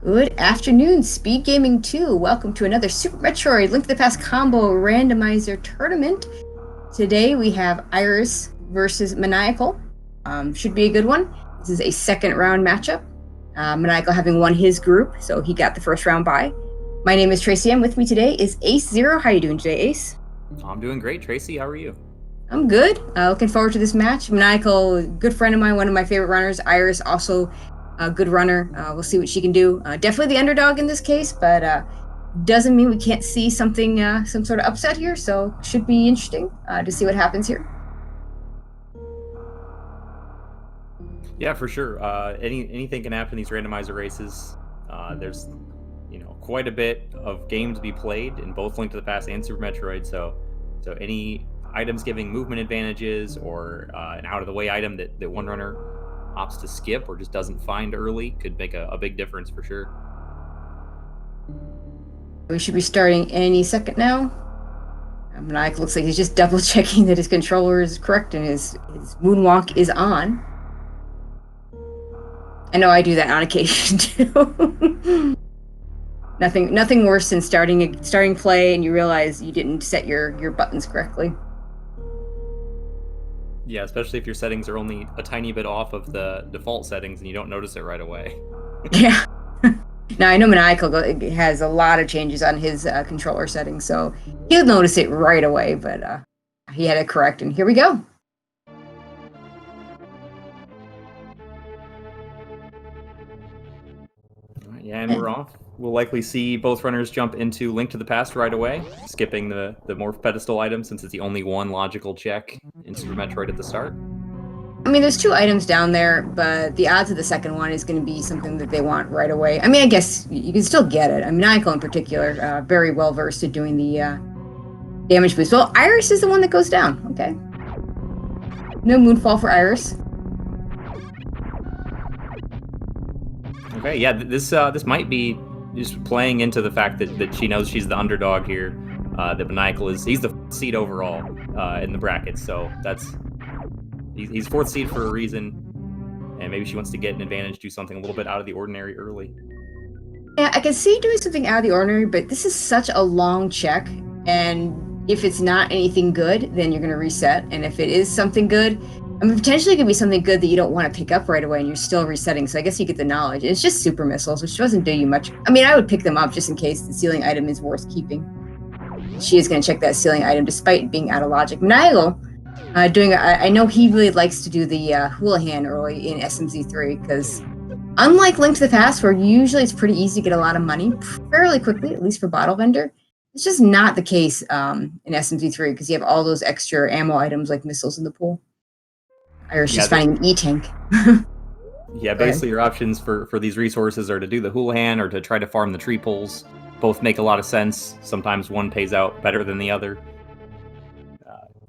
Good afternoon, Speed Gaming 2. Welcome to another Super Metroid Link to the Past combo randomizer tournament. Today we have Iris versus Maniacal. Should be a good one. This is a second round matchup. Maniacal having won his group, so he got the first round bye. My name is Tracy, and with me today is Ace Zero. How are you doing today, Ace? I'm doing great, Tracy. How are you? I'm good. Looking forward to this match. Maniacal, good friend of mine, one of my favorite runners. Iris, also a good runner. We'll see what she can do. Definitely the underdog in this case, but doesn't mean we can't see something, some sort of upset here. So should be interesting to see what happens here. Yeah, for sure. Anything can happen in these randomizer races. There's quite a bit of game to be played in both Link to the Past and Super Metroid. So any items giving movement advantages or an out of the way item that one runner opts to skip or just doesn't find early could make a big difference for sure. We should be starting any second now. Maniacal looks like he's just double checking that his controller is correct and his moonwalk is on. I know I do that on occasion too. Nothing worse than starting play and you realize you didn't set your buttons correctly. Yeah, especially if your settings are only a tiny bit off of the default settings and you don't notice it right away. Yeah. Now, I know Maniacal has a lot of changes on his controller settings, so he'll notice it right away, but he had it correct, and here we go. Yeah, and we're off. We'll likely see both runners jump into Link to the Past right away, skipping the Morph Pedestal item since it's the only one logical check in Super Metroid at the start. I mean, there's two items down there, but the odds of the second one is going to be something that they want right away. I mean, I guess you can still get it. I mean, Maniacal in particular, very well versed at doing the damage boost. Well, Iris is the one that goes down. Okay. No Moonfall for Iris. Okay, yeah, this might be just playing into the fact that she knows she's the underdog here. That Maniacal he's the fourth seed overall in the brackets, so he's fourth seed for a reason, and maybe she wants to get an advantage, do something a little bit out of the ordinary early. Yeah, I can see doing something out of the ordinary, but this is such a long check, and if it's not anything good, then you're going to reset, and if it is something good, I mean, potentially it could be something good that you don't want to pick up right away, and you're still resetting, so I guess you get the knowledge. It's just super missiles, which doesn't do you much. I mean, I would pick them up just in case the ceiling item is worth keeping. She is going to check that ceiling item despite being out of logic. Maniacal, I know he really likes to do the Houlihan early in SMZ3, because unlike Link to the Past, where usually it's pretty easy to get a lot of money fairly quickly, at least for Bottle Vendor, it's just not the case in SMZ3, because you have all those extra ammo items like missiles in the pool. Iris just finding an E-tank. Yeah, basically your options for these resources are to do the Houlihan or to try to farm the tree poles. Both make a lot of sense. Sometimes one pays out better than the other.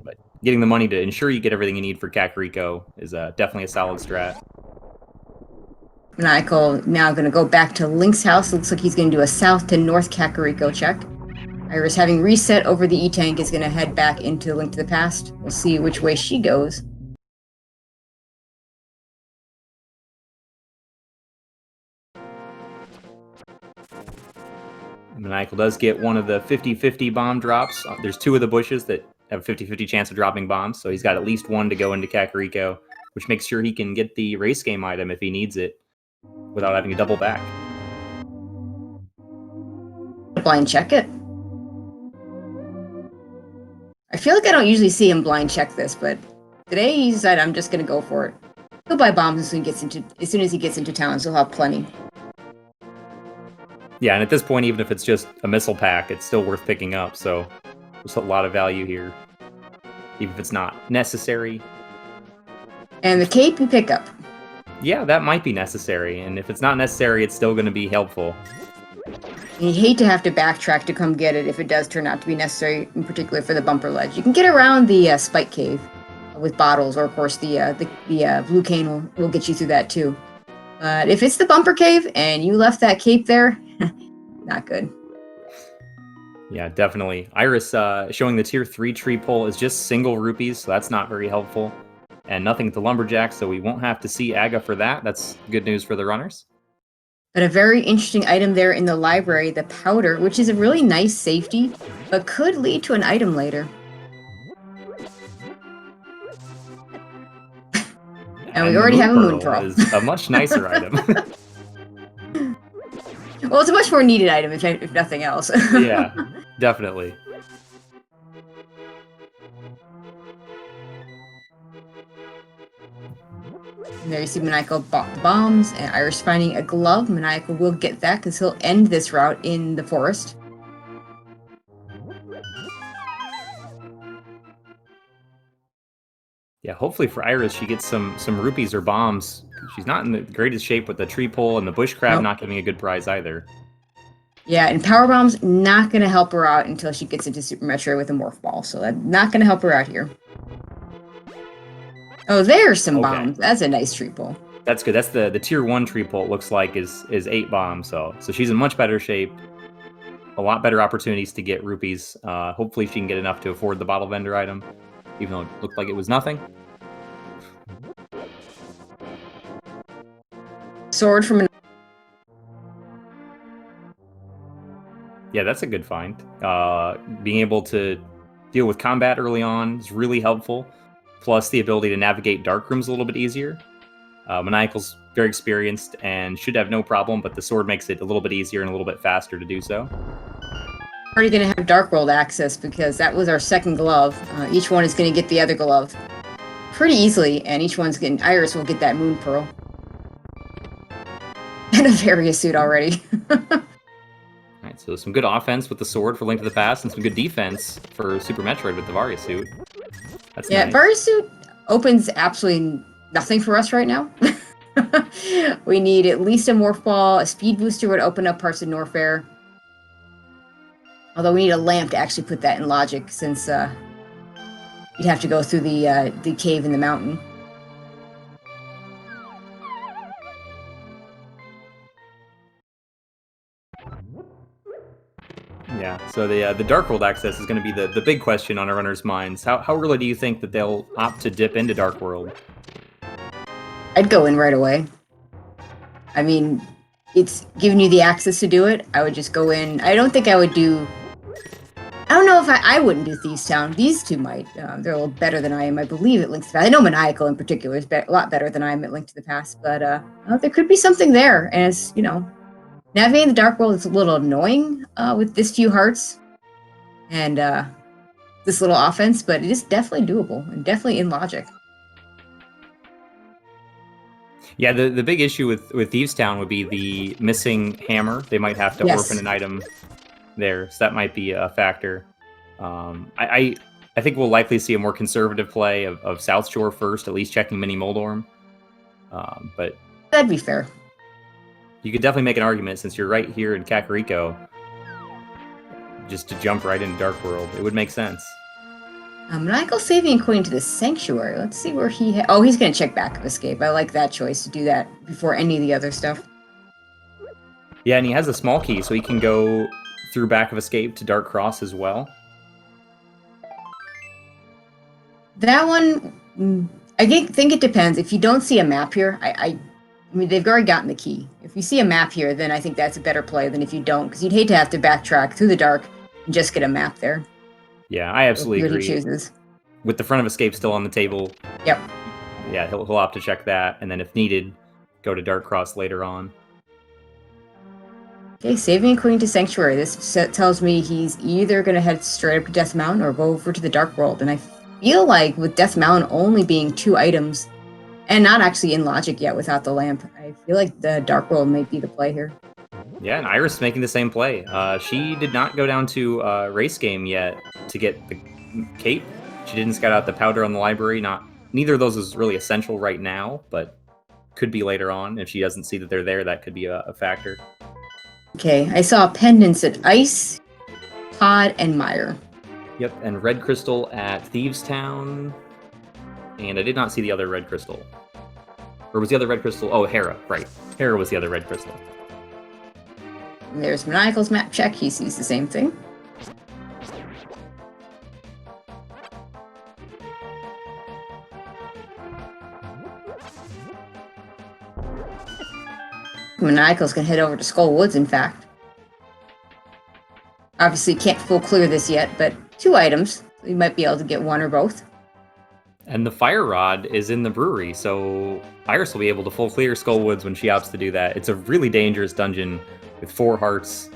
But getting the money to ensure you get everything you need for Kakariko is definitely a solid strat. Maniacal now going to go back to Link's house. Looks like he's going to do a south to north Kakariko check. Iris, having reset over the E-tank, is going to head back into Link to the Past. We'll see which way she goes. Maniacal does get one of the 50-50 bomb drops. There's two of the bushes that have a 50-50 chance of dropping bombs, so he's got at least one to go into Kakariko, which makes sure he can get the race game item if he needs it without having to double back. Blind check it. I feel like I don't usually see him blind check this, but today he decided I'm just going to go for it. He'll buy bombs as soon as he gets into town, so he'll have plenty. Yeah, and at this point, even if it's just a missile pack, it's still worth picking up, so there's a lot of value here, even if it's not necessary. And the cape you pick up. Yeah, that might be necessary, and if it's not necessary, it's still going to be helpful. And you hate to have to backtrack to come get it if it does turn out to be necessary, in particular for the bumper ledge. You can get around the spike cave with bottles, or of course the blue cane will get you through that too. But if it's the bumper cave and you left that cape there, not good. Yeah, definitely. Iris showing the tier 3 tree pole is just single rupees, so that's not very helpful. And nothing at the lumberjack, so we won't have to see Aga for that. That's good news for the runners. But a very interesting item there in the library, the powder, which is a really nice safety, but could lead to an item later. And we already have a moon pearl. Is a much nicer item. Well, it's a much more needed item, if nothing else. Yeah, definitely. And there you see Maniacal bought the bombs, and Iris finding a glove. Maniacal will get that because he'll end this route in the forest. Yeah, hopefully for Iris, she gets some rupees or bombs. She's not in the greatest shape with the tree pole and the bush crab not giving a good prize either. Yeah, and power bombs not going to help her out until she gets into Super Metroid with a morph ball, so that's not going to help her out here. Oh, there's some bombs. That's a nice tree pole. That's good. That's the tier 1 tree pole. It looks like is 8 bombs. So she's in much better shape. A lot better opportunities to get rupees. Hopefully she can get enough to afford the bottle vendor item, even though it looked like it was nothing. Sword from an... Yeah, that's a good find. Being able to deal with combat early on is really helpful. Plus the ability to navigate dark rooms a little bit easier. Maniacal's very experienced and should have no problem, but the sword makes it a little bit easier and a little bit faster to do so. Already going to have Dark World access because that was our second glove. Each one is going to get the other glove pretty easily, and each one's getting... Iris will get that moon pearl. And a Various suit already. Alright, so some good offense with the sword for Link to the Past, and some good defense for Super Metroid with the Varia suit. That's nice. Varia suit opens absolutely nothing for us right now. We need at least a morph ball. A speed booster would open up parts of Norfair. Although we need a lamp to actually put that in logic, since you'd have to go through the cave in the mountain. Yeah, so the Dark World access is going to be the big question on our runners' minds. How early do you think that they'll opt to dip into Dark World? I'd go in right away. I mean, it's giving you the access to do it. I would just go in. I don't think I would do... I don't know if I wouldn't do Thieves Town. These two might. They're a little better than I am, I believe, at Link to the Past. I know Maniacal in particular is a lot better than I am at Link to the Past, but there could be something there. And it's, navigating the Dark World is a little annoying with this few hearts and this little offense, but it is definitely doable and definitely in logic. Yeah, the big issue with Thieves Town would be the missing hammer. They might have to orphan an item there, so that might be a factor. I think we'll likely see a more conservative play of South Shore first, at least checking Mini Moldorm. But that'd be fair. You could definitely make an argument, since you're right here in Kakariko, just to jump right into Dark World. It would make sense. Maniacal saving according to the Sanctuary. Let's see where he... Oh, he's going to check Back of Escape. I like that choice to do that before any of the other stuff. Yeah, and he has a small key, so he can go through Back of Escape to Dark Cross as well. That one... I think it depends. If you don't see a map here, I mean, they've already gotten the key. If you see a map here, then I think that's a better play than if you don't, because you'd hate to have to backtrack through the dark and just get a map there. Yeah, I absolutely agree. He chooses. With the front of Escape still on the table. Yep. Yeah, he'll opt to check that, and then if needed, go to Dark Cross later on. Okay, saving according to Sanctuary. This set tells me he's either going to head straight up to Death Mountain or go over to the Dark World, and I feel like with Death Mountain only being 2 items, and not actually in logic yet without the lamp, I feel like the Dark World might be the play here. Yeah, and Iris making the same play. She did not go down to Race Game yet to get the cape. She didn't scout out the powder on the library. Neither of those is really essential right now, but could be later on. If she doesn't see that they're there, that could be a factor. Okay, I saw pendants at Ice, Todd, and Meyer. Yep, and Red Crystal at Thieves Town. And I did not see the other Red Crystal. Or was the other Red Crystal? Oh, Hera, right. Hera was the other Red Crystal. And there's Maniacal's map check. He sees the same thing. Maniacal's gonna head over to Skull Woods, in fact. Obviously, can't full clear this yet, but 2 items. You might be able to get one or both. And the fire rod is in the brewery, so Iris will be able to full clear Skull Woods when she opts to do that. It's a really dangerous dungeon with 4 hearts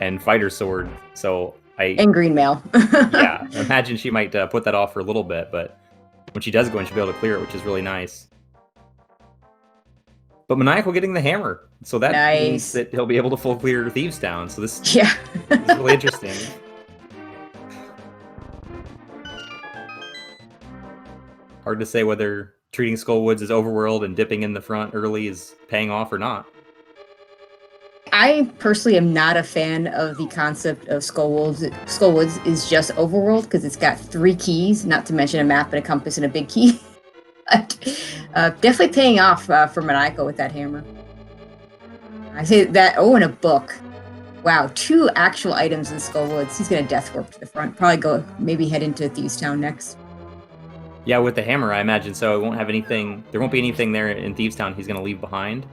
and fighter sword. So and green mail. yeah, imagine she might put that off for a little bit, but when she does go in, she'll be able to clear it, which is really nice. But Maniacal getting the hammer, so that means that he'll be able to full clear Thieves Town. So this is really interesting. Hard to say whether treating Skull Woods as overworld and dipping in the front early is paying off or not. I personally am not a fan of the concept of Skull Woods. Skull Woods is just overworld because it's got 3 keys, not to mention a map and a compass and a big key. But definitely paying off for Maniacal with that hammer. I say that. Oh, and a book. Wow, 2 actual items in Skull Woods. He's gonna death warp to the front. Probably maybe head into Thieves Town next. Yeah, with the hammer, I imagine so. It won't have anything. There won't be anything there in Thieves Town he's gonna leave behind,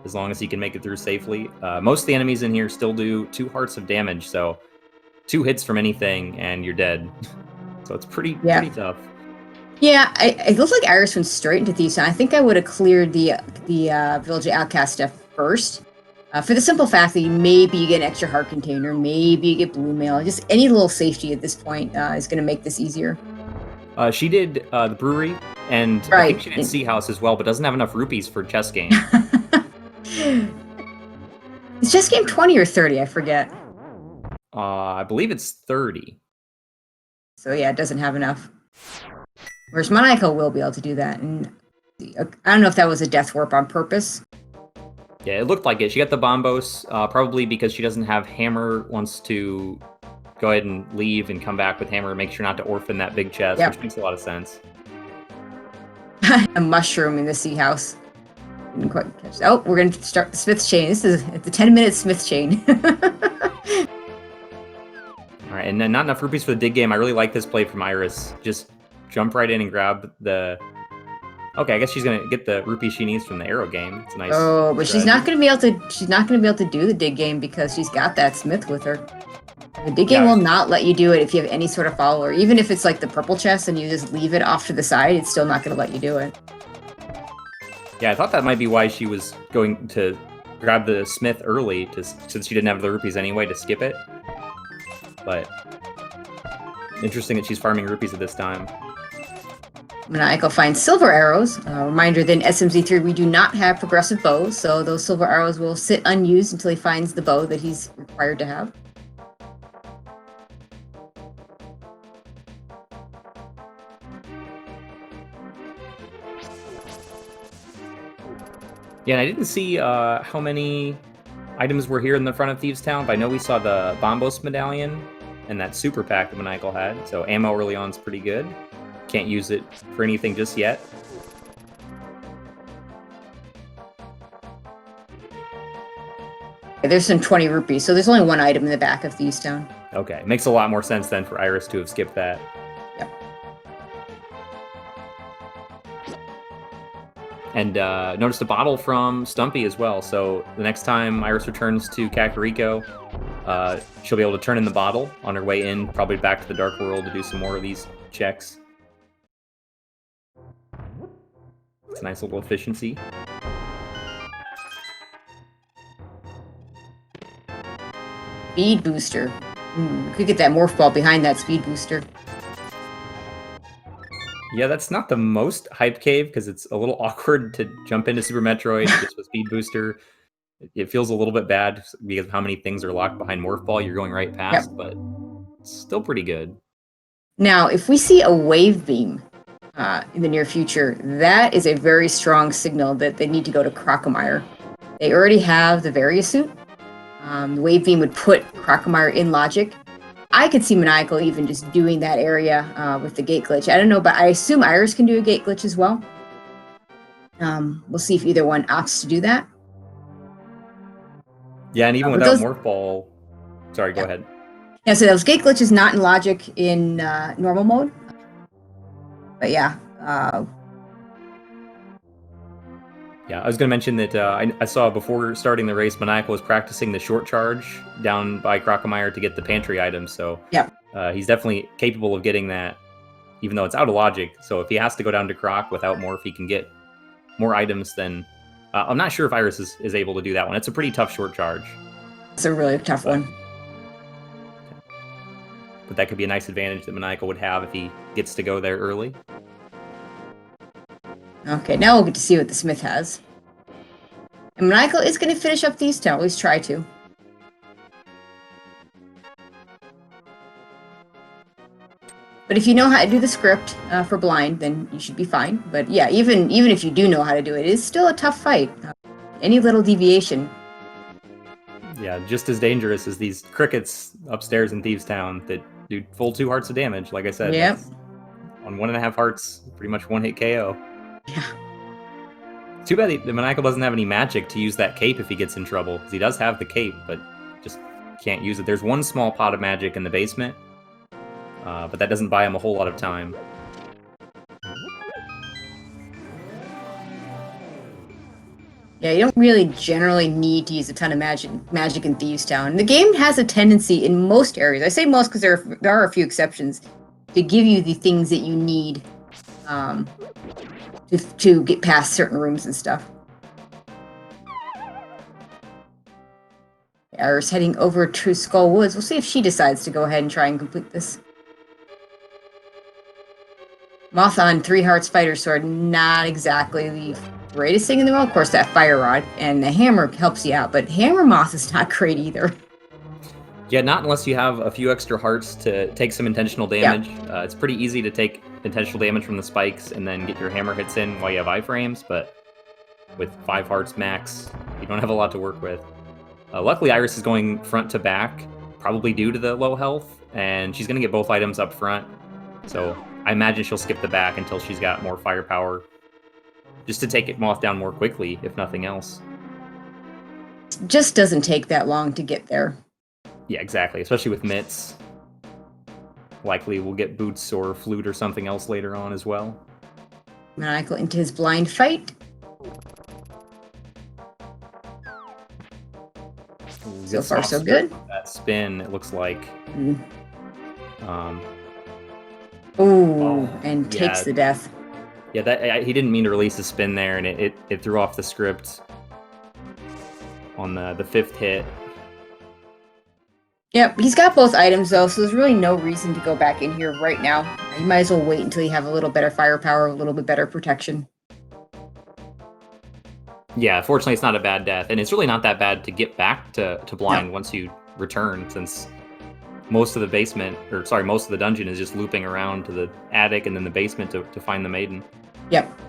as long as he can make it through safely. Most of the enemies in here still do 2 hearts of damage, so 2 hits from anything and you're dead. So it's pretty tough. Yeah, it looks like Iris went straight into Thieves Town. I think I would have cleared the Village of Outcast stuff first. For the simple fact that maybe you get an extra heart container, maybe you get blue mail. Just any little safety at this point is going to make this easier. She did the brewery, and I think she did Sea House as well, but doesn't have enough rupees for chess game. Is chess game 20 or 30? I forget. I believe it's 30. So yeah, it doesn't have enough. Whereas Maniacal will be able to do that. And I don't know if that was a death warp on purpose. Yeah, it looked like it. She got the bombos, probably because she doesn't have hammer, wants to go ahead and leave and come back with hammer, make sure not to orphan that big chest, which makes a lot of sense. A mushroom in the Sea House. Didn't quite catch that. Oh, we're going to start the Smith chain. This is the 10-minute Smith chain. All right, and then not enough rupees for the dig game. I really like this play from Iris. Just jump right in and grab the... Okay, I guess she's gonna get the rupees she needs from the arrow game. It's a nice. Oh, but she's not gonna be able to. She's not gonna be able to do the dig game because she's got that Smith with her. The dig game will not let you do it if you have any sort of follower. Even if it's like the purple chest and you just leave it off to the side, it's still not gonna let you do it. Yeah, I thought that might be why she was going to grab the Smith early, since she didn't have the rupees anyway, to skip it. But interesting that she's farming rupees at this time. Maniacal finds silver arrows. Reminder that in SMZ3 we do not have progressive bows, so those silver arrows will sit unused until he finds the bow that he's required to have. Yeah, and I didn't see how many items were here in the front of Thieves Town, but I know we saw the Bombos medallion and that super pack that Maniacal had, so ammo early on is pretty good. Can't use it for anything just yet. There's some 20 rupees, so there's only one item in the back of Thieves Town. Okay, makes a lot more sense then for Iris to have skipped that. Yep. And noticed a bottle from Stumpy as well, so the next time Iris returns to Kakariko, she'll be able to turn in the bottle on her way in, probably back to the Dark World to do some more of these checks. It's a nice little efficiency. Speed booster. Could get that morph ball behind that speed booster. Yeah, that's not the most hype cave because it's a little awkward to jump into Super Metroid just with speed booster. It feels a little bit bad because of how many things are locked behind morph ball you're going right past, but it's still pretty good. Now, if we see a wave beam in the near future, that is a very strong signal that they need to go to Crocomire. They already have the Various suit. The wave beam would put Crocomire in logic. I could see Maniacal even just doing that area with the gate glitch. I don't know, but I assume Iris can do a gate glitch as well. We'll see if either one opts to do that. Yeah, and even without morph ball... Sorry, go ahead. Yeah, so those gate glitches not in logic in normal mode. But yeah. Yeah, I was going to mention that I saw before starting the race, Maniacal was practicing the short charge down by Crocomire to get the pantry items. So Yep. he's definitely capable of getting that, even though it's out of logic. So if he has to go down to Croc without Morph, he can get more items than... I'm not sure if Iris is able to do that one. It's a pretty tough short charge. It's a really tough one. But that could be a nice advantage that Maniacal would have if he gets to go there early. Okay, now we'll get to see what the Smith has. And Maniacal is going to finish up these 10, at least try to. But if you know how to do the script for blind, then you should be fine. But yeah, even if you do know how to do it, it's still a tough fight. Any little deviation. Yeah, just as dangerous as these crickets upstairs in Thieves Town that do full 2 hearts of damage. Like I said, Yep. On 1.5 hearts, pretty much one hit KO. Yeah. Too bad the Maniacal doesn't have any magic to use that cape if he gets in trouble, because he does have the cape, but just can't use it. There's one small pot of magic in the basement, but that doesn't buy him a whole lot of time. Yeah, you don't really generally need to use a ton of magic in Thieves Town. The game has a tendency in most areas, I say most because there are a few exceptions, to give you the things that you need to get past certain rooms and stuff. Iris heading over to Skull Woods. We'll see if she decides to go ahead and try and complete this. Moth on 3 Hearts Fighter Sword, not exactly the greatest thing in the world. Of course, that Fire Rod and the Hammer helps you out, but Hammer Moth is not great either. Yeah, not unless you have a few extra hearts to take some intentional damage. Yeah. It's pretty easy to take intentional damage from the spikes and then get your hammer hits in while you have iframes, but with 5 hearts max, you don't have a lot to work with. Luckily, Iris is going front to back, probably due to the low health, and she's going to get both items up front. So I imagine she'll skip the back until she's got more firepower, just to take Moth down more quickly, if nothing else. Just doesn't take that long to get there. Yeah, exactly, especially with mitts. Likely we'll get boots or flute or something else later on as well. Maniacal into his blind fight. So far, so good. That spin, it looks like. And takes the death. Yeah, that he didn't mean to release a spin there, and it threw off the script on the 5th hit. Yep, he's got both items though, so there's really no reason to go back in here right now. You might as well wait until you have a little better firepower, a little bit better protection. Yeah, fortunately it's not a bad death, and it's really not that bad to get back to blind once you return, since most of the dungeon is just looping around to the attic and then the basement to find the maiden. Yep.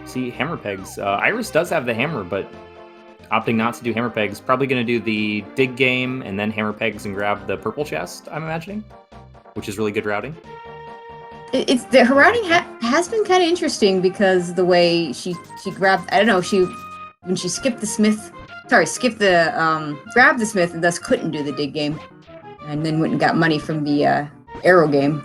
See, hammer pegs. Iris does have the hammer, but opting not to do hammer pegs. Probably going to do the dig game and then hammer pegs and grab the purple chest, I'm imagining, which is really good routing. Her routing has been kind of interesting because the way she grabbed, I don't know, when she skipped the Smith, grabbed the Smith and thus couldn't do the dig game, and then went and got money from the arrow game.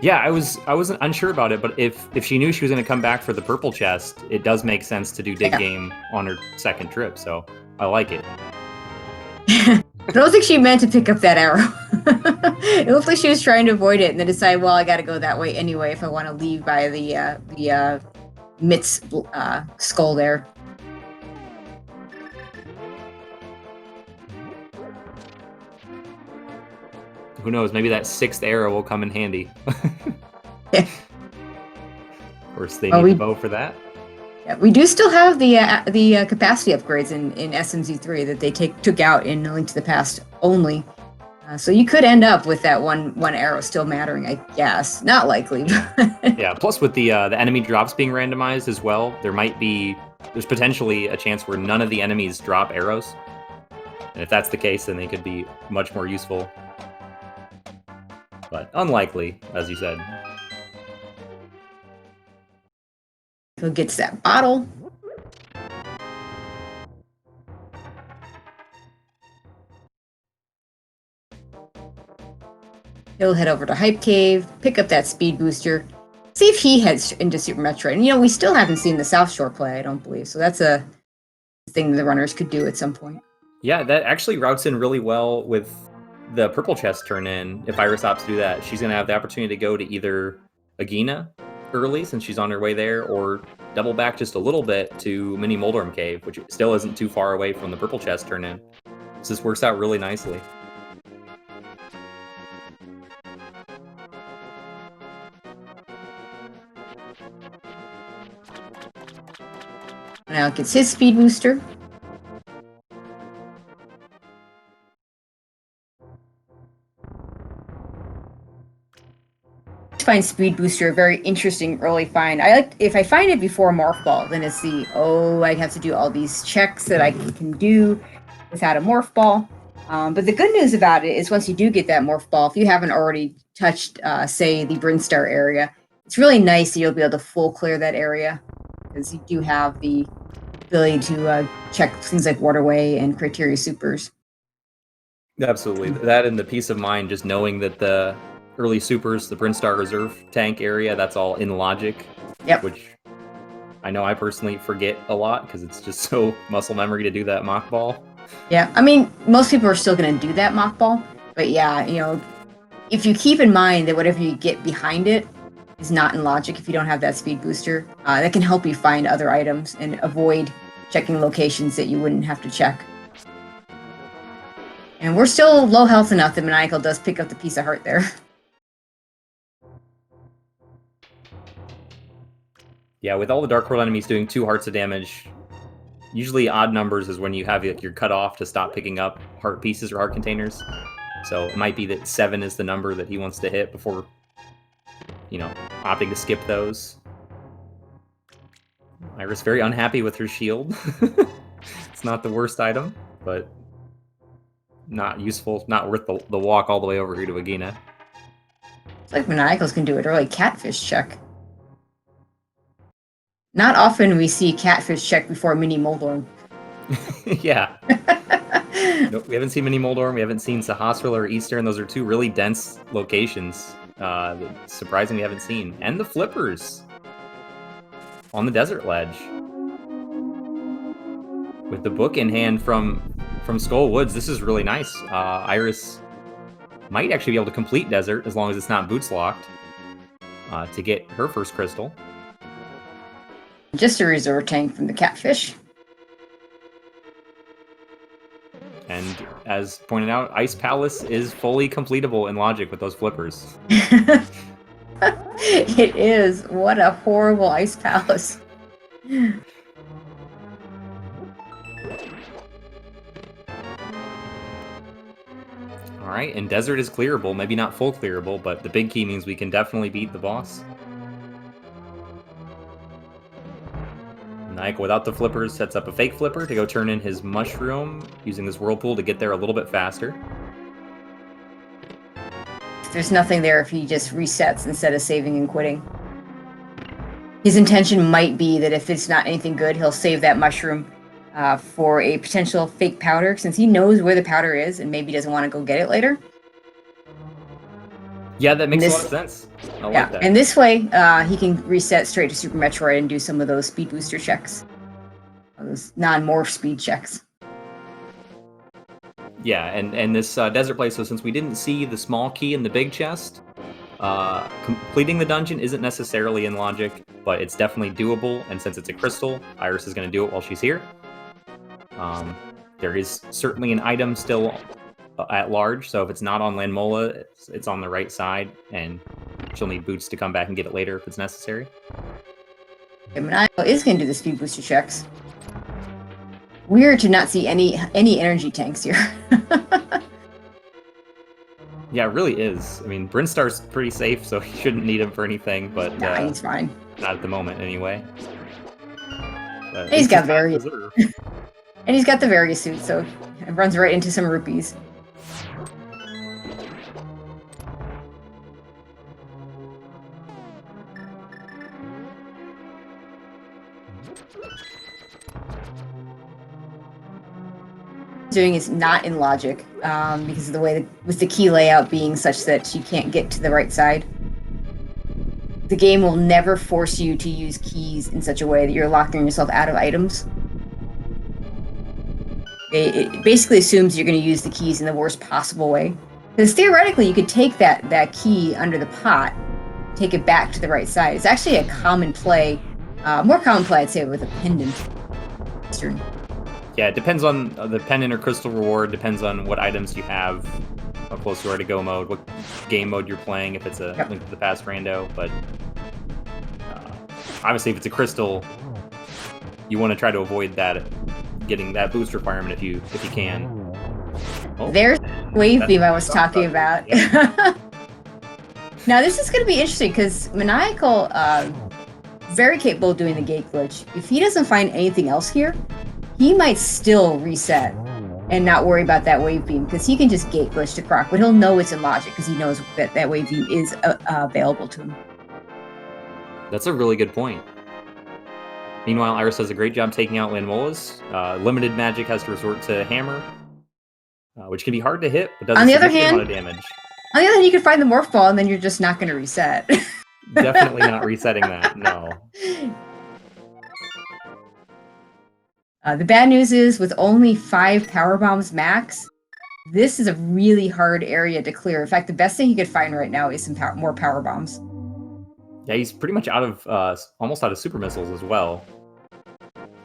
Yeah, I wasn't unsure about it, but if she knew she was going to come back for the purple chest, it does make sense to do dig game on her second trip, so I like it. I don't think she meant to pick up that arrow. It looked like she was trying to avoid it and then decide, well, I got to go that way anyway if I want to leave by the Mit's skull there. Who knows? Maybe that 6th arrow will come in handy. Yeah. Of course, they need the bow for that. Yeah, we do still have the capacity upgrades in SMZ3 that they took out in A Link to the Past only. So you could end up with that one arrow still mattering, I guess. Not likely. Yeah. Plus, with the enemy drops being randomized as well, there's potentially a chance where none of the enemies drop arrows. And if that's the case, then they could be much more useful. But unlikely, as you said. Who gets that bottle? He'll head over to Hype Cave, pick up that speed booster. See if he heads into Super Metroid. And, we still haven't seen the South Shore play, I don't believe. So that's a thing the runners could do at some point. Yeah, that actually routes in really well with the purple chest turn in. If Iris opts to do that, she's going to have the opportunity to go to either Agina early, since she's on her way there, or double back just a little bit to Mini Moldorm Cave, which still isn't too far away from the purple chest turn in. So this works out really nicely. Now it gets his speed booster. I find speed booster a very interesting early find. If I find it before morph ball, then it's I have to do all these checks that I can do without a morph ball. But the good news about it is once you do get that morph ball, if you haven't already touched, say, the Brinstar area, it's really nice that you'll be able to full clear that area, because you do have the ability to check things like Waterway and Criteria Supers. Absolutely. That and the peace of mind, just knowing that the early supers, the Brinstar Reserve tank area, that's all in logic. Yep. Which I know I personally forget a lot because it's just so muscle memory to do that mock ball. Yeah, I mean, most people are still going to do that mock ball, but yeah, if you keep in mind that whatever you get behind it is not in logic, if you don't have that speed booster, that can help you find other items and avoid checking locations that you wouldn't have to check. And we're still low health enough that Maniacal does pick up the piece of heart there. Yeah, with all the Dark World enemies doing 2 hearts of damage, usually odd numbers is when you have your cutoff to stop picking up heart pieces or heart containers. So it might be that 7 is the number that he wants to hit before, opting to skip those. Iris very unhappy with her shield. It's not the worst item, but not useful, not worth the walk all the way over here to Agina. It's like Maniacals can do an early catfish check. Not often we see catfish check before Mini Moldorm. Yeah. Nope, we haven't seen Mini Moldorm, we haven't seen Sahasrahla or Eastern. Those are 2 really dense locations that surprisingly we haven't seen. And the flippers on the desert ledge. With the book in hand from Skull Woods, this is really nice. Iris might actually be able to complete desert as long as it's not boots locked to get her first crystal. Just a reserve tank from the catfish. And as pointed out, Ice Palace is fully completable in logic with those flippers. It is. What a horrible Ice Palace. Alright, and desert is clearable. Maybe not full clearable, but the big key means we can definitely beat the boss. Nike, without the flippers, sets up a fake flipper to go turn in his mushroom, using this whirlpool to get there a little bit faster. There's nothing there if he just resets instead of saving and quitting. His intention might be that if it's not anything good, he'll save that mushroom for a potential fake powder, since he knows where the powder is and maybe doesn't want to go get it later. Yeah, that makes a lot of sense. I like that. And this way, he can reset straight to Super Metroid and do some of those speed booster checks. Those non-morph speed checks. Yeah, and this desert place, so since we didn't see the small key in the big chest, completing the dungeon isn't necessarily in logic, but it's definitely doable, and since it's a crystal, Iris is going to do it while she's here. There is certainly an item still at large, so if it's not on Landmola, it's on the right side, and she'll need boots to come back and get it later if it's necessary. Maniacal is going to do the speed booster checks. Weird to not see any energy tanks here. Yeah, it really is. I mean, Brinstar's pretty safe, so he shouldn't need him for anything, but nah, he's fine. Not at the moment, anyway. He's got various. And he's got the Varia suit, so it runs right into some rupees. Doing is not in logic because of the way with the key layout being such that you can't get to the right side. the game will never force you to use keys in such a way that you're locking yourself out of items. It basically assumes you're going to use the keys in the worst possible way. Because theoretically, you could take that key under the pot, take it back to the right side. It's actually a common play, more common play, I'd say, with a pendant. Yeah, it depends on the pendant or crystal reward, depends on what items you have, how close you are to go mode, what game mode you're playing, if it's a Link to the Past rando, but obviously if it's a crystal, you want to try to avoid that, getting that boost requirement if you can. Oh, there's wave beam I was talking about. Yeah. Now this is going to be interesting because Maniacal, very capable of doing the gate glitch. If he doesn't find anything else here, he might still reset and not worry about that wave beam because he can just gate glitch to Croc, but he'll know it's in logic because he knows that wave beam is available to him. That's a really good point. Meanwhile, Iris does a great job taking out Lanmolas. Limited magic has to resort to Hammer, which can be hard to hit, but does a significant amount of damage. On the other hand, you can find the Morph Ball, and then you're just not going to reset. Definitely not resetting that, no. The bad news is, with only 5 power bombs max, this is a really hard area to clear. In fact, the best thing he could find right now is some more power bombs. Yeah, he's pretty much out of, almost out of super missiles as well,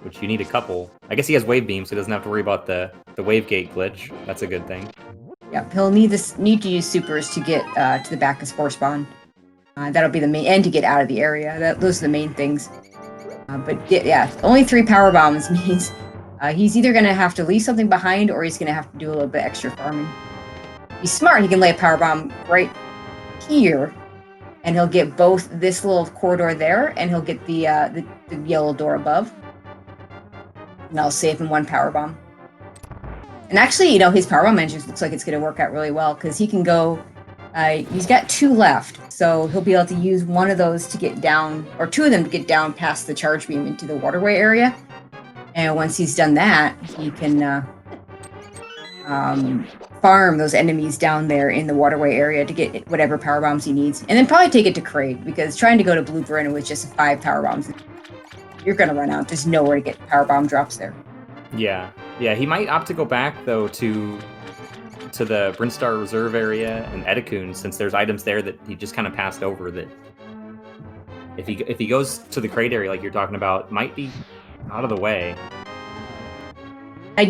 which you need a couple. I guess he has wave beam, so he doesn't have to worry about the wave gate glitch. That's a good thing. Yeah, he'll need to use supers to get to the back of Spore Spawn. That'll be the main, and to get out of the area. Those are the main things. But yeah, only 3 power bombs means he's either going to have to leave something behind or he's going to have to do a little bit extra farming. If he's smart, he can lay a power bomb right here, and he'll get both this little corridor there, and he'll get the yellow door above. And I'll save him 1 power bomb. And actually, you know, his power bomb engine looks like it's going to work out really well because he can go. He's got 2 left, so he'll be able to use one of those to get down, or 2 of them to get down past the charge beam into the waterway area. And once he's done that, he can farm those enemies down there in the waterway area to get whatever power bombs he needs. And then probably take it to Kraid, because trying to go to Blue Bryn with just 5 power bombs, you're going to run out. There's nowhere to get power bomb drops there. Yeah. Yeah, he might opt to go back, though, to the Brinstar Reserve area and Edikun, since there's items there that he just kind of passed over that if he goes to the Kraid area like you're talking about, might be out of the way. He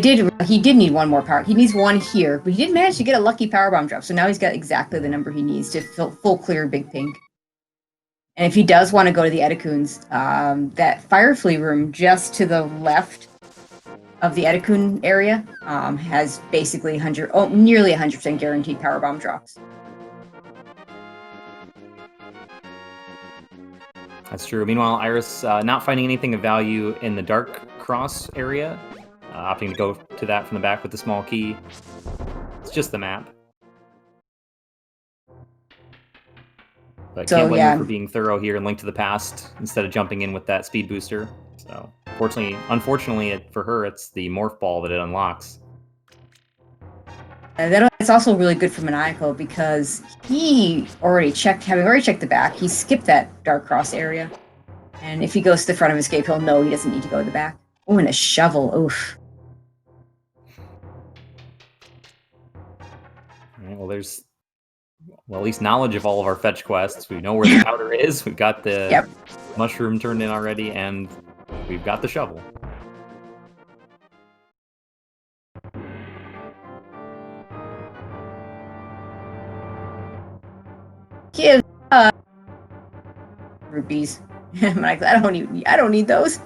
did need 1 more power. He needs 1 here, but he did manage to get a lucky power bomb drop, so now he's got exactly the number he needs to full clear Big Pink. And if he does want to go to the Edikuns, that Fire Flea room just to the left of the Edikun area has basically nearly 100% guaranteed power bomb drops. That's true. Meanwhile, Iris not finding anything of value in the Dark Cross area, opting to go to that from the back with the small key. It's just the map. But can't blame you for being thorough here and Link to the Past instead of jumping in with that speed booster. So, unfortunately for her, it's the Morph Ball that it unlocks. It's also really good for Maniacal because having already checked the back, he skipped that Dark Cross area. And if he goes to the front of Escape, he'll know he doesn't need to go to the back. Oh, and a shovel. Oof. All right, well, there's at least knowledge of all of our fetch quests. We know where the powder is. We've got the mushroom turned in already, and we've got the shovel. Give rupees. I'm like, I don't need those.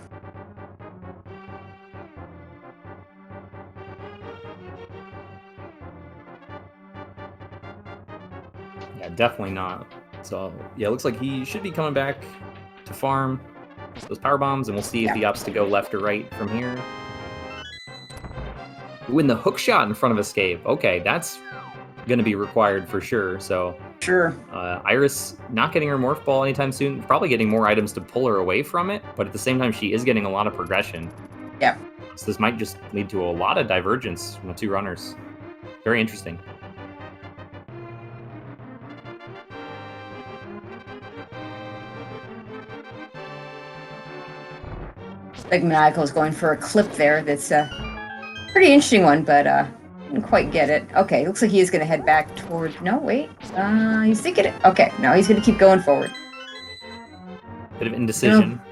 Yeah, definitely not. So yeah, it looks like he should be coming back to farm those power bombs, and we'll see if he opts to go left or right from here. Ooh, the hook shot in front of Escape. Okay, that's going to be required for sure. So sure. Iris not getting her Morph Ball anytime soon, probably getting more items to pull her away from it, but at the same time, she is getting a lot of progression. Yeah. So this might just lead to a lot of divergence from the 2 runners. Very interesting. Like Maniacal is going for a clip there that's a pretty interesting one, but didn't quite get it. Okay, looks like he is going to head back toward... No, wait. He's thinking it. Okay, no, he's going to keep going forward. Bit of indecision.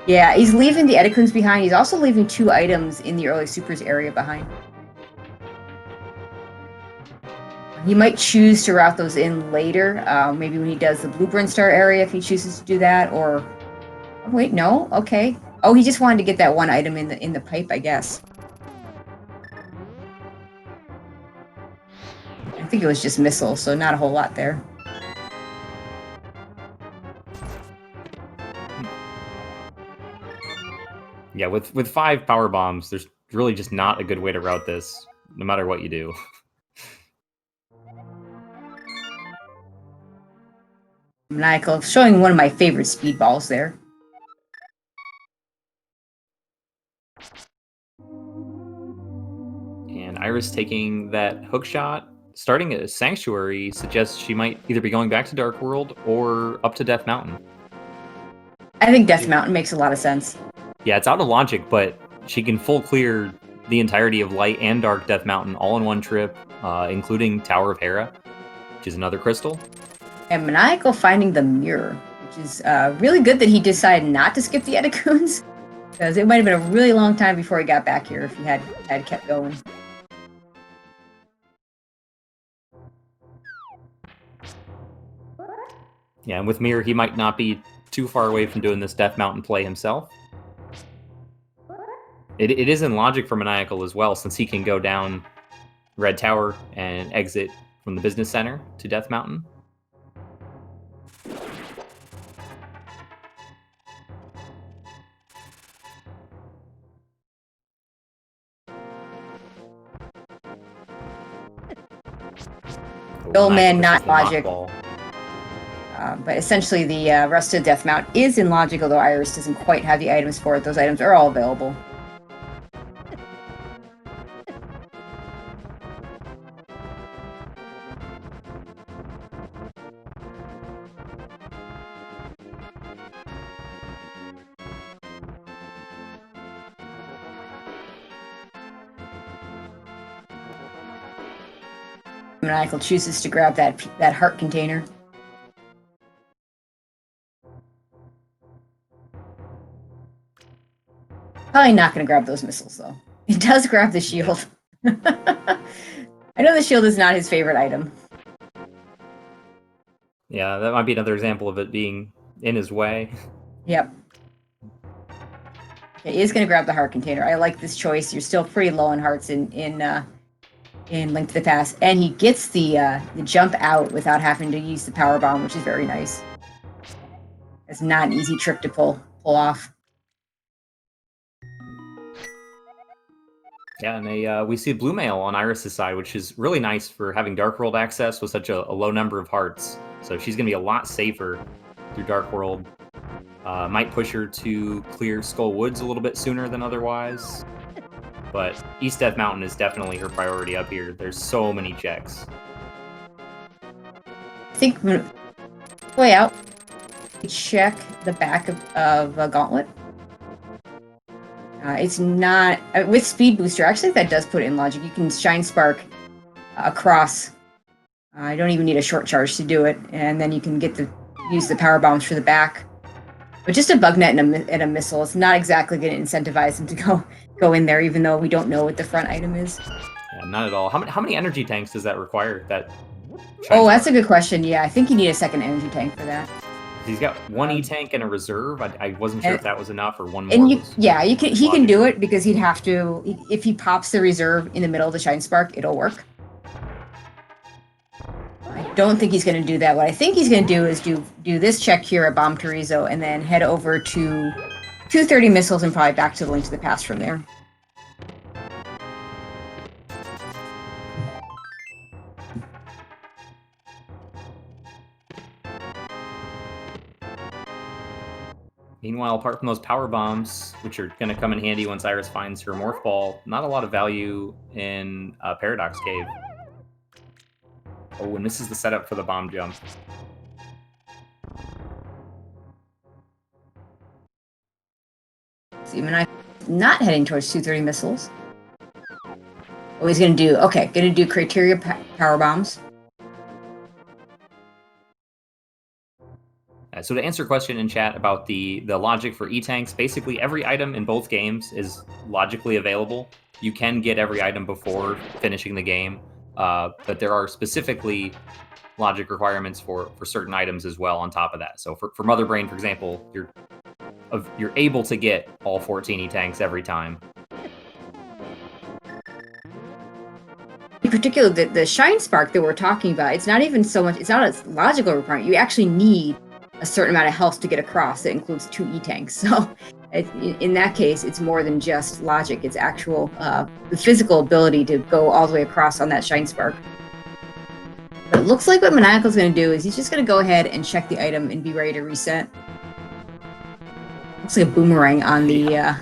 Yeah, he's leaving the Edicuns behind. He's also leaving 2 items in the early supers area behind. He might choose to route those in later, maybe when he does the Blueprint Star area, if he chooses to do that, or... Oh, wait, no? Okay. Oh, he just wanted to get that 1 item in the pipe, I guess. I think it was just missiles, so not a whole lot there. Yeah, with 5 power bombs, there's really just not a good way to route this, no matter what you do. Maniacal, showing one of my favorite speedballs there. And Iris taking that hook shot. Starting at Sanctuary suggests she might either be going back to Dark World or up to Death Mountain. I think Death Mountain makes a lot of sense. Yeah, it's out of logic, but she can full clear the entirety of Light and Dark Death Mountain all in one trip, including Tower of Hera, which is another crystal. And Maniacal finding the mirror, which is really good that he decided not to skip the Edicuns, because it might have been a really long time before he got back here if he had kept going. Yeah, and with Mirror, he might not be too far away from doing this Death Mountain play himself. It is in logic for Maniacal as well, since he can go down Red Tower and exit from the business center to Death Mountain. Old man, not logic. But essentially, the rest of Death Mount is in logic, although Iris doesn't quite have the items for it. Those items are all available. Maniacal chooses to grab that heart container. Probably not going to grab those missiles, though. It does grab the shield. I know the shield is not his favorite item. Yeah, that might be another example of it being in his way. Yep. Okay, he is going to grab the heart container. I like this choice. You're still pretty low on hearts in Link to the Past, and he gets the jump out without having to use the power bomb, which is very nice. It's not an easy trick to pull off. Yeah, and we see Blue Mail on Iris' side, which is really nice for having Dark World access with such a low number of hearts. So she's going to be a lot safer through Dark World. Might push her to clear Skull Woods a little bit sooner than otherwise. But East Death Mountain is definitely her priority up here. There's so many checks. I think way out, check the back of a Gauntlet. It's not with Speed Booster. Actually, that does put it in logic. You can Shine Spark across. I don't even need a short charge to do it, and then you can use the power bombs for the back. But just a bug net and a missile, it's not exactly going to incentivize him to go in there, even though we don't know what the front item is. Yeah, not at all. How many energy tanks does that require? That's a good question. Yeah, I think you need a second energy tank for that. He's got one E-tank and a reserve. I wasn't sure if that was enough or one more. And he can do it because he'd have to, if he pops the reserve in the middle of the Shine Spark, it'll work. I don't think he's going to do that. What I think he's going to do is do this check here at Bomb Torizo and then head over to 230 missiles and probably back to the Link to the Past from there. Meanwhile, apart from those power bombs, which are going to come in handy once Iris finds her Morph Ball, not a lot of value in Paradox Cave. Oh, and this is the setup for the bomb jump. See, Maniacal not heading towards 230 missiles. Oh, he's gonna do, okay, gonna do criteria power bombs. So to answer your question in chat about the logic for E-Tanks, basically every item in both games is logically available. You can get every item before finishing the game, but there are specifically logic requirements for certain items as well on top of that. So for Mother Brain, for example, you're able to get all 14 E-Tanks every time. In particular, the Shine Spark that we're talking about, it's not even so much, it's not a logical requirement. You actually need a certain amount of health to get across. That includes 2 E-Tanks. So in that case, it's more than just logic. It's actual, the physical ability to go all the way across on that Shine Spark. But it looks like what Maniacal's going to do is he's just going to go ahead and check the item and be ready to reset. Looks like a boomerang on the... I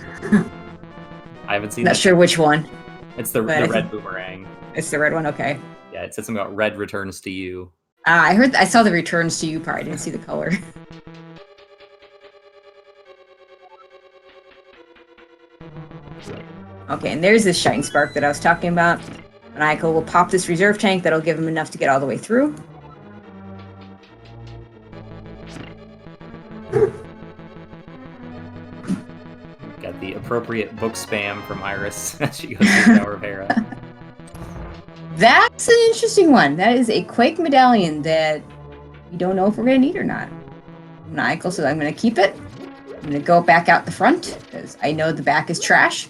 haven't seen Not sure which one. It's the red boomerang. It's the red one? Okay. Yeah, it said something about red returns to you. I saw the returns to you part. I didn't see the color. Okay, and there's this Shine Spark that I was talking about. Maniacal will pop this reserve tank. That'll give him enough to get all the way through. Got the appropriate book spam from Iris as she goes through the Tower of Hera. That's an interesting one. That is a Quake medallion that we don't know if we're going to need or not. Maniacal, so I'm going to keep it. I'm going to go back out the front because I know the back is trash.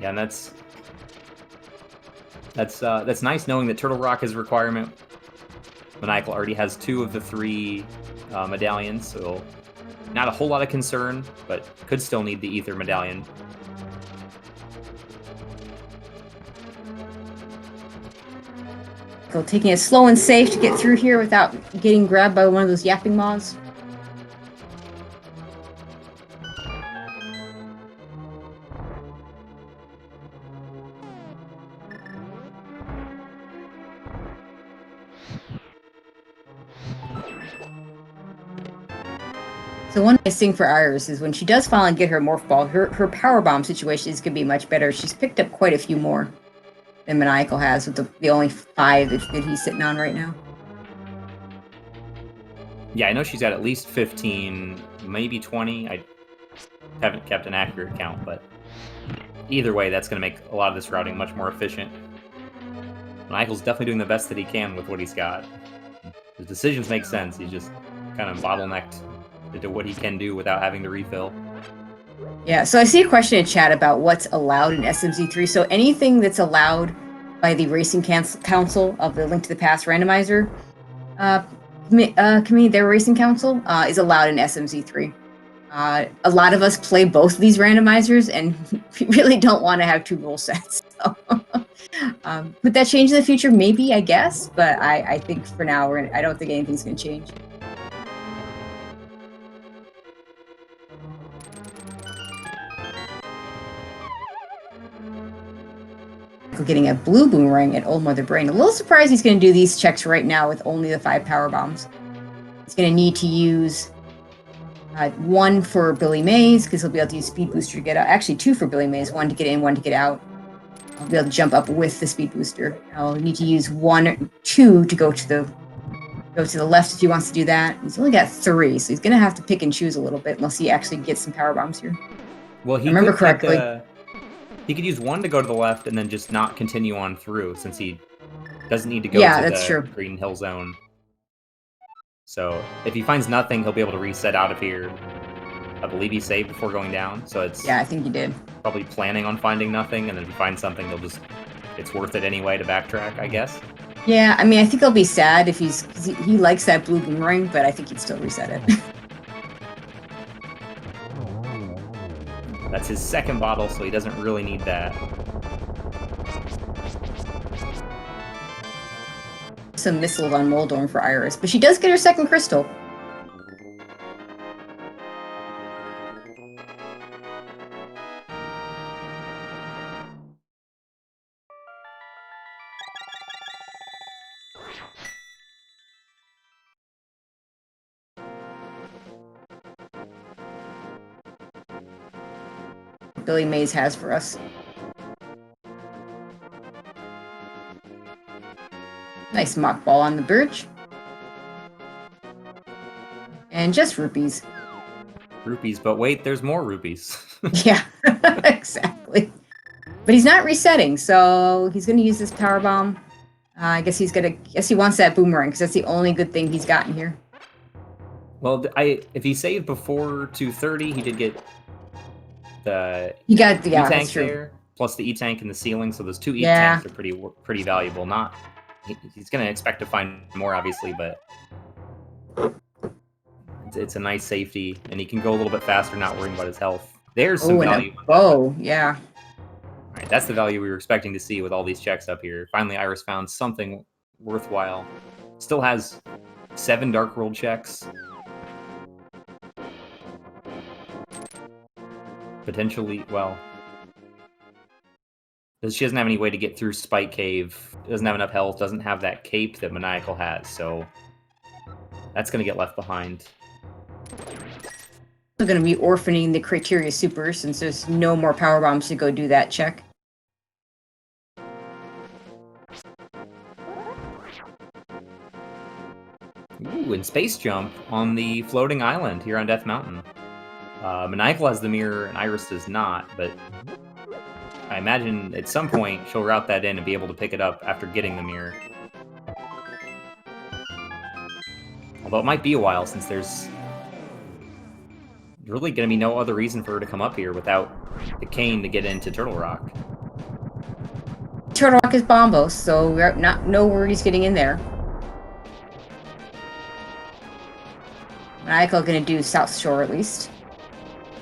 Yeah, and that's nice knowing that Turtle Rock is a requirement. Maniacal already has 2 of the 3 medallions, so not a whole lot of concern, but could still need the Ether medallion. So taking it slow and safe to get through here without getting grabbed by one of those yapping moths. So one nice thing for Iris is when she does finally get her Morph Ball, her Power Bomb situation is going to be much better. She's picked up quite a few more than Maniacal has with the only 5 that he's sitting on right now. Yeah, I know she's at least 15, maybe 20. I haven't kept an accurate count, but either way, that's going to make a lot of this routing much more efficient. Maniacal's definitely doing the best that he can with what he's got. His decisions make sense. He's just kind of bottlenecked into what he can do without having to refill. Yeah, so I see a question in chat about what's allowed in SMZ3. So anything that's allowed by the Racing Council of the Link to the Past Randomizer committee, their Racing Council, is allowed in SMZ3. A lot of us play both of these randomizers, and we really don't want to have 2 rule sets. So, could that change in the future? Maybe, I guess, but I think for now, I don't think anything's going to change. Getting a blue boomerang at Old Mother Brain. A little surprised he's going to do these checks right now with only the 5 power bombs. He's going to need to use 1 for Billy Mays, because he'll be able to use Speed Booster to get out. Actually, 2 for Billy Mays, 1 to get in, 1 to get out. I'll be able to jump up with the Speed Booster. I'll need to use 1, 2 to go to the left if he wants to do that. He's only got 3, so he's going to have to pick and choose a little bit unless he actually gets some power bombs here. Well, he remember correctly. He could use 1 to go to the left and then just not continue on through, since he doesn't need to go to the Green Hill Zone. So if he finds nothing, he'll be able to reset out of here. I believe he saved before going down, so it's... Yeah, I think he did. Probably planning on finding nothing, and then if he finds something, it's worth it anyway to backtrack, I guess. Yeah, I mean, I think he'll be sad if he likes that blue boomerang, but I think he'd still reset it. That's his 2nd bottle, so he doesn't really need that. Some missiles on Moldorm for Iris, but she does get her 2nd crystal. Billy Mays has for us. Nice mock ball on the bridge. And just rupees. Rupees, but wait, there's more rupees. Yeah, exactly. But he's not resetting, so he's going to use this power bomb. I guess he's gonna. Guess he wants that boomerang because that's the only good thing he's gotten here. Well, if he saved before 230, he did get the yeah, E-tank there, plus the E-tank in the ceiling. So those 2 Yeah. E-tanks are pretty valuable. Not he's gonna expect to find more, obviously, but it's a nice safety, and he can go a little bit faster, not worrying about his health. There's some value. Oh, yeah. All right, that's the value we were expecting to see with all these checks up here. Finally, Iris found something worthwhile. Still has 7 Dark World checks. Potentially, well, she doesn't have any way to get through Spike Cave. Doesn't have enough health. Doesn't have that cape that Maniacal has. So that's going to get left behind. We're going to be orphaning the Criteria Super since there's no more power bombs to go do that check. Ooh, and Space Jump on the floating island here on Death Mountain. Maniacal has the mirror and Iris does not, but I imagine at some point she'll route that in and be able to pick it up after getting the mirror. Although it might be a while since there's really going to be no other reason for her to come up here without the cane to get into Turtle Rock. Turtle Rock is Bombos, so we're no worries getting in there. Maniacal gonna do South Shore at least.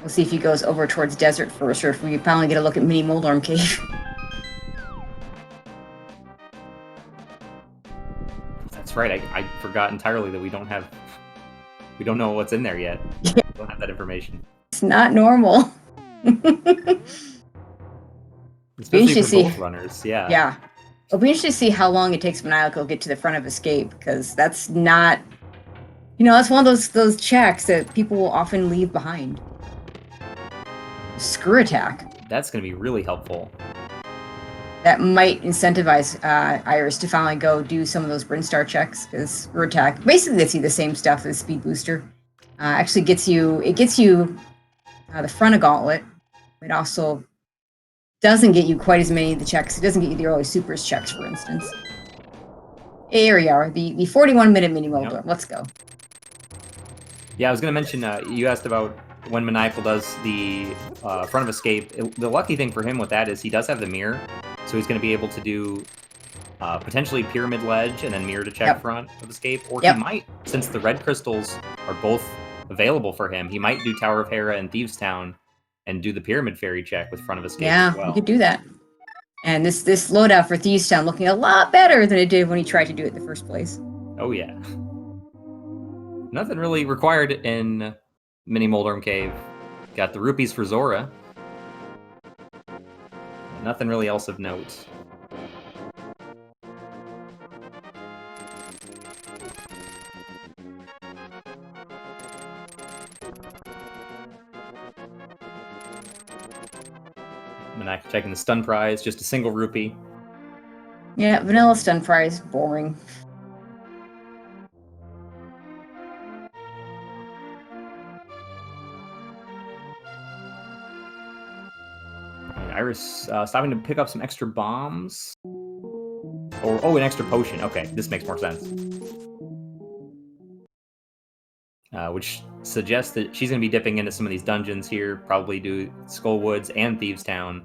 We'll see if he goes over towards Desert first, or if we finally get a look at Mini Moldorm Cave. That's right. I forgot entirely that we don't know what's in there yet. Yeah. We don't have that information. It's not normal. Especially for both runners, yeah. Yeah. It'll be interesting to see how long it takes Maniacal to get to the front of Escape, because that's not... that's one of those checks that people will often leave behind. Screw Attack. That's going to be really helpful. That might incentivize Iris to finally go do some of those Brinstar checks, because Screw Attack basically gets you the same stuff as Speed Booster. Actually gets you the front of Gauntlet. It also doesn't get you quite as many of the checks. It doesn't get you the early Supers checks, for instance. Here we are, the 41-minute Mini Moldorm. Yep. Let's go. Yeah, I was going to mention, you asked about when Maniacal does the front of Escape. The lucky thing for him with that is he does have the mirror, so he's going to be able to do potentially Pyramid Ledge and then mirror to check front of Escape. Or he might, since the red crystals are both available for him, he might do Tower of Hera and Thieves Town and do the Pyramid Fairy check with front of Escape as well. You could do that. And this loadout for Thieves Town looking a lot better than it did when he tried to do it in the first place. Oh, yeah. Nothing really required in Mini Moldorm Cave. Got the rupees for Zora. Nothing really else of note. Maniacal checking the stun prize, just a single rupee. Yeah, vanilla stun prize, boring. Iris stopping to pick up some extra bombs. An extra potion. Okay, this makes more sense. Which suggests that she's going to be dipping into some of these dungeons here, probably do Skullwoods and Thieves Town.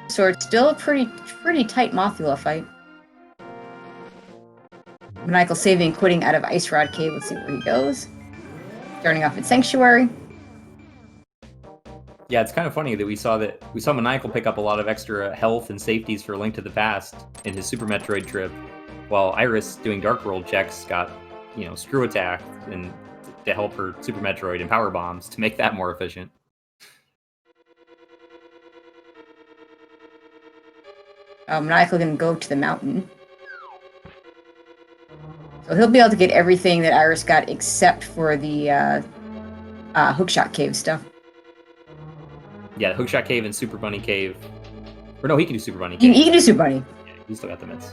So it's still a pretty tight Mothula fight. Maniacal saving and quitting out of Ice Rod Cave. Let's see where he goes. Starting off at Sanctuary. Yeah, it's kind of funny that we saw Maniacal pick up a lot of extra health and safeties for Link to the Past in his Super Metroid trip, while Iris doing Dark World checks got, Screw Attack and to help her Super Metroid and Power Bombs to make that more efficient. Maniacal gonna go to the mountain. So he'll be able to get everything that Iris got except for the hookshot cave stuff. Yeah, Hookshot Cave and Super Bunny Cave. Or no, he can do Super Bunny You, Cave. you can do Super Bunny. Yeah, he's still got the mitts.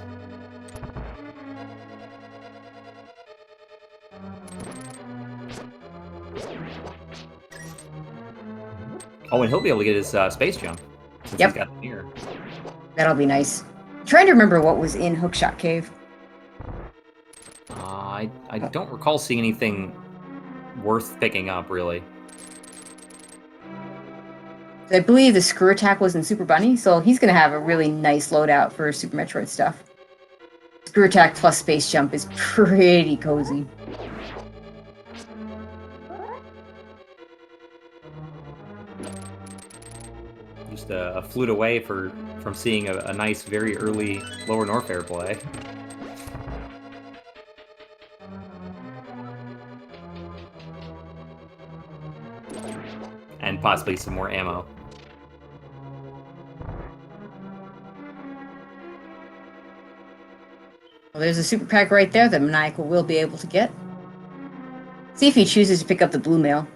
Oh, and he'll be able to get his space jump since Yep. he's got the mirror. That'll be nice. I'm trying to remember what was in Hookshot Cave. I don't recall seeing anything worth picking up, really. I believe the screw attack was in Super Bunny, so he's going to have a really nice loadout for Super Metroid stuff. Screw attack plus space jump is pretty cozy. Just a flute away from seeing a nice, very early Lower North Air play. And possibly some more ammo. Well, there's a super pack right there that Maniacal will be able to get. See if he chooses to pick up the blue mail.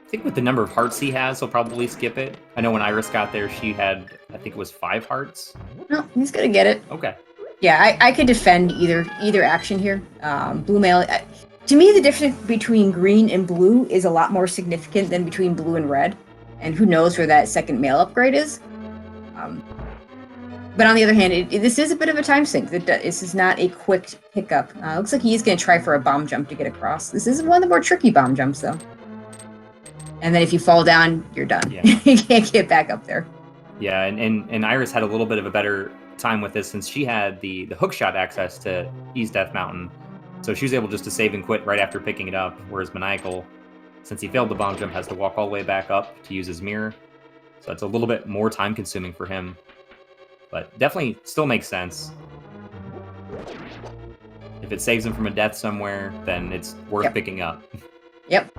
I think with the number of hearts he has, he'll probably skip it. I know when Iris got there, she had, I think it was 5 hearts. No, he's gonna get it. Okay. Yeah, I could defend either action here. Blue mail. To me, the difference between green and blue is a lot more significant than between blue and red. And who knows where that second mail upgrade is. But on the other hand, this is a bit of a time sink. This is not a quick pickup. Looks like he's going to try for a bomb jump to get across. This is one of the more tricky bomb jumps, though. And then if you fall down, you're done. Yeah. You can't get back up there. Yeah, and Iris had a little bit of a better time with this since she had the hookshot access to East Death Mountain. So she was able just to save and quit right after picking it up, whereas Maniacal, since he failed the bomb jump, has to walk all the way back up to use his mirror. So it's a little bit more time consuming for him. But definitely still makes sense. If it saves him from a death somewhere, then it's worth picking up. Yep.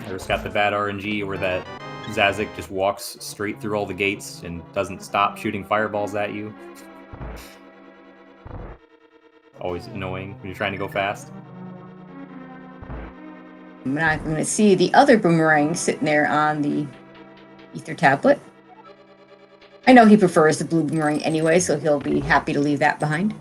Iris got the bad RNG where that Zazik just walks straight through all the gates and doesn't stop shooting fireballs at you. Always annoying when you're trying to go fast. I'm going to see the other boomerang sitting there on the ether tablet. I know he prefers the blue boomerang anyway, so he'll be happy to leave that behind.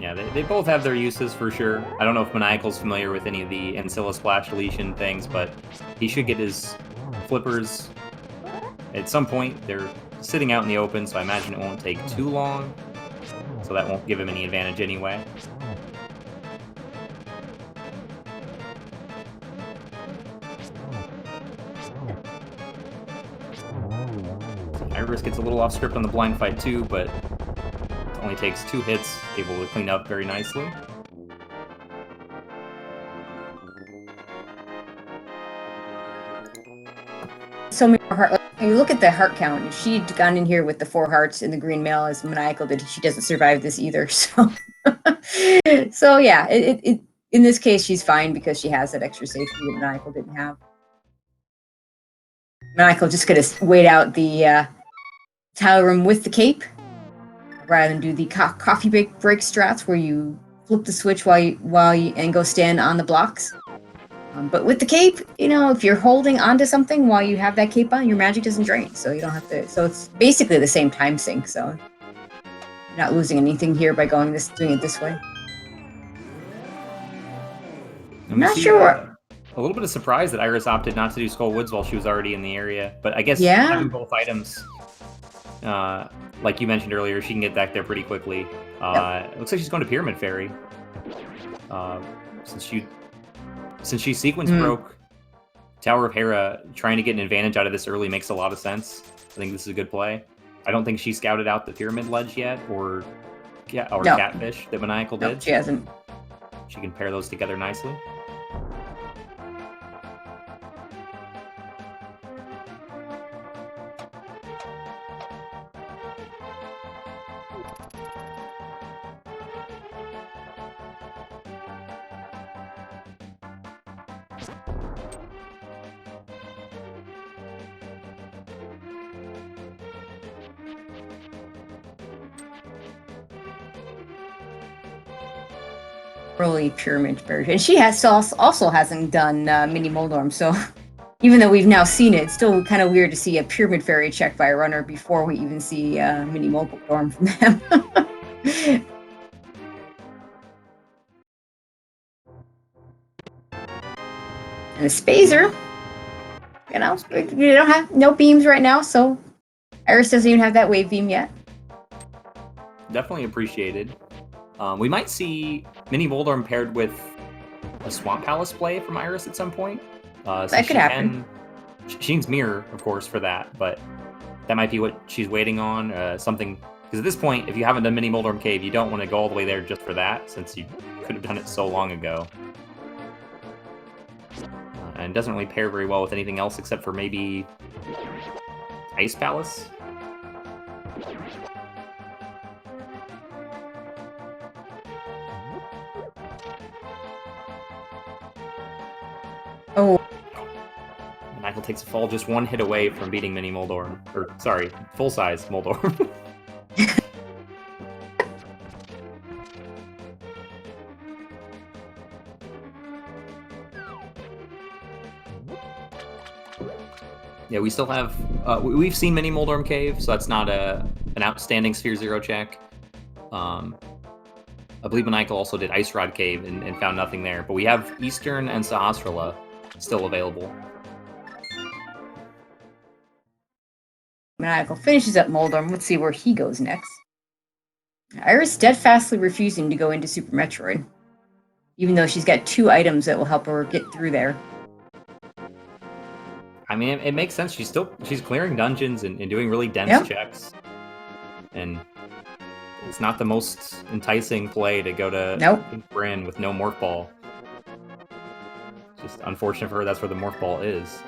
Yeah, they both have their uses for sure. I don't know if Maniacal's familiar with any of the Ancilla Splash deletion things, but he should get his flippers at some point. They're sitting out in the open, so I imagine it won't take too long. So that won't give him any advantage anyway. Iris gets a little off script on the blind fight too, but it only takes 2 hits, able to clean up very nicely. So many more heart. Like, you look at the heart count. If she'd gone in here with the 4 hearts in the green mail as Maniacal did, she doesn't survive this either. So, so yeah, it in this case she's fine because she has that extra safety that Maniacal didn't have. Maniacal just gonna wait out the tile room with the cape, rather than do the coffee break strats where you flip the switch while you and go stand on the blocks. But with the cape, you know, if you're holding onto something while you have that cape on, your magic doesn't drain, so you don't have to. So it's basically the same time sink. So you're not losing anything here by doing it this way. I'm not sure. A little bit of surprise that Iris opted not to do Skull Woods while she was already in the area, but I guess Yeah. having both items, like you mentioned earlier, she can get back there pretty quickly. It looks like she's going to Pyramid Fairy. Since she sequence broke Tower of Hera, trying to get an advantage out of this early makes a lot of sense. I think this is a good play. I don't think she scouted out the Pyramid Ledge yet, or Catfish that Maniacal did. No, she hasn't. She can pair those together nicely. early pyramid version. And she has also hasn't done Mini Moldorm, so even though we've now seen it, it's still kind of weird to see a pyramid fairy check by a runner before we even see Mini Moldorm from them. And a Spazer, you know, we don't have no beams right now, so Iris doesn't even have that wave beam yet. Definitely appreciated. We might see Mini Moldorm paired with a Swamp Palace play from Iris at some point. That could happen. She needs Mirror, of course, for that, but that might be what she's waiting on. Something, because at this point, if you haven't done Mini Moldorm Cave, you don't want to go all the way there just for that, since you could have done it so long ago. And doesn't really pair very well with anything else except for maybe Ice Palace. Oh. Maniacal takes a fall just one hit away from beating Mini Moldorm. Or, sorry, full-size Moldorm. Yeah, we still have... we've seen Mini Moldorm Cave, so that's not an outstanding Sphere Zero check. I believe Maniacal also did Ice Rod Cave and found nothing there. But we have Eastern and Sahasrara still available. Maniacal finishes up Moldorm. Let's see where he goes next. Iris steadfastly refusing to go into Super Metroid, even though she's got 2 items that will help her get through there. I mean, it makes sense. She's clearing dungeons and doing really dense checks. And it's not the most enticing play to go to Bryn with no Morph Ball. Just unfortunate for her, that's where the Morph Ball is.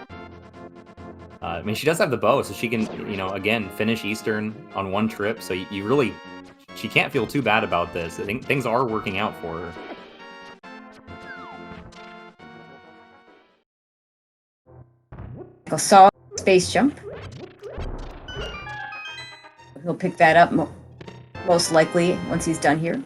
I mean, she does have the bow, so she can, you know, again, finish Eastern on one trip. So you really, she can't feel too bad about this. I think things are working out for her. Saw space jump. He'll pick that up most likely once he's done here.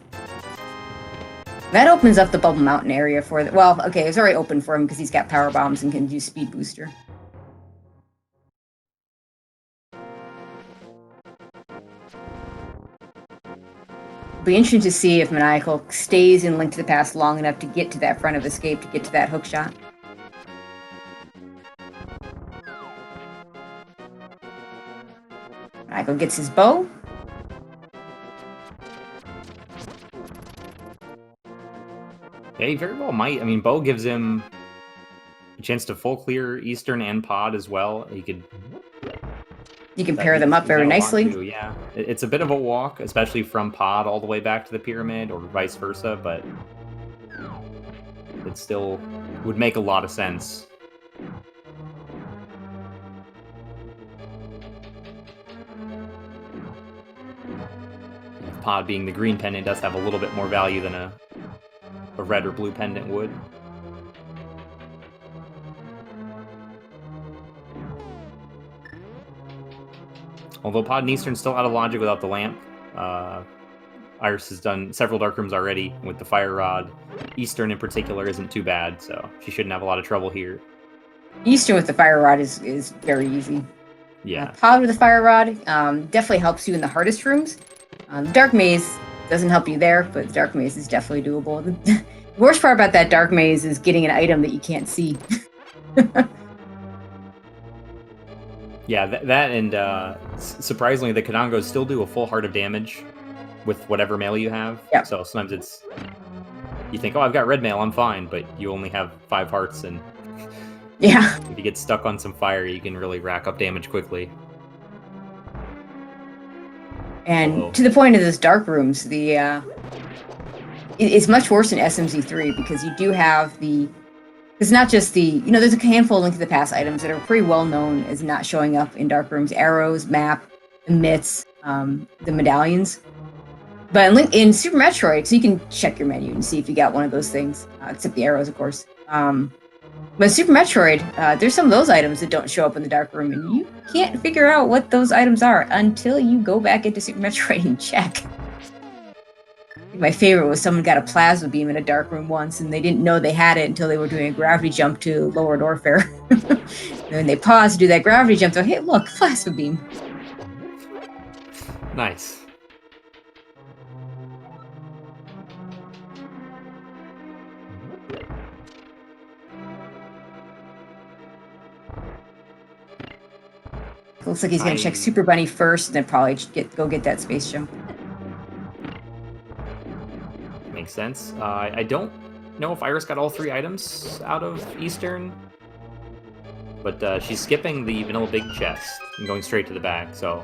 That opens up the Bubble Mountain area for the... Well, okay, it's already open for him because he's got power bombs and can do speed booster. Be interesting to see if Maniacal stays in Link to the Past long enough to get to that front of escape, to get to that hook shot. Maniacal gets his bow. Yeah, he very well might. I mean, bow gives him a chance to full clear Eastern and Pod as well. You can pair them up very nicely. Yeah, it's a bit of a walk, especially from Pod all the way back to the pyramid, or vice versa, but it still would make a lot of sense. Pod being the green pendant does have a little bit more value than a red or blue pendant would. Although Pod and Eastern still out of logic without the lamp. Iris has done several dark rooms already with the fire rod. Eastern in particular isn't too bad, so she shouldn't have a lot of trouble here. Eastern with the fire rod is very easy. Yeah. Pod with the fire rod definitely helps you in the hardest rooms. The Dark Maze doesn't help you there, but the Dark Maze is definitely doable. The worst part about that Dark Maze is getting an item that you can't see. Yeah, that and surprisingly, the Kanangos still do a full heart of damage with whatever mail you have. Yep. So sometimes it's... You think, oh, I've got red mail, I'm fine, but you only have 5 hearts, and yeah, if you get stuck on some fire, you can really rack up damage quickly. And to the point of those dark rooms, it's much worse in SMZ3 because you do have it's not just there's a handful of Link to the Past items that are pretty well known as not showing up in dark rooms: arrows, map, emits, the medallions. But in Super Metroid, so you can check your menu and see if you got one of those things, except the arrows, of course. But Super Metroid, there's some of those items that don't show up in the dark room, and you can't figure out what those items are until you go back into Super Metroid and check. My favorite was someone got a plasma beam in a dark room once, and they didn't know they had it until they were doing a gravity jump to lower Norfair. And when they paused to do that gravity jump, they're like, hey, look, plasma beam. Nice. Looks like he's going to check Super Bunny first, and then probably go get that space jump. Makes sense. I don't know if Iris got all 3 items out of Eastern, but she's skipping the vanilla big chest and going straight to the back. So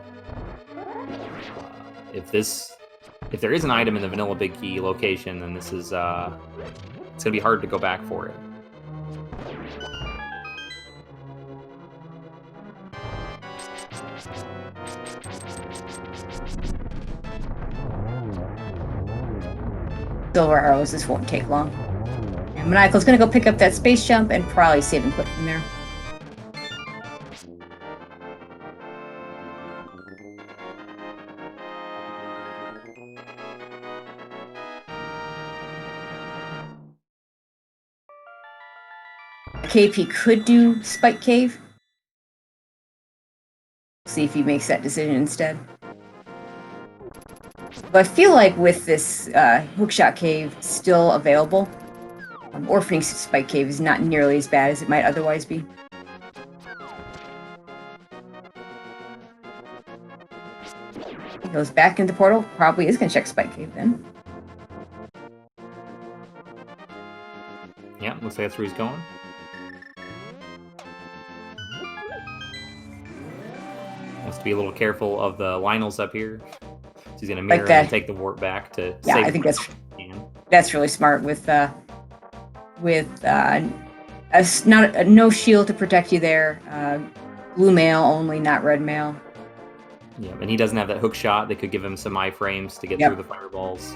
if there is an item in the vanilla big key location, then this is it's gonna be hard to go back for it. Silver arrows, this won't take long. And Maniacal's gonna go pick up that space jump and probably save and quit from there. Cave, he could do Spike Cave. See if he makes that decision instead. But I feel like with this Hookshot Cave still available, Orphaning Spike Cave is not nearly as bad as it might otherwise be. He goes back into the portal, probably is going to check Spike Cave then. Yeah, looks like that's where he's going. Has to be a little careful of the Lionels up here. So he's gonna mirror and take the warp back to yeah, save. I think that's really smart with no shield to protect you there. Blue mail only, not red mail. Yeah, and he doesn't have that hook shot that could give him some iframes to get through the fireballs.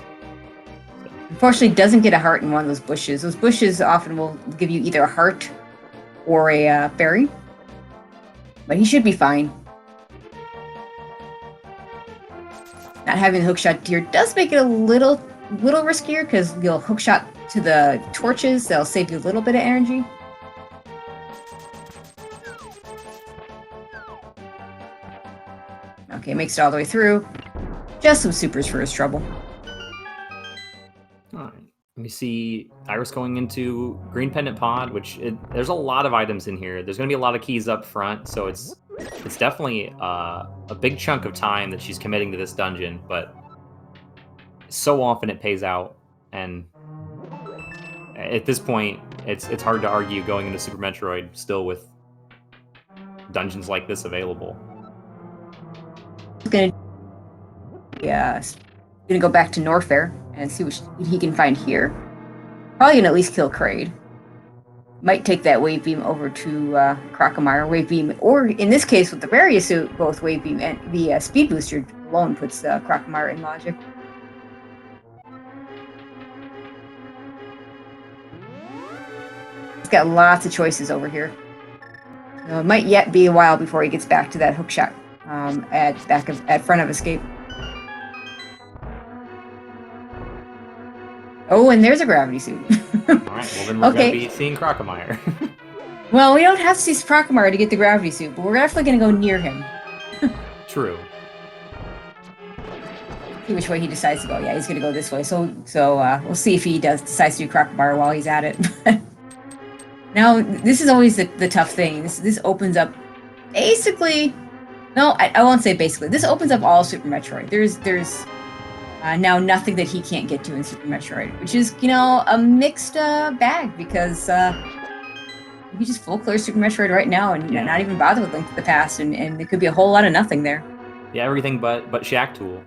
So. Unfortunately, doesn't get a heart in one of those bushes. Those bushes often will give you either a heart or a berry. But he should be fine. Not having the hookshot here does make it a little riskier because you'll hookshot to the torches. That'll save you a little bit of energy. Okay, makes it all the way through. Just some supers for his trouble. Alright. Let me see Iris going into Green Pendant Pod, which there's a lot of items in here. There's going to be a lot of keys up front, so it's definitely a big chunk of time that she's committing to this dungeon, but so often it pays out, and at this point, it's hard to argue going into Super Metroid still with dungeons like this available. Gonna go back to Norfair and see what he can find here. Probably gonna at least kill Kraid. Might take that wave beam over to Crocomire. Wave beam, or in this case with the Varia suit, both wave beam and the speed booster alone puts Crocomire in logic. He's got lots of choices over here. So it might yet be a while before he gets back to that hookshot at front of escape. Oh, and there's a gravity suit. All right, well then we're going to be seeing Crocomire. Well, we don't have to see Crocomire to get the gravity suit, but we're definitely going to go near him. True. See which way he decides to go. Yeah, he's going to go this way. So we'll see if he decides to do Crocomire while he's at it. Now, this is always the tough thing. This opens up basically. No, I won't say basically. This opens up all Super Metroid. There's now nothing that he can't get to in Super Metroid, which is, a mixed bag, because you can just full clear Super Metroid right now and not even bother with Link to the Past, and there could be a whole lot of nothing there. Yeah, everything but Shack Tool.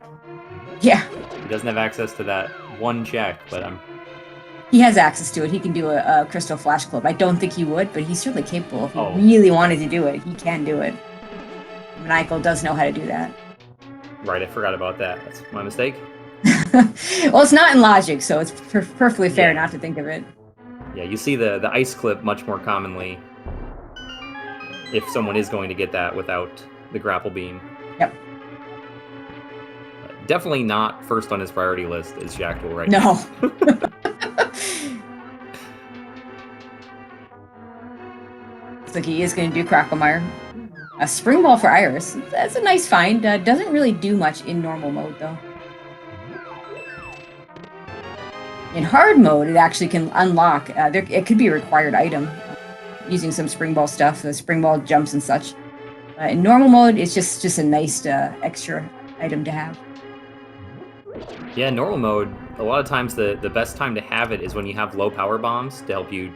Yeah. He doesn't have access to that one check, but he has access to it. He can do a Crystal Flash Club. I don't think he would, but he's certainly capable. If he really wanted to do it, he can do it. Maniacal does know how to do that. Right, I forgot about that. That's my mistake. Well, it's not in logic, so it's perfectly fair not to think of it. Yeah, you see the ice clip much more commonly if someone is going to get that without the grapple beam. Yep. Definitely not first on his priority list is Jackal right No. now. Looks like he is going to do Crocomire. A Spring Ball for Iris. That's a nice find. Doesn't really do much in normal mode, though. In hard mode, it actually can unlock. It could be a required item using some Spring Ball stuff, the Spring Ball jumps and such. In normal mode, it's just a nice extra item to have. Yeah, normal mode, a lot of times the best time to have it is when you have low power bombs to help you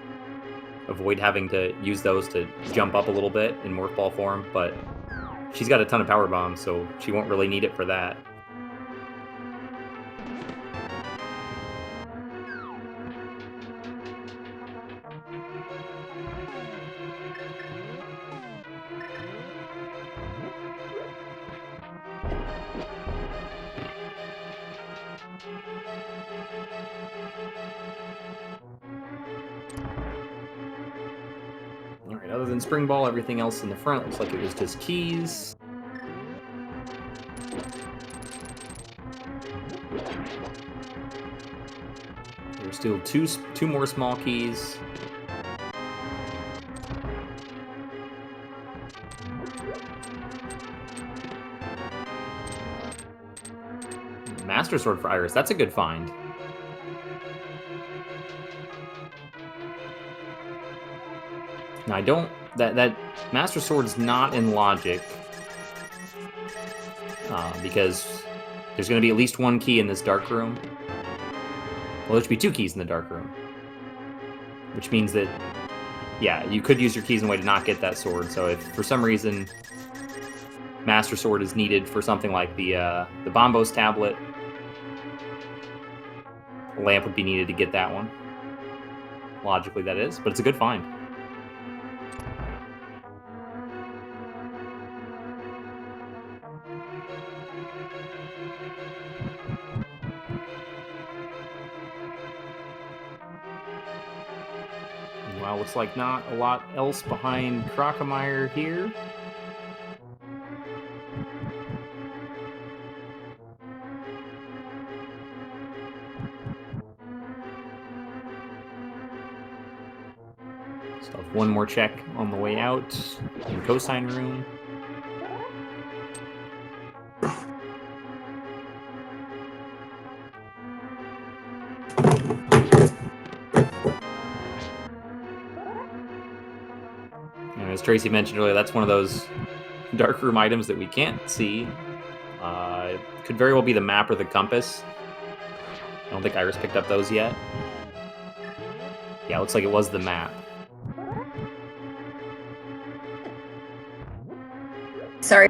avoid having to use those to jump up a little bit in Morph Ball form, but she's got a ton of power bombs, so she won't really need it for that. Alright, other than Spring Ball, everything else in the front looks like it was just keys. There's still two more small keys. Master Sword for Iris, that's a good find. Now, I don't... That Master Sword's not in Logic. Because there's going to be at least one key in this dark room. Well, there should be two keys in the dark room. Which means that, yeah, you could use your keys in a way to not get that sword. So if, for some reason, Master Sword is needed for something like the Bombos tablet, a lamp would be needed to get that one. Logically, that is. But it's a good find. Well, looks like not a lot else behind Crocomire here. So one more check on the way out in the cosine room. And as Tracy mentioned earlier, that's one of those dark room items that we can't see. It could very well be the map or the compass. I don't think Iris picked up those yet. Yeah, looks like it was the map. Sorry.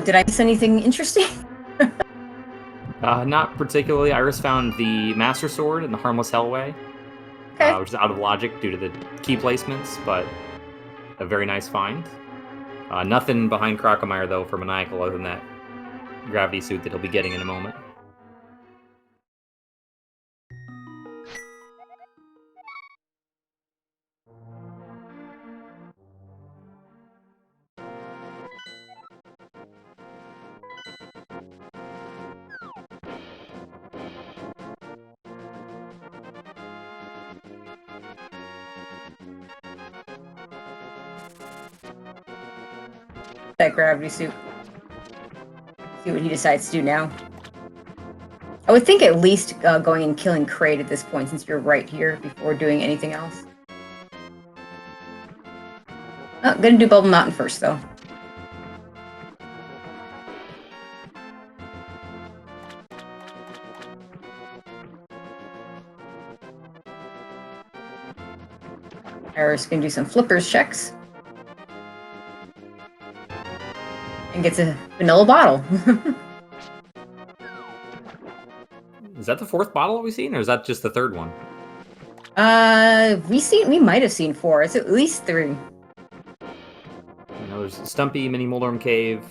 Did I miss anything interesting? Not particularly. Iris found the Master Sword in the Harmless Hellway, Okay. which is out of logic due to the key placements, but a very nice find. Nothing behind Crocomire, though, for Maniacal other than that gravity suit that he'll be getting in a moment. That gravity suit. See what he decides to do now. I would think at least going and killing Kraid at this point, since you're right here, before doing anything else. Oh, gonna do Bubble Mountain first, though. Iris gonna do some flippers checks. And gets a vanilla bottle. Is that the fourth bottle we've seen, or is that just the third one? We might have seen 4. It's at least 3. You know, there's Stumpy, Mini Moldorm Cave.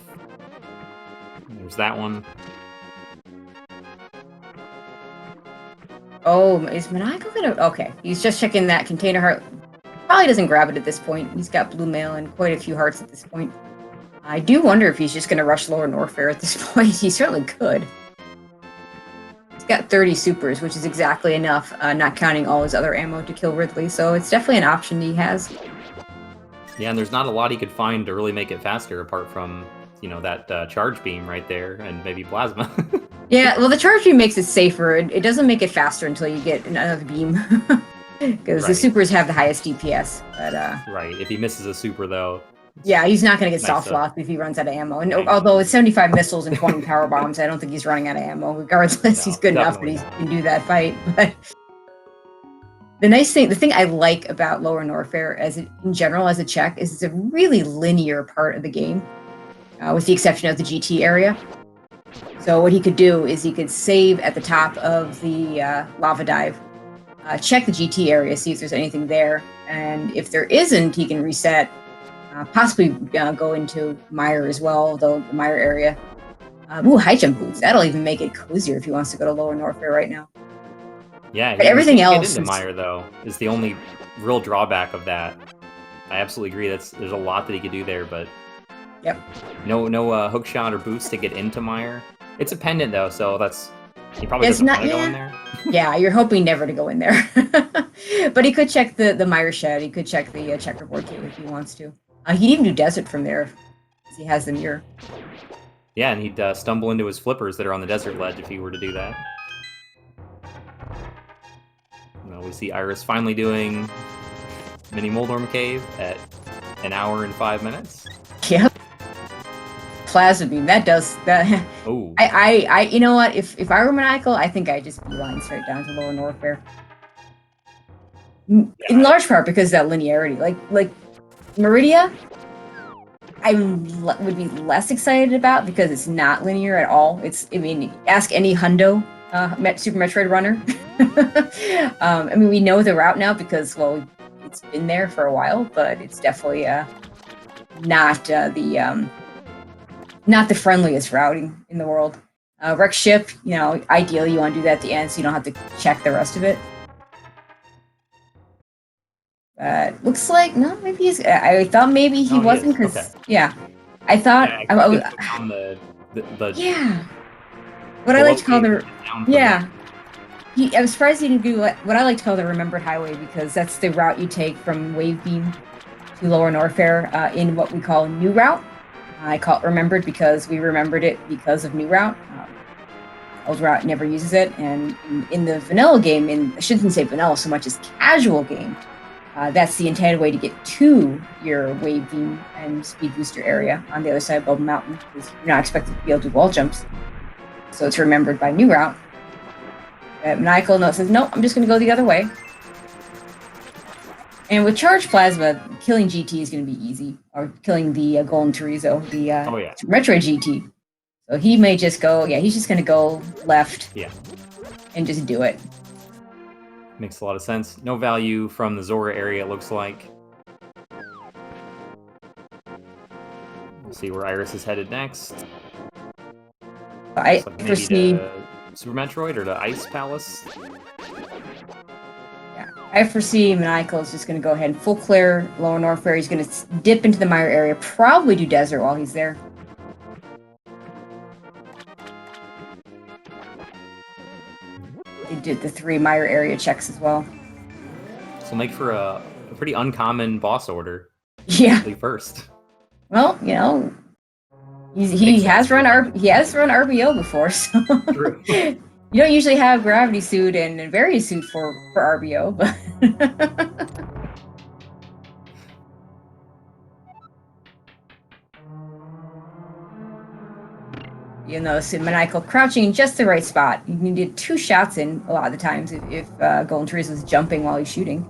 There's that one. Oh, is Maniacal gonna... Okay, he's just checking that container heart. Probably doesn't grab it at this point. He's got blue mail and quite a few hearts at this point. I do wonder if he's just gonna rush Lower Norfair at this point. He certainly could. got 30 supers, which is exactly enough, not counting all his other ammo to kill Ridley. So it's definitely an option he has. Yeah, and there's not a lot he could find to really make it faster, apart from, you know, that charge beam right there, and maybe plasma. Yeah, well, the charge beam makes it safer. It doesn't make it faster until you get another beam. Because the supers have the highest DPS. But right, if he misses a super, though... Yeah, he's not going to get Nice soft locked if he runs out of ammo. And I know. although it's 75 missiles and 20 power bombs, I don't think he's running out of ammo. Regardless, No, he's good enough that he definitely not. can do that fight. But the thing I like about Lower Norfair in general as a check is it's a really linear part of the game, with the exception of the GT area. So what he could do is he could save at the top of the lava dive, check the GT area, see if there's anything there, and if there isn't, he can reset. Possibly go into Mire as well, though the Mire area. High jump boots. That'll even make it cozier if he wants to go to Lower Norfair right now. Yeah, but everything else get into Mire, though, is the only real drawback of that. I absolutely agree. There's a lot that he could do there, but yep, no hook shot or boots to get into Mire. It's a pendant though, so he probably doesn't want to go in there. Yeah, you're hoping never to go in there. But he could check the Mire shed. He could check the checkerboard too if he wants to. He'd even do desert from there, because he has the mirror. Yeah, and he'd stumble into his flippers that are on the desert ledge if he were to do that. Well, we see Iris finally doing Mini Moldorm Cave at 1 hour and 5 minutes. Yep. Plasma beam, that does that. Oh. I you know what? If I were Maniacal, I think I'd just beeline straight down to Lower Norfair. In large part because of that linearity. Like Meridia, I would be less excited about because it's not linear at all. I mean, ask any hundo Super Metroid runner. I mean, we know the route now because, well, it's been there for a while, but it's definitely not the friendliest routing in the world. Wreck ship, ideally you want to do that at the end so you don't have to check the rest of it. Looks like no, maybe he's. I thought maybe he wasn't because I thought I was down the What I like to call the I was surprised he didn't do what I like to call the Remembered Highway because that's the route you take from Wavebeam to Lower Norfair in what we call New Route. I call it Remembered because we remembered it because of New Route. Old Route never uses it, and in the vanilla game, I shouldn't say vanilla so much as casual game. That's the intended way to get to your wave beam and speed booster area on the other side of Bubble Mountain, because you're not expected to be able to do wall jumps. So it's remembered by New Route. Maniacal says, no, I'm just going to go the other way. And with Charged Plasma, killing GT is going to be easy. Or killing the Golden Chorizo, the Metroid GT. So he may just go, he's just going to go left and just do it. Makes a lot of sense. No value from the Zora area, it looks like. We'll see where Iris is headed next. I foresee to Super Metroid or the Ice Palace. Yeah, I foresee Maniacal is just going to go ahead and full clear Lower Norfair. He's going to dip into the Mire area, probably do desert while he's there. They did the 3 Mire area checks as well. So make for a pretty uncommon boss order. Yeah. First. Well, he has run RBO before, so True. You don't usually have Gravity Suit and Variety Suit for RBO, but Maniacal crouching in just the right spot. You can get 2 shots in a lot of the times if Golden Chorizo is jumping while he's shooting.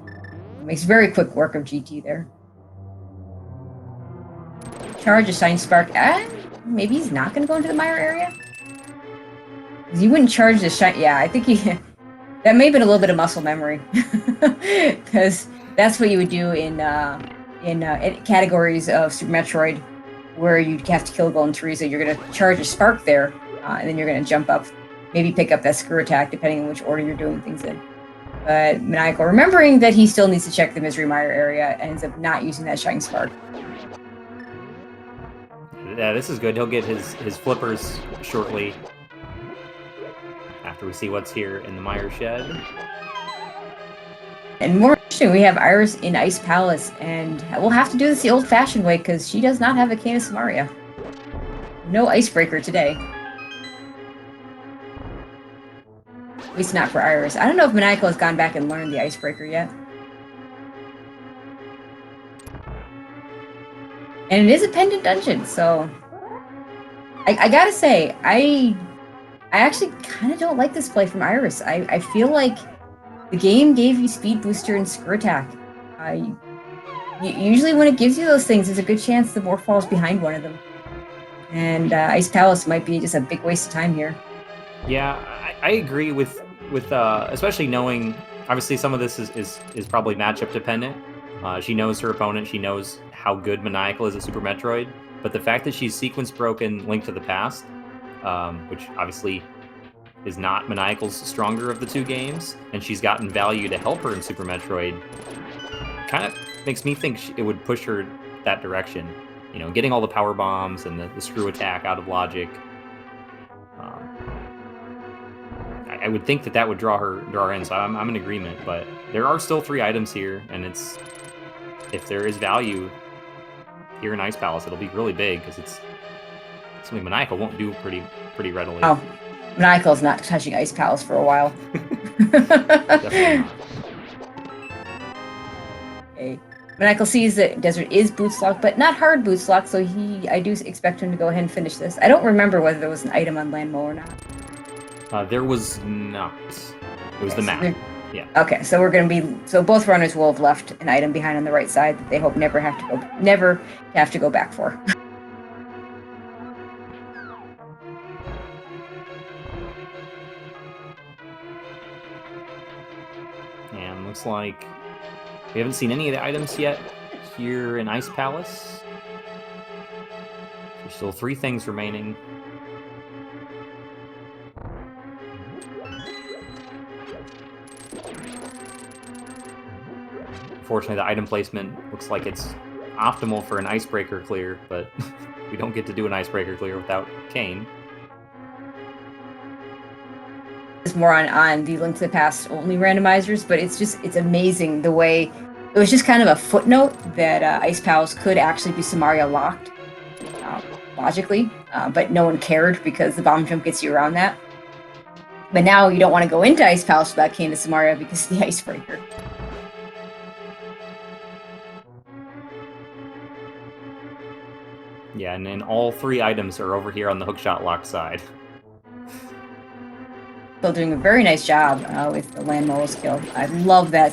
It makes very quick work of GT there. Charge a Shine Spark. Maybe he's not going to go into the Mire area? You wouldn't charge the Shine. Yeah, I think that may have been a little bit of muscle memory. Because that's what you would do in categories of Super Metroid where you'd have to kill Golden Chorizo. You're going to charge a Spark there, and then you're going to jump up, maybe pick up that Screw Attack, depending on which order you're doing things in. But Maniacal, remembering that he still needs to check the Misery Mire area, ends up not using that Shine Spark. Yeah, this is good. He'll get his flippers shortly. after we see what's here in the Mire Shed. And more interesting, we have Iris in Ice Palace, and we'll have to do this the old-fashioned way because she does not have a Cane of Samaria. No Icebreaker today. At least not for Iris. I don't know if Maniacal has gone back and learned the Icebreaker yet. And it is a pendant dungeon, so I gotta say, I actually kind of don't like this play from Iris. I feel like the game gave you Speed Booster and Screw Attack. Usually when it gives you those things, there's a good chance the more falls behind one of them. And Ice Palace might be just a big waste of time here. Yeah, I agree with especially knowing, obviously some of this is probably matchup dependent. She knows her opponent, she knows how good Maniacal is at Super Metroid, but the fact that she's sequence broken Link to the Past, which obviously is not Maniacal's stronger of the two games, and she's gotten value to help her in Super Metroid, kind of makes me think it would push her that direction. You know, getting all the power bombs and the screw attack out of logic. I would think that would draw her in, so I'm in agreement. But there are still 3 items here, and if there is value here in Ice Palace, it'll be really big because it's something Maniacal won't do pretty readily. Oh, Maniacal's not touching Ice Palace for a while. Definitely not. Okay. Maniacal sees that Desert is boots locked, but not hard boots locked, so I do expect him to go ahead and finish this. I don't remember whether there was an item on Landmo or not. There was not. It was the map. Yeah. Okay, so we're gonna be both runners will have left an item behind on the right side that they hope never have to go back for. And looks like we haven't seen any of the items yet here in Ice Palace. There's still 3 things remaining. Unfortunately, the item placement looks like it's optimal for an Icebreaker clear, but we don't get to do an Icebreaker clear without Cane. It's more on the Link to the Past only randomizers, but it's amazing the way it was just kind of a footnote that Ice Palace could actually be Samaria locked logically, but no one cared because the bomb jump gets you around that. But now you don't want to go into Ice Palace without Cane to Samaria because of the Icebreaker. Yeah, and then all 3 items are over here on the hookshot lock side. Still doing a very nice job with the Landmo's kill. I love that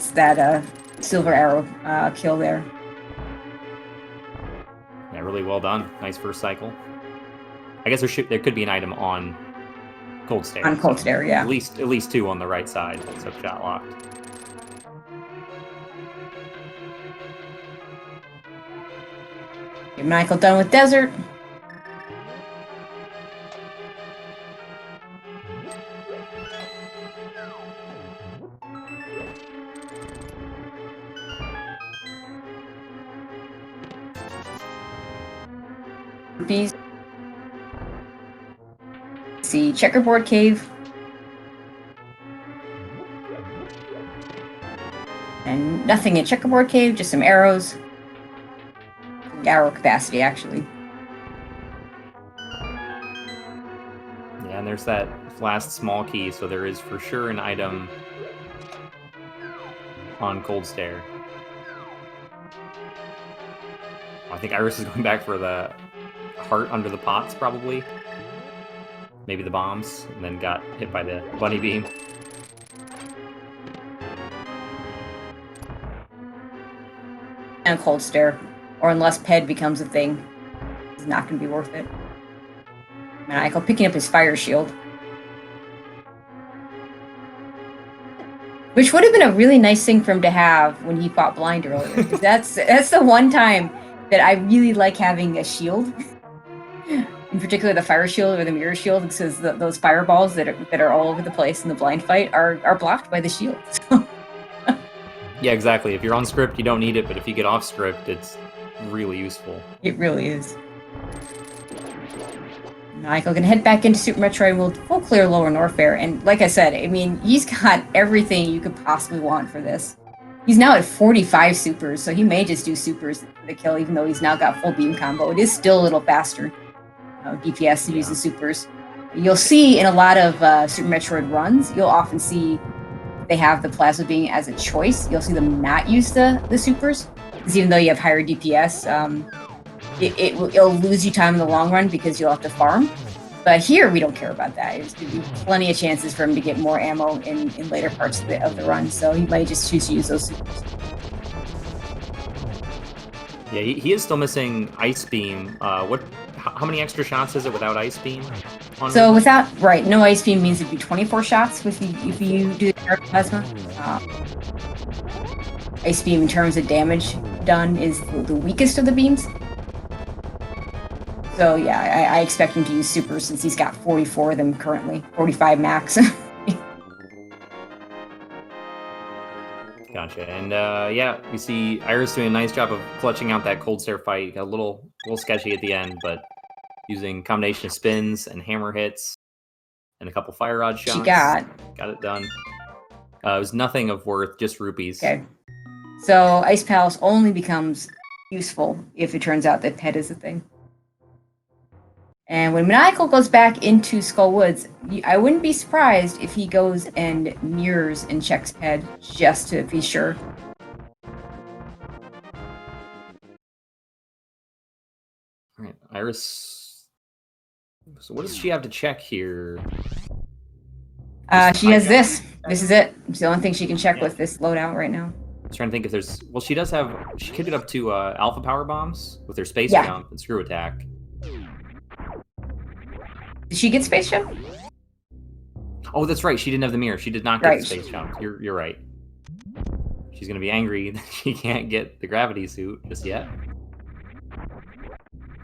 silver arrow kill there. Yeah, really well done. Nice first cycle. I guess there could be an item on Cold Stare. On Cold Stare, yeah. At least 2 on the right side that's hookshot locked. Maniacal done with Desert. Bees. See Checkerboard Cave. And nothing in Checkerboard Cave, just some arrows. Arrow capacity, actually. Yeah, and there's that last small key, so there is for sure an item on Cold Stare. I think Iris is going back for the heart under the pots, probably. Maybe the bombs, and then got hit by the bunny beam. And Cold Stare. Or unless PED becomes a thing, it's not going to be worth it. Maniacal picking up his fire shield. Which would have been a really nice thing for him to have when he fought Blind earlier. That's the one time that I really like having a shield. In particular, the fire shield or the mirror shield, because those fireballs that are all over the place in the Blind fight are blocked by the shield. Yeah, exactly. If you're on script, you don't need it, but if you get off script, it's really useful. It really is. Maniacal can head back into Super Metroid. We'll full clear Lower Norfair. And like I said, I mean, he's got everything you could possibly want for this. He's now at 45 supers, so he may just do supers for the kill, even though he's now got full beam combo. It is still a little faster DPS to use the supers. You'll see in a lot of Super Metroid runs, you'll often see they have the plasma beam as a choice. You'll see them not use the supers, because even though you have higher DPS, it'll lose you time in the long run because you'll have to farm. But here, we don't care about that. There's going to be plenty of chances for him to get more ammo in later parts of the run, so he might just choose to use those supers. Yeah, he is still missing Ice Beam. How many extra shots is it without Ice Beam? So no Ice Beam means it'd be 24 shots if you do the plasma. Ice Beam in terms of damage done is the weakest of the beams. So yeah, I expect him to use super since he's got 44 of them currently, 45 max. Gotcha. And yeah, we see Iris doing a nice job of clutching out that cold stare fight. Got a little sketchy at the end, but using a combination of spins and hammer hits and a couple fire rod shots. She got it done. It was nothing of worth, just rupees. Okay. So Ice Palace only becomes useful if it turns out that Pet is a thing. And when Maniacal goes back into Skull Woods, I wouldn't be surprised if he goes and mirrors and checks Ped just to be sure. All right, Iris. So what does she have to check here? She has this. This is it. It's the only thing she can check with this loadout right now. I was trying to think if there's... Well, she does have... She could get up to Alpha Power Bombs with her Space Jump and Screw Attack. Did she get Space Jump? Oh, that's right. She didn't have the mirror. She did not get the Space Jump. You're right. She's going to be angry that she can't get the gravity suit just yet.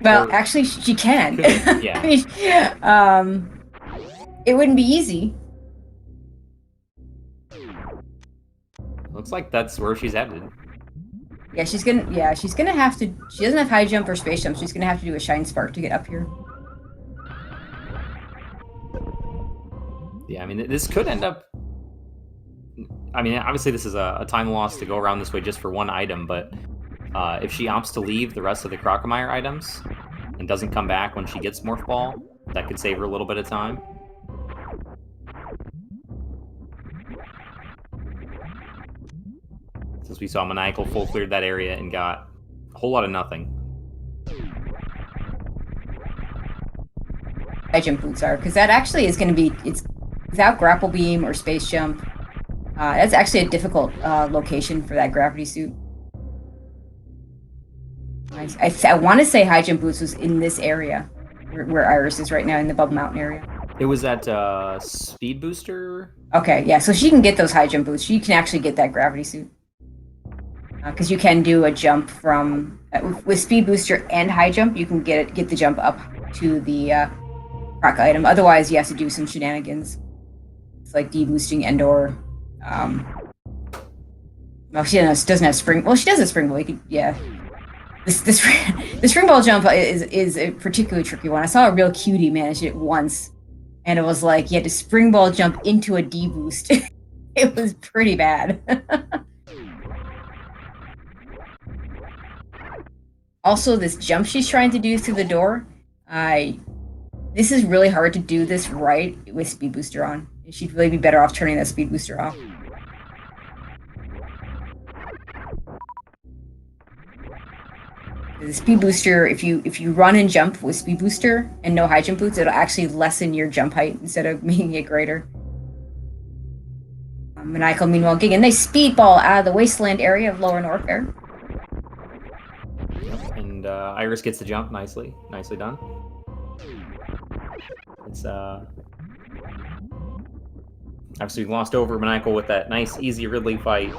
Well, actually, she can. Yeah. I mean, it wouldn't be easy. Looks like that's where she's headed. Yeah, she's gonna have to. She doesn't have high jump or space jump. She's gonna have to do a shine spark to get up here. Yeah, I mean, this could end up... I mean, obviously this is a time loss to go around this way just for one item, but if she opts to leave the rest of the Crocomire items and doesn't come back when she gets Morph Ball, that could save her a little bit of time. Since we saw Maniacal full cleared that area and got a whole lot of nothing. High jump boots are, because that actually is going to be... It's without grapple beam or space jump. That's actually a difficult location for that gravity suit. I want to say high jump boots was in this area where Iris is right now, in the Bubble Mountain area. It was at Speed Booster? Okay, yeah, so she can get those high jump boots. She can actually get that gravity suit. Because you can do a jump from... with Speed Booster and high jump, you can get the jump up to the Croc item. Otherwise, you have to do some shenanigans. It's like de-boosting Endor. Well, she doesn't have spring... Well, she does have spring ball. You could, yeah. The spring ball jump is a particularly tricky one. I saw a real cutie manage it once, and it was like you had to spring ball jump into a de-boost. It was pretty bad. Also, this jump she's trying to do through the door, this is really hard to do this right with Speed Booster on. She'd really be better off turning that Speed Booster off. The Speed Booster, if you run and jump with Speed Booster and no high jump boots, it'll actually lessen your jump height instead of making it greater. Maniacal, meanwhile, getting a nice speedball out of the wasteland area of Lower Norfair. And Iris gets the jump nicely done. It's obviously we lost over Maniacal with that nice easy Ridley fight.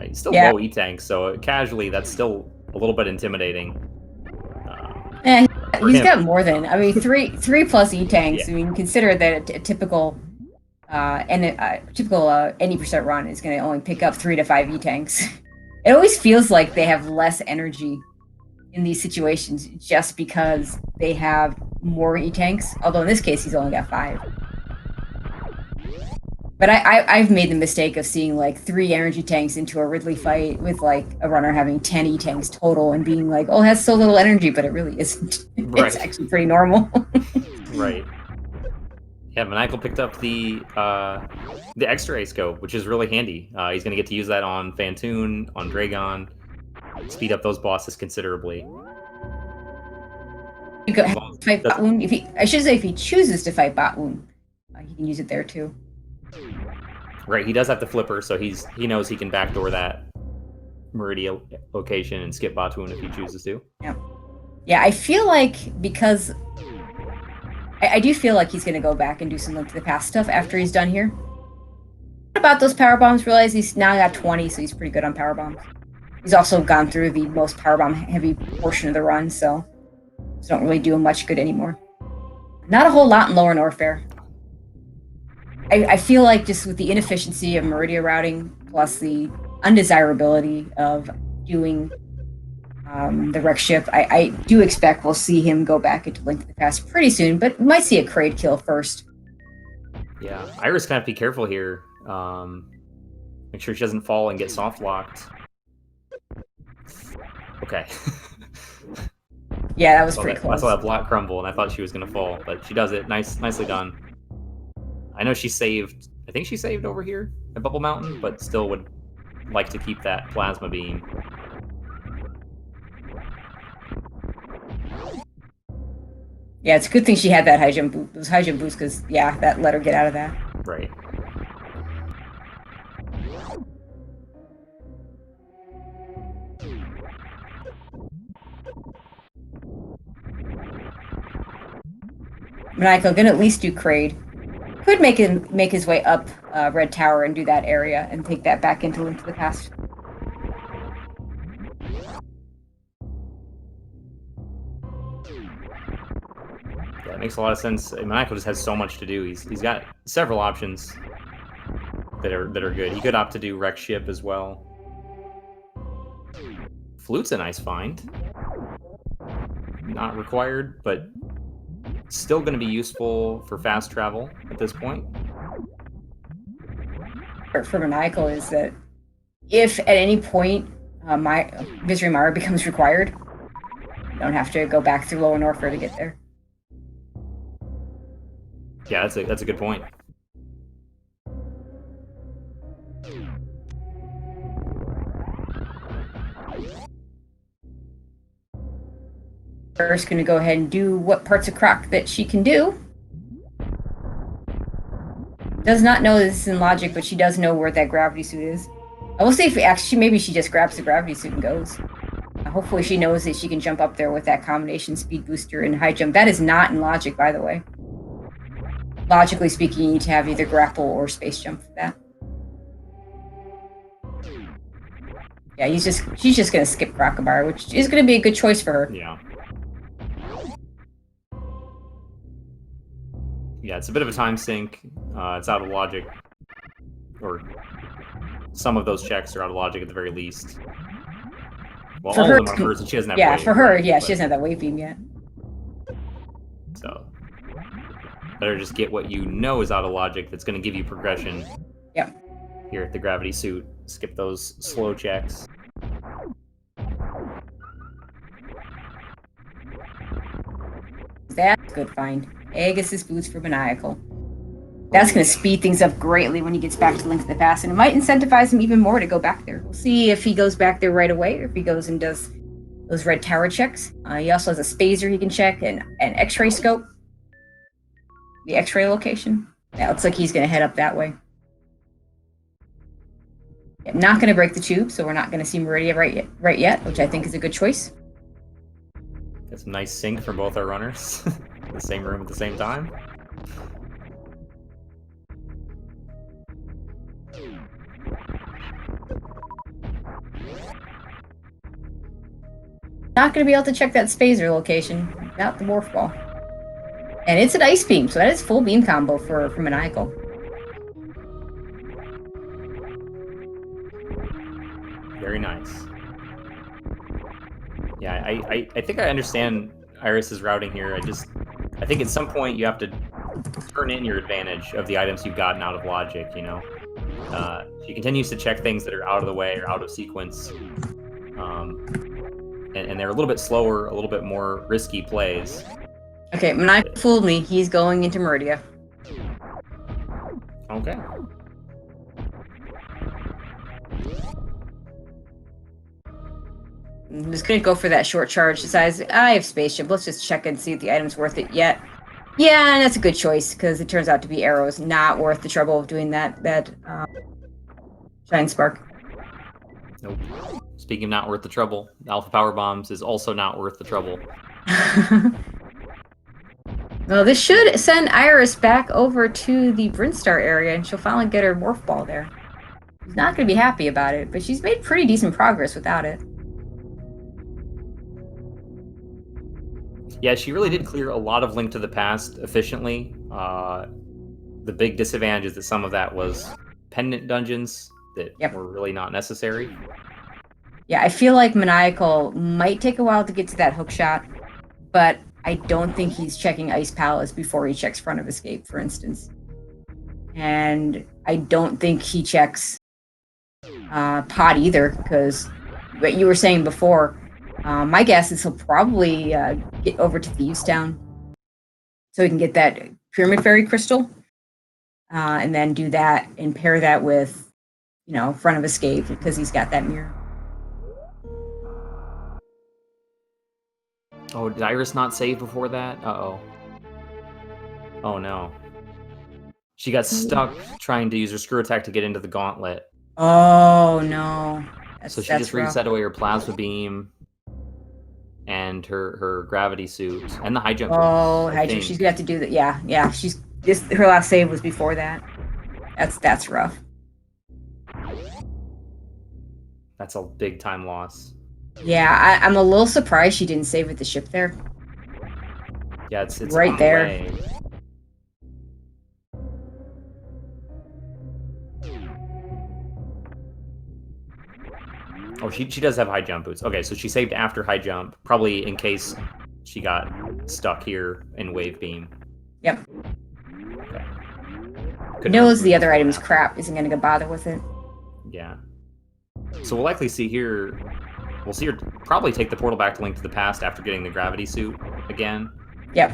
He's still low E-Tank, so casually that's still a little bit intimidating. He's got more than, I mean, three plus E-Tanks. Yeah. I mean, consider that a typical any percent run is going to only pick up 3 to 5 E-Tanks. It always feels like they have less energy in these situations just because they have more E-tanks. Although in this case, he's only got 5. But I've made the mistake of seeing like 3 energy tanks into a Ridley fight with like a runner having 10 E-tanks total and being like, oh, it has so little energy, but it really isn't. Right. It's actually pretty normal. Right. Yeah, Maniacal picked up the X-ray scope, which is really handy. He's going to get to use that on Fantoon, on Dragon, speed up those bosses considerably. You could fight Batwoon. I should say if he chooses to fight Batwoon, he can use it there too. Right, he does have the flipper, so he knows he can backdoor that Meridia location and skip Batwoon if he chooses to. Yeah. Yeah, I feel like because I do feel like he's going to go back and do some Link to the Past stuff after he's done here. What about those power bombs? Realize he's now got 20, so he's pretty good on power bombs. He's also gone through the most power bomb heavy portion of the run, so don't really do him much good anymore. Not a whole lot in Lower Norfair. I feel like just with the inefficiency of Meridia routing, plus the undesirability of doing the wreck ship, I do expect we'll see him go back into Link to the Past pretty soon, but we might see a Kraid kill first. Yeah, Iris gonna have to be careful here. Make sure she doesn't fall and get soft locked. Okay. Yeah, that was pretty close. I saw that block crumble, and I thought she was gonna fall, but she does it. Nicely done. I know she saved. I think she saved over here at Bubble Mountain, but still would like to keep that plasma beam. Yeah, it's a good thing she had that high jump boost. Those high jump boosts, because yeah, that let her get out of that. Right. Maniacal gonna at least do Kraid. Could make his way up Red Tower and do that area and take that back into Link to the Past. Yeah, it makes a lot of sense. Maniacal just has so much to do. He's got several options that are good. He could opt to do Wreck Ship as well. Flute's a nice find. Not required, but still going to be useful for fast travel at this point. For Maniacal is that if at any point Misery Mara becomes required, you don't have to go back through Lower Norfair to get there. Yeah, that's a good point. First, going to go ahead and do what parts of Croc that she can do. Does not know this is in logic, but she does know where that gravity suit is. I will say, maybe she just grabs the gravity suit and goes. Hopefully she knows that she can jump up there with that combination speed booster and high jump. That is not in logic, by the way. Logically speaking, you need to have either grapple or space jump for that. Yeah, she's just going to skip Crocodile, which is going to be a good choice for her. Yeah. Yeah, it's a bit of a time sink. It's out of logic. Or some of those checks are out of logic at the very least. Well, all of them are hers, and she doesn't have yeah, wave, for her, right? yeah, she doesn't have that wave beam yet. So, better just get what you know is out of logic that's going to give you progression. Yep. Here at the gravity suit. Skip those slow checks. That's a good find. Aegis' boots for Maniacal. That's going to speed things up greatly when he gets back to Link to the Past, and it might incentivize him even more to go back there. We'll see if he goes back there right away, or if he goes and does those Red Tower checks. He also has a Spazer he can check, and an X-ray scope. The X-ray location. Yeah, looks like he's going to head up that way. Yeah, not going to break the tube, so we're not going to see Meridia right yet, which I think is a good choice. Got some nice sync from both our runners. The same room at the same time. Not going to be able to check that Spazer location without the Morph Ball. And it's an Ice Beam, so that is full beam combo for Maniacal. Very nice. Yeah, I think I understand Iris's routing here. I think at some point you have to turn in your advantage of the items you've gotten out of logic, you know? She continues to check things that are out of the way or out of sequence. And they're a little bit slower, a little bit more risky plays. Okay, Maniacal fooled me. He's going into Meridia. Okay. I'm just gonna go for that short charge. Decides I have spaceship. Let's just check and see if the item's worth it yet. Yeah, and that's a good choice because it turns out to be arrows, not worth the trouble of doing that Shine Spark. Nope. Speaking of not worth the trouble, Alpha Power Bombs is also not worth the trouble. Well, this should send Iris back over to the Brinstar area, and she'll finally get her Morph Ball there. She's not going to be happy about it, but she's made pretty decent progress without it. Yeah, she really did clear a lot of Link to the Past efficiently. The big disadvantage is that some of that was pendant dungeons that were really not necessary. Yeah, I feel like Maniacal might take a while to get to that hook shot, but I don't think he's checking Ice Palace before he checks Front of Escape, for instance. And I don't think he checks Pod either, because what you were saying before, my guess is he'll probably get over to Thieves Town so he can get that Pyramid Fairy Crystal, and then do that and pair that with, you know, Front of Escape because he's got that mirror. Oh, did Iris not save before that? Uh-oh. Oh, no. She got stuck trying to use her screw attack to get into the gauntlet. Oh, no. So she just reset away her plasma beam and her gravity suit and the high jump. Oh, high jump. She's gonna have to do that. Yeah. Her last save was before that. That's rough. That's a big time loss. Yeah, I'm a little surprised she didn't save with the ship there. Yeah, it's right there. Oh, she does have high jump boots. Okay, so she saved after high jump, probably in case she got stuck here in wave beam. Yep. Okay. Knows the other item's crap, isn't going to bother with it. Yeah. So we'll likely see here. We'll see her probably take the portal back to Link to the Past after getting the gravity suit again. Yep.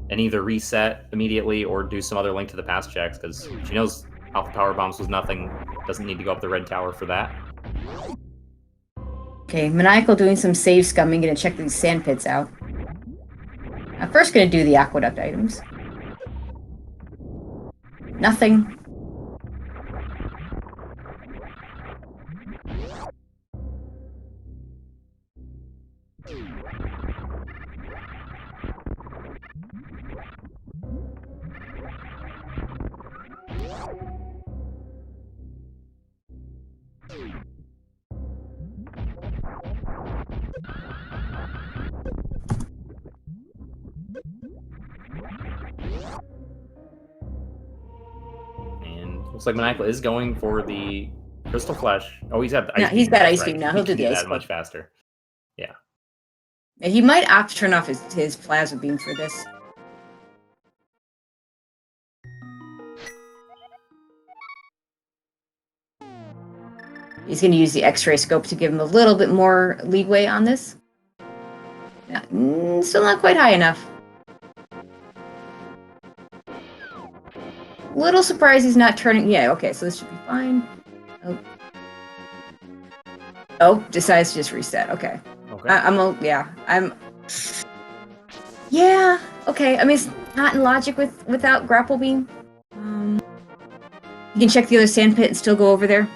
And either reset immediately or do some other Link to the Past checks because she knows Alpha Power Bombs was nothing. Doesn't need to go up the red tower for that. Okay, Maniacal doing some save scumming, gonna check these sand pits out. I'm first gonna do the aqueduct items. Nothing. Looks like Maniacal is going for the Crystal Flash. Oh, he's got the ice beam. He's got ice beam now. He'll do the ice beam much faster. Yeah. He might opt to turn off his plasma beam for this. He's going to use the X-ray scope to give him a little bit more leeway on this. Still not quite high enough. Little surprised he's not turning. Yeah, okay, so this should be fine. Oh, decides to just reset. Okay. Yeah, okay. I mean, it's not in logic without grapple beam. You can check the other sand pit and still go over there.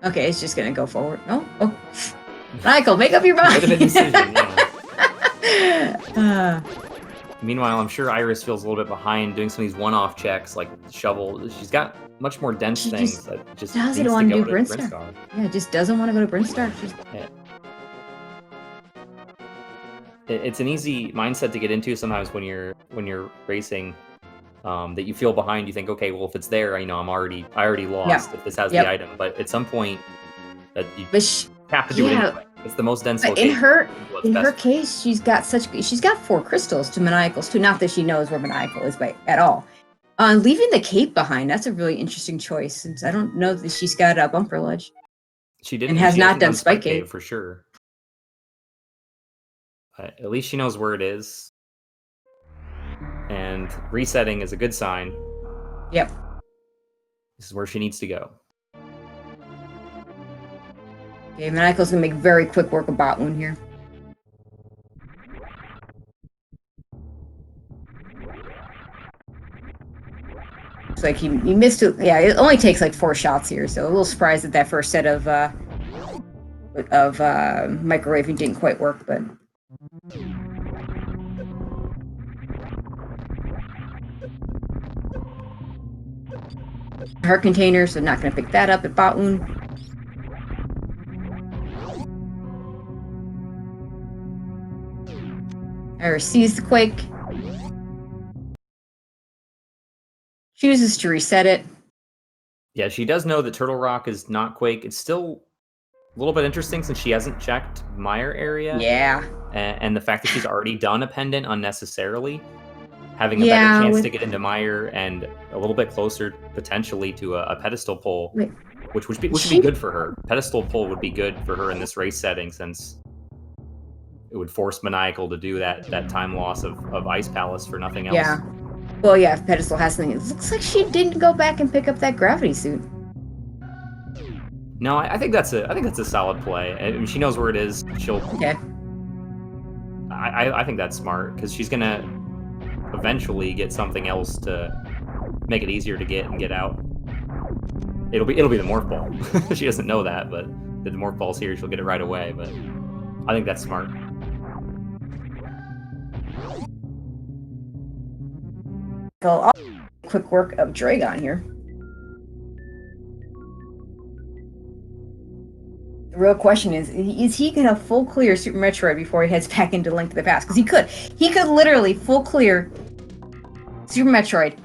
Okay, it's just gonna go forward. Oh. Michael, make up your mind. Meanwhile, I'm sure Iris feels a little bit behind doing some of these one-off checks, like shovel. She's got much more dense things that just doesn't want to do Brinstar. Yeah, just doesn't want to go to Brinstar. It's an easy mindset to get into sometimes when you're racing. That you feel behind, you think, okay, well, if it's there, I already lost if this has the item. But at some point, that you have to do it anyway. It's the most dense But location. in her case, she's got 4 crystals to Maniacal's too. Not that she knows where Maniacal is at all. Leaving the cape behind, that's a really interesting choice, since I don't know that she's got a bumper ledge. She didn't, and has she not hasn't done Spike Cave for sure. At least she knows where it is. And resetting is a good sign. Yep. This is where she needs to go. Okay, Maniacal's gonna make very quick work of bot wound here. It's like he missed it. Yeah, it only takes like 4 shots here, so a little surprised that first set of microwaving didn't quite work, but. Heart container, so not gonna pick that up at bot wound. Iris sees the quake. Chooses to reset it. Yeah, she does know that Turtle Rock is not Quake. It's still a little bit interesting since she hasn't checked Mire area. Yeah. And the fact that she's already done a pendant unnecessarily, having a better chance to get into Mire and a little bit closer potentially to a pedestal pull, which would be good for her. Pedestal pull would be good for her in this race setting since it would force Maniacal to do that time loss of Ice Palace for nothing else. Yeah. Well, yeah, if Pedestal has something. It looks like she didn't go back and pick up that gravity suit. No, I think that's a solid play. I mean, she knows where it is. She'll. Okay. I think that's smart because she's gonna eventually get something else to make it easier to get out. It'll be the morph ball. She doesn't know that, but if the morph ball's here, she'll get it right away. But I think that's smart. So, quick work of Dragon here. The real question is he going to full clear Super Metroid before he heads back into Link to the Past? Because he could literally full clear Super Metroid,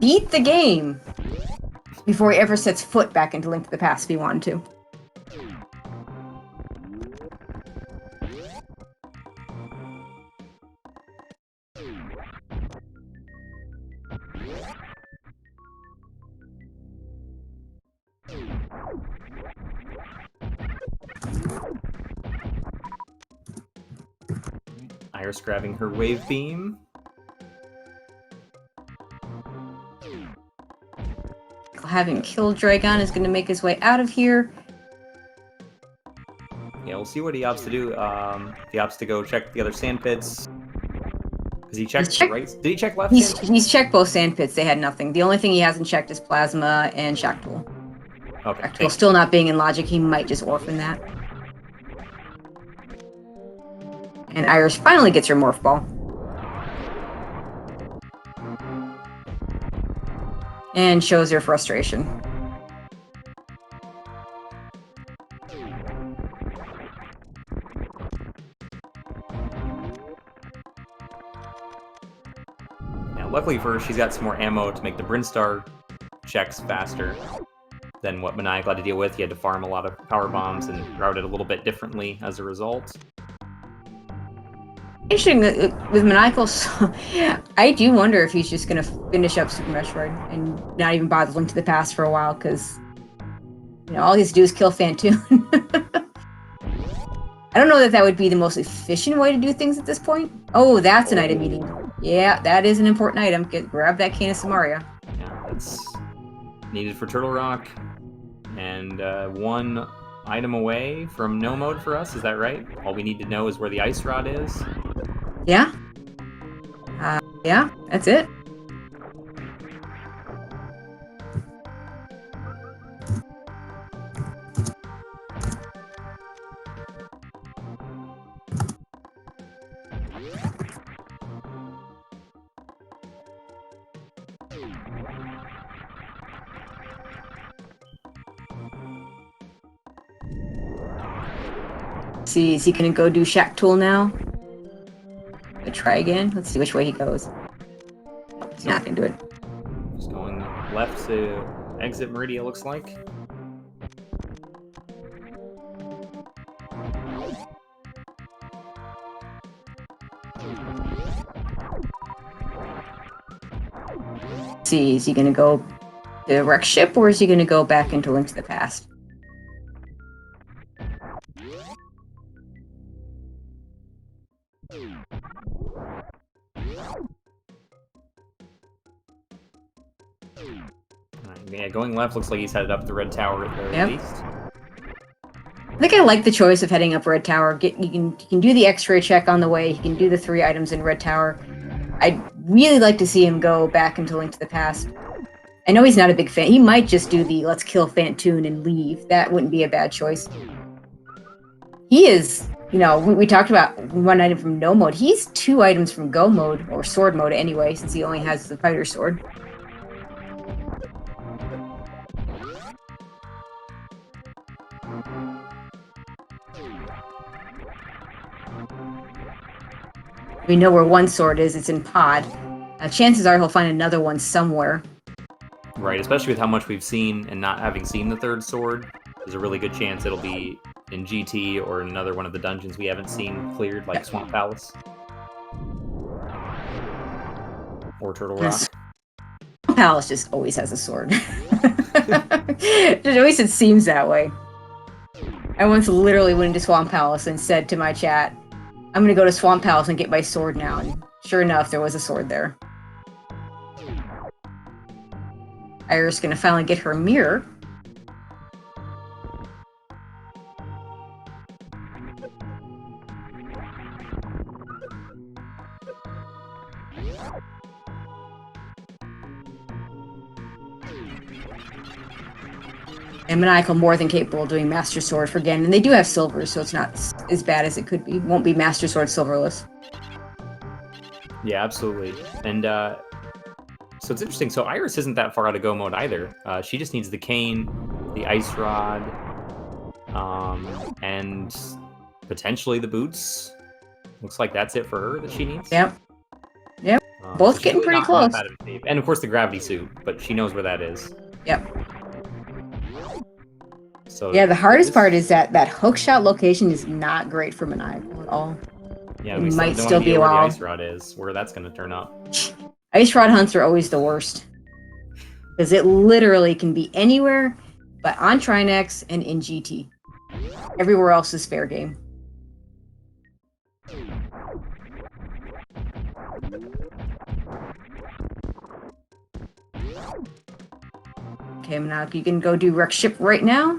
beat the game before he ever sets foot back into Link to the Past if he wanted to. Iris grabbing her wave beam. Having killed Dragon is going to make his way out of here. Yeah, we'll see what he opts to do. He opts to go check the other sand pits. Because he checked right. Did he check left? He's checked both sand pits. They had nothing. The only thing he hasn't checked is Plasma and Shock Tool. Okay. Shock Tool still not being in logic. He might just orphan that. And Iris finally gets her morph ball. And shows her frustration. Yeah, luckily for her, she's got some more ammo to make the Brinstar checks faster than what Maniacal had to deal with. He had to farm a lot of power bombs and route it a little bit differently as a result. Interesting with Maniacal, I do wonder if he's just going to finish up Super Metroid and not even bother Link to the Past for a while, because all he has to do is kill Phantoon. I don't know that would be the most efficient way to do things at this point. Oh, that's an item meeting. Yeah, that is an important item. Grab that cane of Samaria. Yeah, that's needed for Turtle Rock. And one item away from no mode for us, is that right? All we need to know is where the ice rod is. Yeah. Yeah, that's it. See, is he gonna go do Shack Tool now? Try again. Let's see which way he goes. He's not gonna do it. Just going left to exit Meridia, looks like. See, is he gonna go to wreck ship, or is he gonna go back into Link to the Past? Yeah, going left looks like he's headed up the red tower at the very least. I think I like the choice of heading up red tower. You can do the X-ray check on the way. You can do the 3 items in red tower. I'd really like to see him go back into Link to the Past. I know he's not a big fan. He might just do the let's kill Phantoon and leave. That wouldn't be a bad choice. He is, you know, we talked about 1 item from no mode. He's 2 items from go mode, or sword mode anyway, since he only has the fighter sword. We know where 1 sword is. It's in pod. Chances are he'll find another one somewhere. Right, especially with how much we've seen and not having seen the 3rd sword. There's a really good chance it'll be in GT or in another one of the dungeons we haven't seen cleared, like Swamp Palace. Or Turtle Rock. Swamp Palace just always has a sword. At least it seems that way. I once literally went into Swamp Palace and said to my chat, I'm gonna go to Swamp Palace and get my sword now. And sure enough, there was a sword there. Iris gonna finally get her mirror. And Maniacal more than capable of doing Master Sword for Ganon. And they do have silver, so it's not as bad as it could be. It won't be Master Sword silverless. Yeah, absolutely. And so it's interesting. So Iris isn't that far out of go mode either. She just needs the cane, the ice rod, and potentially the boots. Looks like that's it for her that she needs. Yep. Yep. Both so getting pretty close. And of course the gravity suit, but she knows where that is. Yep. So yeah, the hardest part is that hookshot location is not great for Maniacal at all. Yeah, it we might still still be a where while. the ice rod is, where that's going to turn up. Ice rod hunts are always the worst. Because it literally can be anywhere but on Trinex and in GT. Everywhere else is fair game. Okay, Maniacal, you can go do wreck ship right now.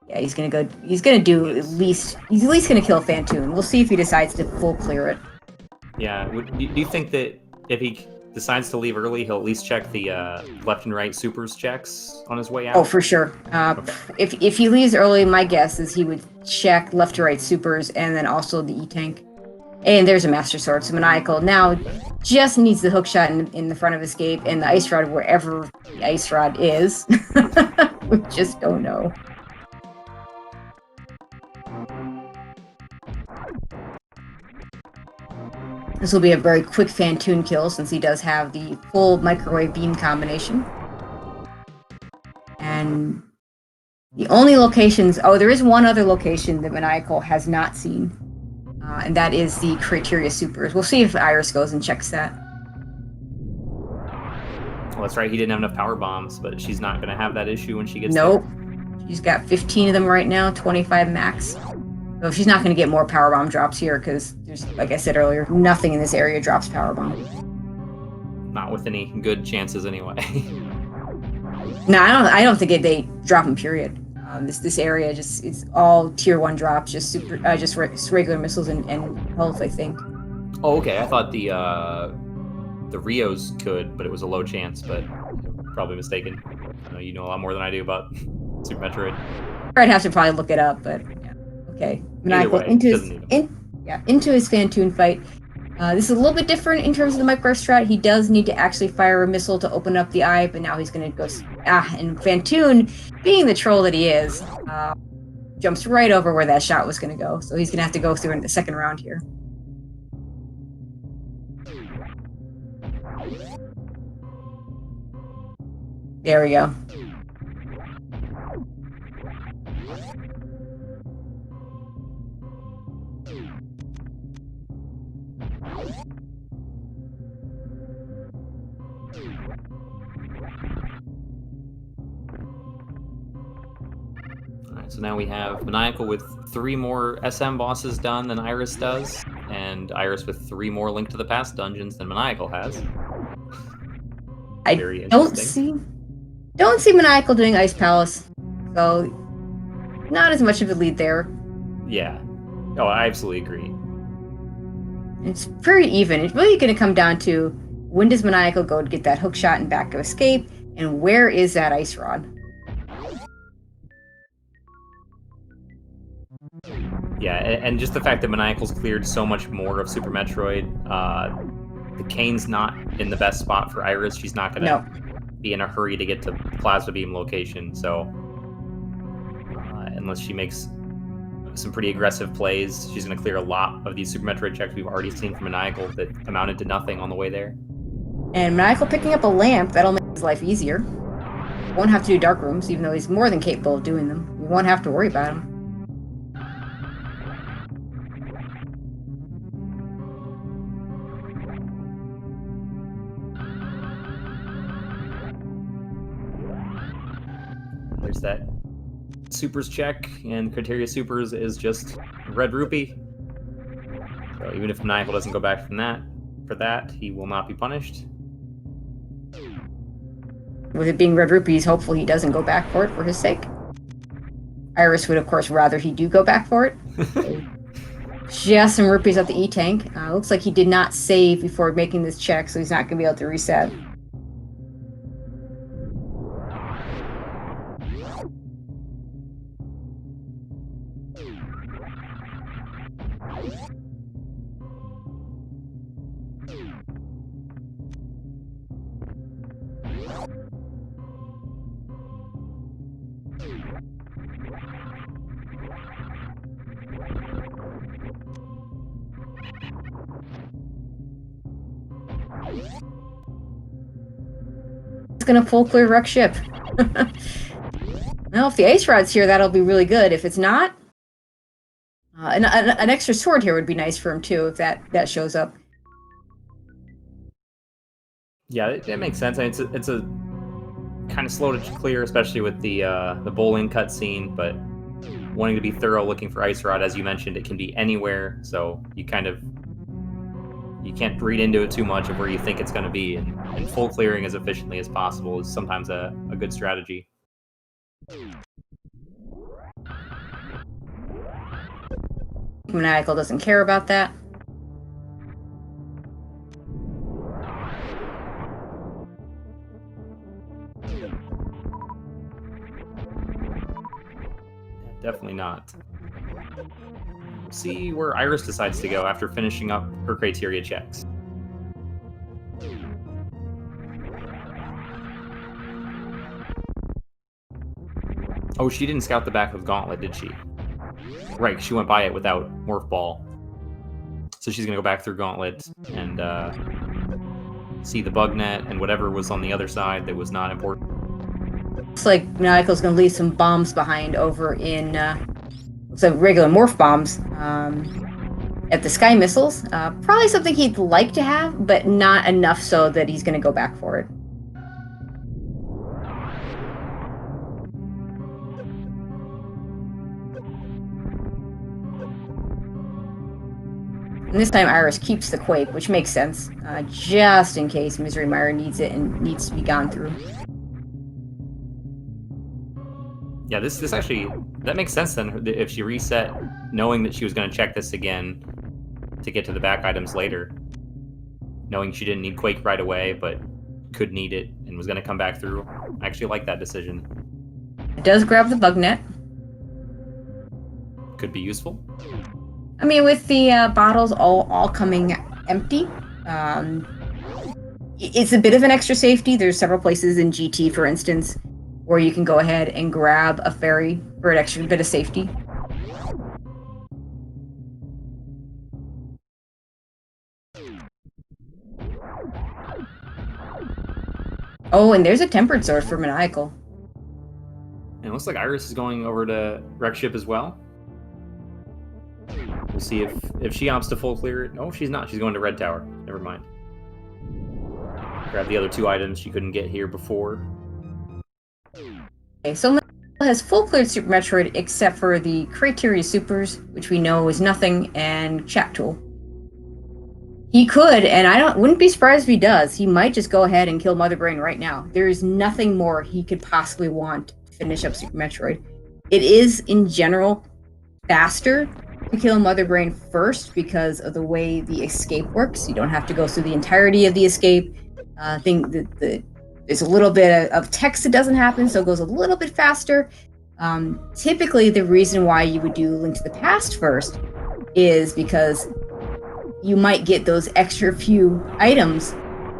Yeah, he's gonna go. He's gonna do at least. He's at least gonna kill Phantoon. We'll see if he decides to full clear it. Yeah. Do you think that if he decides to leave early, he'll at least check the left and right supers checks on his way out? Oh, for sure. Okay. If he leaves early, my guess is he would check left to right supers and then also the E-tank. And there's a Master Sword. So Maniacal now just needs the hookshot in the front of escape and the ice rod wherever the ice rod is. We just don't know. This will be a very quick Phantoon kill since he does have the full microwave beam combination. And the only locations... Oh, there is one other location that Maniacal has not seen. And that is the Criteria Supers. We'll see if Iris goes and checks that. Well, that's right. He didn't have enough power bombs, but she's not going to have that issue when she gets Nope. there. She's got 15 of them right now, 25 max. So she's not going to get more power bomb drops here because there's, like I said earlier, nothing in this area drops power bomb. Not with any good chances, anyway. No, I don't think they drop them. Period. This area it's all tier 1 drops, just regular missiles and health, I think. Oh, okay. I thought the Rios could, but it was a low chance. But probably mistaken. I know you know a lot more than I do about Super Metroid. I'd have to probably look it up, but yeah. Okay. Maniacal into his Phantoon fight. This is a little bit different in terms of the micro strat. He does need to actually fire a missile to open up the eye, but now he's going to go... and Phantoon, being the troll that he is, jumps right over where that shot was going to go. So he's going to have to go through in the second round here. There we go. So now we have Maniacal with 3 more SM bosses done than Iris does, and Iris with 3 more Link to the Past dungeons than Maniacal has. Very interesting. Don't see Maniacal doing Ice Palace, so not as much of a lead there. Yeah. Oh, I absolutely agree. It's very even. It's really going to come down to when does Maniacal go to get that hook shot and back of escape, and where is that Ice Rod? Yeah, and just the fact that Maniacal's cleared so much more of Super Metroid, the Cane's not in the best spot for Iris. She's not going to be in a hurry to get to Plasma Beam location, so unless she makes some pretty aggressive plays, she's going to clear a lot of these Super Metroid checks we've already seen from Maniacal that amounted to nothing on the way there. And Maniacal picking up a lamp, that'll make his life easier. Won't have to do dark rooms, even though he's more than capable of doing them. We won't have to worry about him. There's that Supers check, and Criteria Supers is just Red Rupee. So even if Maniacal doesn't go back from that, he will not be punished. With it being Red Rupee, he's hopeful he doesn't go back for it for his sake. Iris would, of course, rather he do go back for it. Just some rupees at the E-Tank. Looks like he did not save before making this check, so he's not going to be able to reset. It's gonna full clear wreck ship. Well, if the Ice Rod's here, that'll be really good. If it's not, an extra sword here would be nice for him too, if that shows up. Yeah, that makes sense. I mean, it's a kind of slow to clear, especially with the bowling cutscene, but wanting to be thorough, looking for Ice Rod, as you mentioned, it can be anywhere, so you can't read into it too much of where you think it's going to be, and full clearing as efficiently as possible is sometimes a good strategy. Maniacal doesn't care about that. Definitely not. We'll see where Iris decides to go after finishing up her criteria checks. Oh, she didn't scout the back of Gauntlet, did she? Right, she went by it without Morph Ball. So she's going to go back through Gauntlet and see the bug net and whatever was on the other side that was not important. Looks like Maniacal's going to leave some bombs behind over in, looks like regular morph bombs at the Sky Missiles. Probably something he'd like to have, but not enough so that he's going to go back for it. And this time Iris keeps the Quake, which makes sense, just in case Misery Mire needs it and needs to be gone through. Yeah, this actually, that makes sense then, if she reset knowing that she was going to check this again to get to the back items later. Knowing she didn't need Quake right away, but could need it and was going to come back through. I actually like that decision. It does grab the bug net. Could be useful. I mean, with the bottles all coming empty, it's a bit of an extra safety. There's several places in GT, for instance, where you can go ahead and grab a fairy for an extra bit of safety. Oh, and there's a tempered sword for Maniacal. And it looks like Iris is going over to Wreck Ship as well. We'll see if she opts to full clear it. No, she's not. She's going to Red Tower. Never mind. Grab the other 2 items she couldn't get here before. Okay, so has full cleared Super Metroid except for the Criteria Supers, which we know is nothing, and Chat Tool. He could, and wouldn't be surprised if he does. He might just go ahead and kill Mother Brain right now. There is nothing more he could possibly want to finish up Super Metroid. It is, in general, faster to kill Mother Brain first because of the way the escape works. You don't have to go through the entirety of the escape. There's a little bit of text that doesn't happen, so it goes a little bit faster. Typically, the reason why you would do Link to the Past first is because you might get those extra few items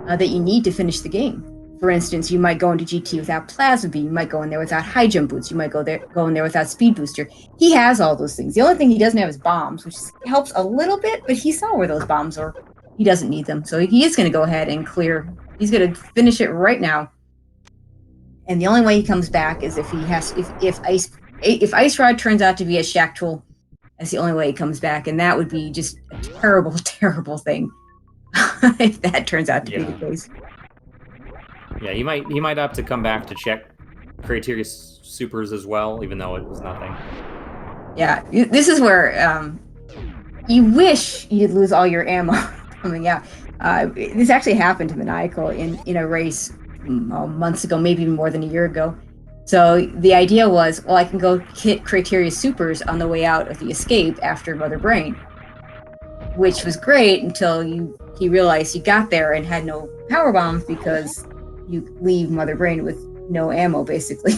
that you need to finish the game. For instance, you might go into GT without Plasma Beam, you might go in there without High Jump Boots, you might go in there without Speed Booster. He has all those things. The only thing he doesn't have is bombs, which helps a little bit, but he saw where those bombs are. He doesn't need them, so he is going to go ahead and clear. He's going to finish it right now. And the only way he comes back is if if Ice Rod turns out to be a Shack Tool. That's the only way he comes back, and that would be just a terrible, terrible thing if that turns out to be the case. Yeah, he might opt to come back to check Criteria Supers as well, even though it was nothing. Yeah, this is where you wish you'd lose all your ammo coming out. This actually happened to Maniacal in a race months ago, maybe even more than a year ago. So the idea was, well, I can go hit Criteria Supers on the way out of the escape after Mother Brain, which was great until he realized he got there and had no power bombs because you leave Mother Brain with no ammo, basically.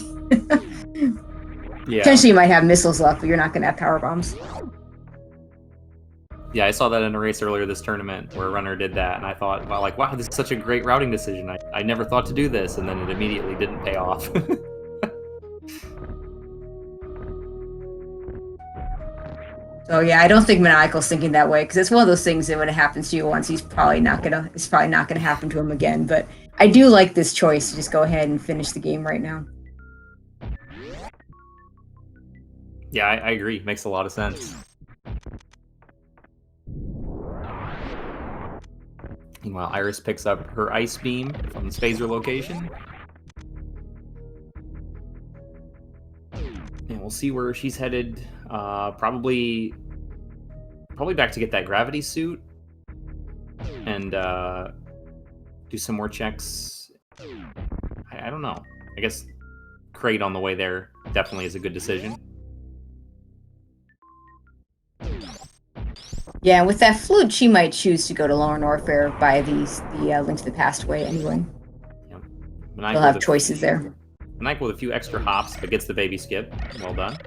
Yeah. Potentially you might have missiles left, but you're not going to have power bombs. Yeah, I saw that in a race earlier this tournament where a runner did that, and I thought, wow, this is such a great routing decision. I never thought to do this, and then it immediately didn't pay off. So yeah, I don't think Maniacal's thinking that way, because it's one of those things that when it happens to you once, it's probably not gonna happen to him again. But I do like this choice to just go ahead and finish the game right now. Yeah, I agree. Makes a lot of sense. Meanwhile, Iris picks up her Ice Beam from the Phaser location. And we'll see where she's headed. Probably back to get that gravity suit and do some more checks. I don't know. I guess Crate on the way there definitely is a good decision. Yeah, with that flute, she might choose to go to Lower Norfair by the Link to the Past way anyway. Yep. They'll have choices there. Maniacal with a few extra hops, but gets the baby skip. Well done.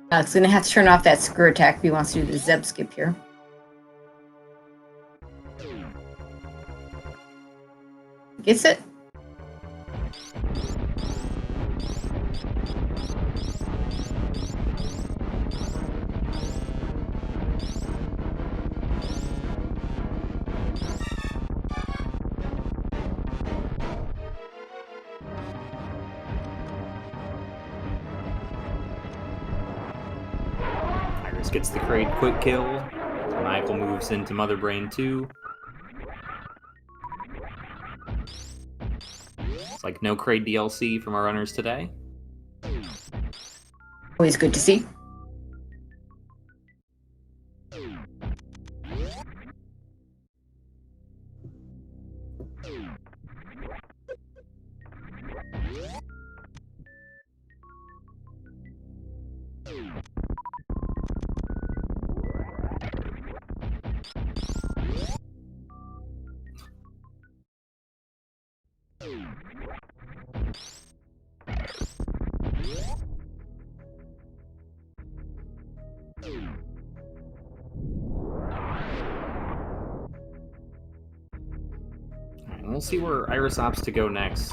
It's going to have to turn off that screw attack if he wants to do the Zeb skip here. Gets it? Gets the Crate quick kill. Maniacal moves into Mother Brain 2. It's like no Crate DLC from our runners today. Always good to see. We'll see where Iris opts to go next.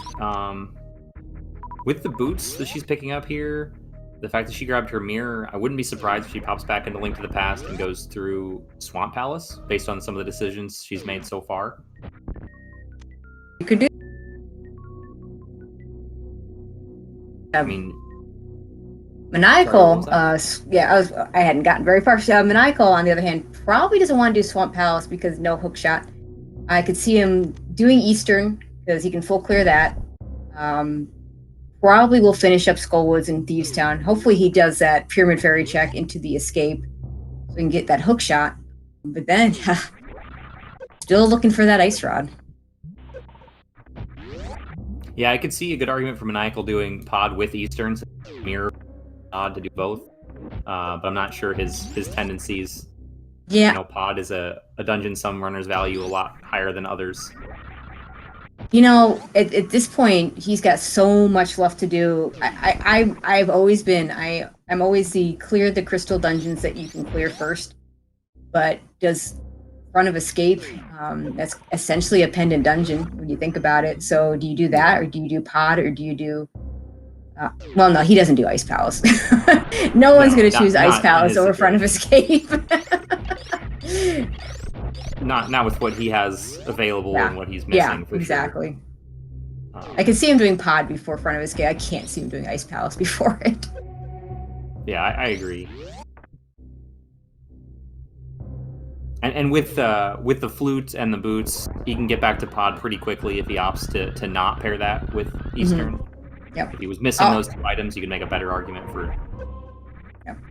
With the boots that she's picking up here, the fact that she grabbed her mirror, I wouldn't be surprised if she pops back into Link to the Past and goes through Swamp Palace based on some of the decisions she's made so far. You could do. I mean, Maniacal, sorry, I hadn't gotten very far. Maniacal, on the other hand, probably doesn't want to do Swamp Palace because no hook shot. I could see him doing Eastern because he can full clear that. Probably will finish up Skullwoods and Thieves Town. Hopefully he does that Pyramid Fairy check into the escape so we can get that hook shot. But then, still looking for that Ice Rod. Yeah, I could see a good argument for Maniacal doing Pod with Eastern, mirror Pod to do both. But I'm not sure his tendencies. Yeah. You know, Pod is a dungeon some runners value a lot higher than others. You know, at this point, he's got so much left to do. I'm always the clear the crystal dungeons that you can clear first. But does Front of Escape, that's essentially a pendant dungeon when you think about it. So do you do that, or do you do Pod, or do you do... well, no, he doesn't do Ice Palace. No one's going to choose Ice Palace over Front of Escape. Not with what he has available and what he's missing. Yeah, for exactly. Sure. I can see him doing Pod before Front of Escape. I can't see him doing Ice Palace before it. Yeah, I agree. And with the flute and the boots, he can get back to Pod pretty quickly if he opts to not pair that with Eastern. Mm-hmm. Yep. If he was missing those two items, you could make a better argument for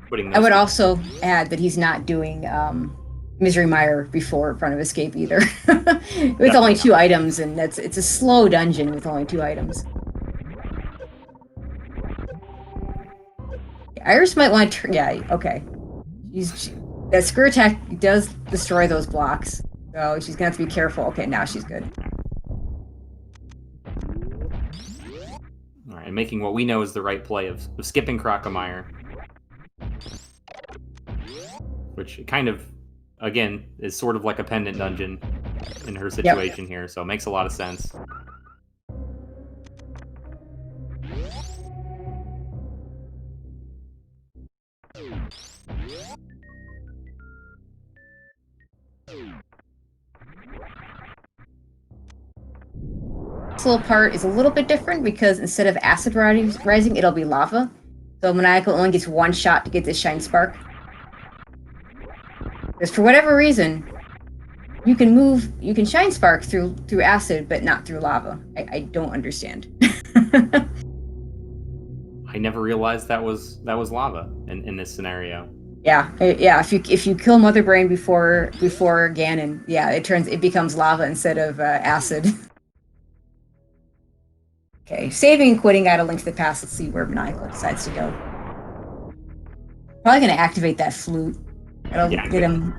putting those. I would also add that he's not doing Misery Mire before Front of Escape either. With only 2 items, and it's a slow dungeon with only 2 items. Iris might want to... Yeah, okay. That Screw Attack does destroy those blocks, so she's gonna have to be careful. Okay, now she's good. All right, and making what we know is the right play of skipping Crocomire, which kind of, again, is sort of like a pendant dungeon in her situation here, so it makes a lot of sense. This little part is a little bit different because instead of acid rising, it'll be lava. So Maniacal only gets 1 shot to get this Shine Spark. Because for whatever reason, you can Shine Spark through acid, but not through lava. I don't understand. I never realized that was lava in this scenario. Yeah. If you kill Mother Brain before Ganon, yeah, it becomes lava instead of acid. Okay, saving and quitting out of Link to the Past. Let's see where Maniacal decides to go. Probably gonna activate that flute. That'll get him.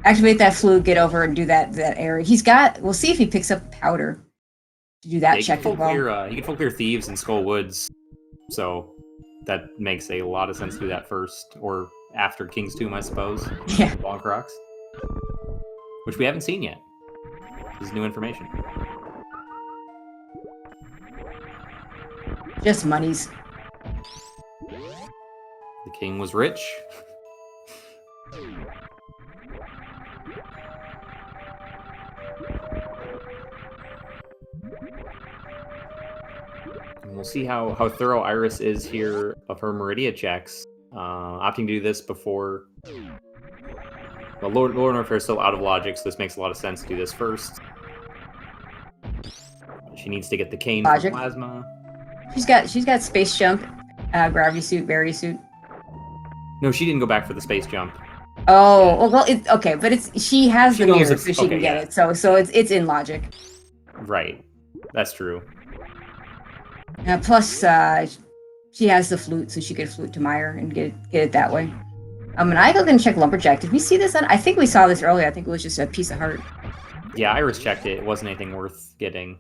Activate that flute, get over and do that area. We'll see if he picks up powder to do that check as well. He can full clear Thieves and Skull Woods, so that makes a lot of sense to do that first, or after King's Tomb, I suppose. Yeah. Bonk Rocks. Which we haven't seen yet. This is new information. Just monies. The king was rich. And we'll see how thorough Iris is here of her Meridia checks. Opting to do this before... Well, Lord Norfair is still out of logic, so this makes a lot of sense to do this first. She needs to get the cane from Plasma. She's got Space Jump, Gravity Suit, Berry Suit. No, she didn't go back for the Space Jump. Oh, well, okay, but she has the mirror, so she can get it. So it's in logic. Right, that's true. Plus, she has the flute, so she could flute to Meyer and get it that way. Maniacal can check Lumberjack. Did we see this? I think we saw this earlier. I think it was just a piece of heart. Yeah, Iris checked it. It wasn't anything worth getting.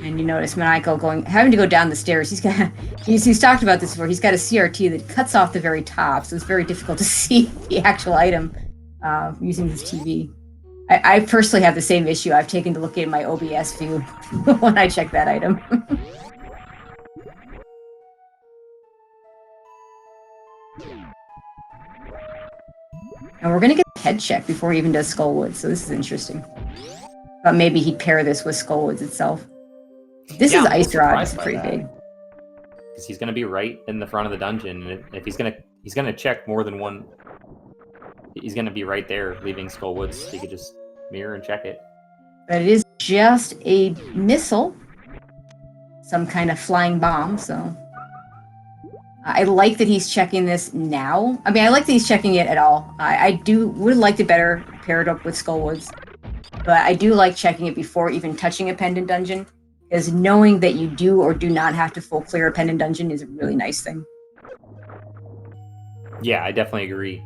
And you notice Maniacal having to go down the stairs. He's talked about this before. He's got a CRT that cuts off the very top, so it's very difficult to see the actual item using this TV. I personally have the same issue. I've taken to look at my OBS view when I check that item. And we're going to get a head check before he even does Skullwoods, so this is interesting. But maybe he'd pair this with Skullwoods itself. This is Ice Rod. This is pretty big. Because he's going to be right in the front of the dungeon, and if he's going to check more than one, he's going to be right there, leaving Skullwoods. He could just mirror and check it. But it is just a missile, some kind of flying bomb. So I like that he's checking this now. I mean, I like that he's checking it at all. I would like to better pair it up with Skullwoods, but I do like checking it before even touching a pendant dungeon. Because knowing that you do or do not have to full clear a pendant dungeon is a really nice thing. Yeah, I definitely agree.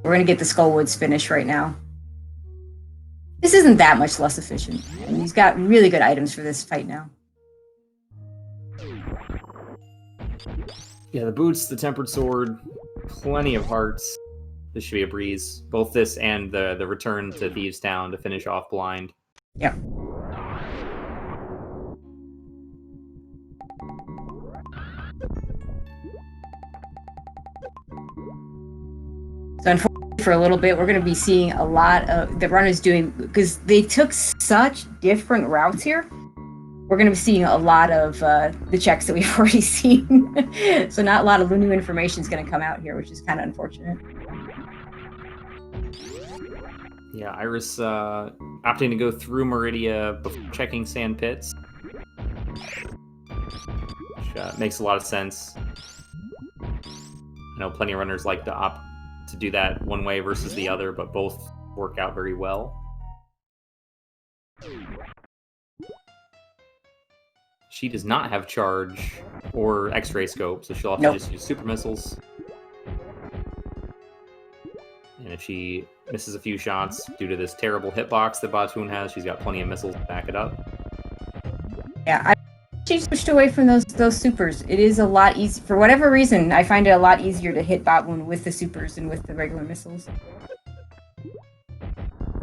We're going to get the Skullwoods finish right now. This isn't that much less efficient. And he's got really good items for this fight now. Yeah, the boots, the tempered sword, plenty of hearts. This should be a breeze. Both this and the return to Thieves' Town to finish off blind. Yep. So unfortunately, for a little bit, we're going to be seeing a lot of the runners doing, because they took such different routes here. We're going to be seeing a lot of the checks that we've already seen. So not a lot of new information is going to come out here, which is kind of unfortunate. Yeah, Iris opting to go through Meridia before checking Sand Pits. Which makes a lot of sense. I know plenty of runners like to opt to do that one way versus the other, but both work out very well. She does not have charge or X-ray scope, so she'll have to just use super missiles. And if she misses a few shots due to this terrible hitbox that Batoon has, she's got plenty of missiles to back it up. Yeah, she switched away from those supers. It is a lot easier. For whatever reason, I find it a lot easier to hit Batoon with the supers than with the regular missiles.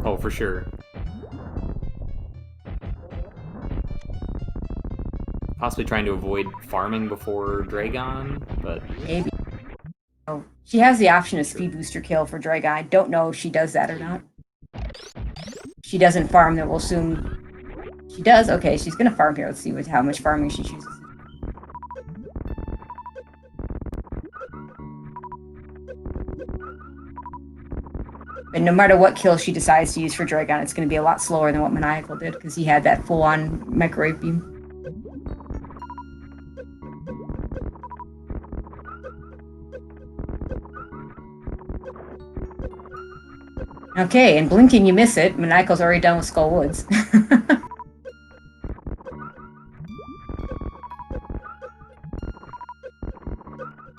Oh, for sure. Possibly trying to avoid farming before Dragon, but... Maybe. Oh, she has the option of speed booster kill for Dragon. I don't know if she does that or not. If she doesn't farm, then we'll assume... She does? Okay, she's gonna farm here. Let's see how much farming she chooses. But no matter what kill she decides to use for Dragon, it's gonna be a lot slower than what Maniacal did, because he had that full-on Metroid beam. Okay, and blinking you miss it. Maniacal's already done with Skullwoods.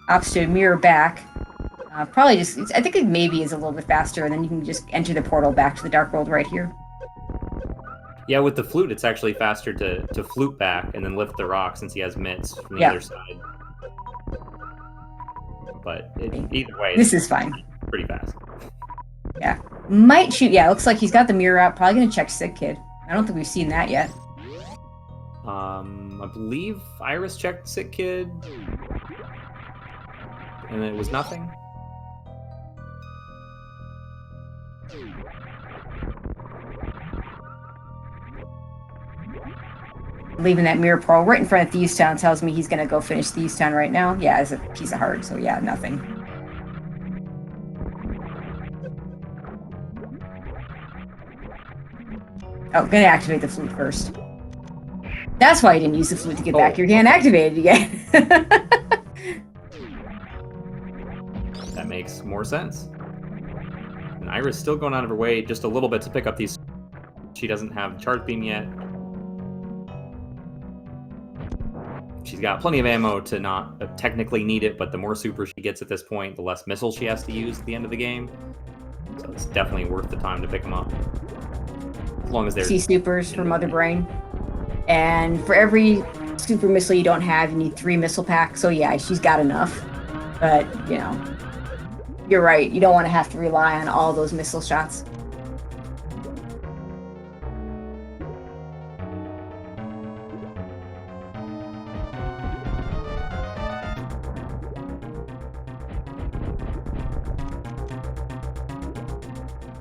Opts to mirror back. Probably just, I think it maybe is a little bit faster, and then you can just enter the portal back to the Dark World right here. Yeah, with the flute, it's actually faster to flute back and then lift the rock since he has mitts from the other side. But either way, this is fine. Pretty fast. Yeah. Might shoot. Yeah, looks like he's got the mirror out. Probably going to check Sick Kid. I don't think we've seen that yet. I believe Iris checked Sick Kid. And it was nothing. Leaving that mirror portal right in front of Thieves' Town tells me he's going to go finish Thieves' Town right now. Yeah, it's a piece of heart, so yeah, nothing. Oh, gonna activate the flute first. That's why I didn't use the flute to get back. You can't activate it again. That makes more sense. And Iris still going out of her way just a little bit to pick up these. She doesn't have charge beam yet. She's got plenty of ammo to not technically need it, but the more super she gets at this point, the less missiles she has to use at the end of the game. So it's definitely worth the time to pick them up. As long as they're... supers for Mother Brain. And for every super missile you don't have, you need 3 missile packs. So yeah, she's got enough. But, you know, you're right. You don't want to have to rely on all those missile shots.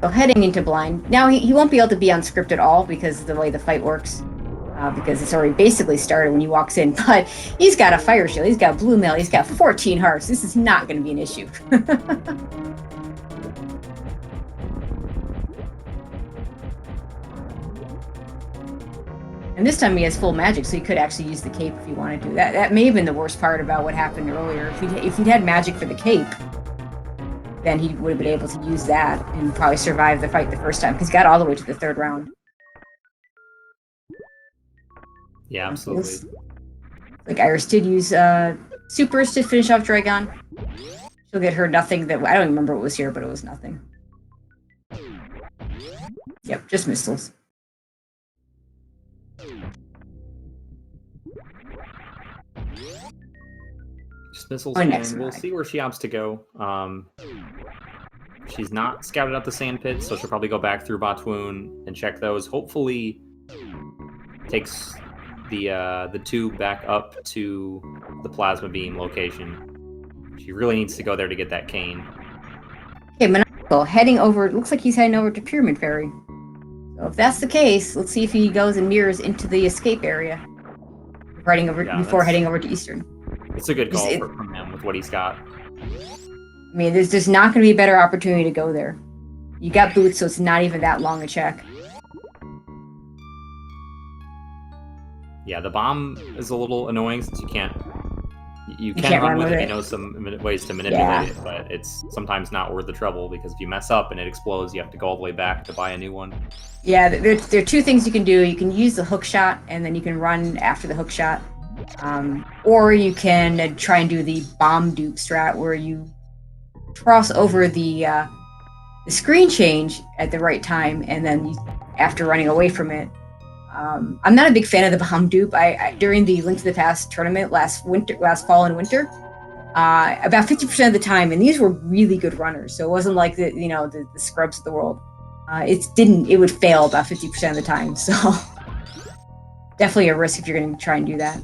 So heading into blind. Now he won't be able to be on script at all because of the way the fight works. Because it's already basically started when he walks in. But he's got a fire shield, he's got blue mail, he's got 14 hearts. This is not going to be an issue. And this time he has full magic, so he could actually use the cape if he wanted to. That may have been the worst part about what happened earlier. If he'd had magic for the cape, then he would have been able to use that and probably survive the fight the first time, because he got all the way to the 3rd round. Yeah, absolutely. Like Iris did use supers to finish off Dragon. She'll get her nothing that I don't even remember what was here, but it was nothing. Yep, just missiles. Just missiles, and we'll see where she opts to go. She's not scouted out the sand pits, so she'll probably go back through Batwoon and check those. Hopefully takes the tube back up to the plasma beam location. She really needs to go there to get that cane. Okay, Maniacal heading over. Looks like he's heading over to Pyramid Ferry. So if that's the case, let's see if he goes and mirrors into the escape area before heading over to Eastern. It's a good call from him with what he's got. I mean, there's not going to be a better opportunity to go there. You got boots, so it's not even that long a check. Yeah, the bomb is a little annoying since you can run with it. You know some ways to manipulate it, but it's sometimes not worth the trouble because if you mess up and it explodes, you have to go all the way back to buy a new one. Yeah, there are 2 things you can do. You can use the hook shot, and then you can run after the hook shot. Or you can try and do the bomb dupe strat, where you cross over the screen change at the right time, and then after running away from it. I'm not a big fan of the bomb dupe. I during the Link to the Past tournament last fall and winter, about 50% of the time, and these were really good runners, so it wasn't like the scrubs of the world. It would fail about 50% of the time, so definitely a risk if you're going to try and do that.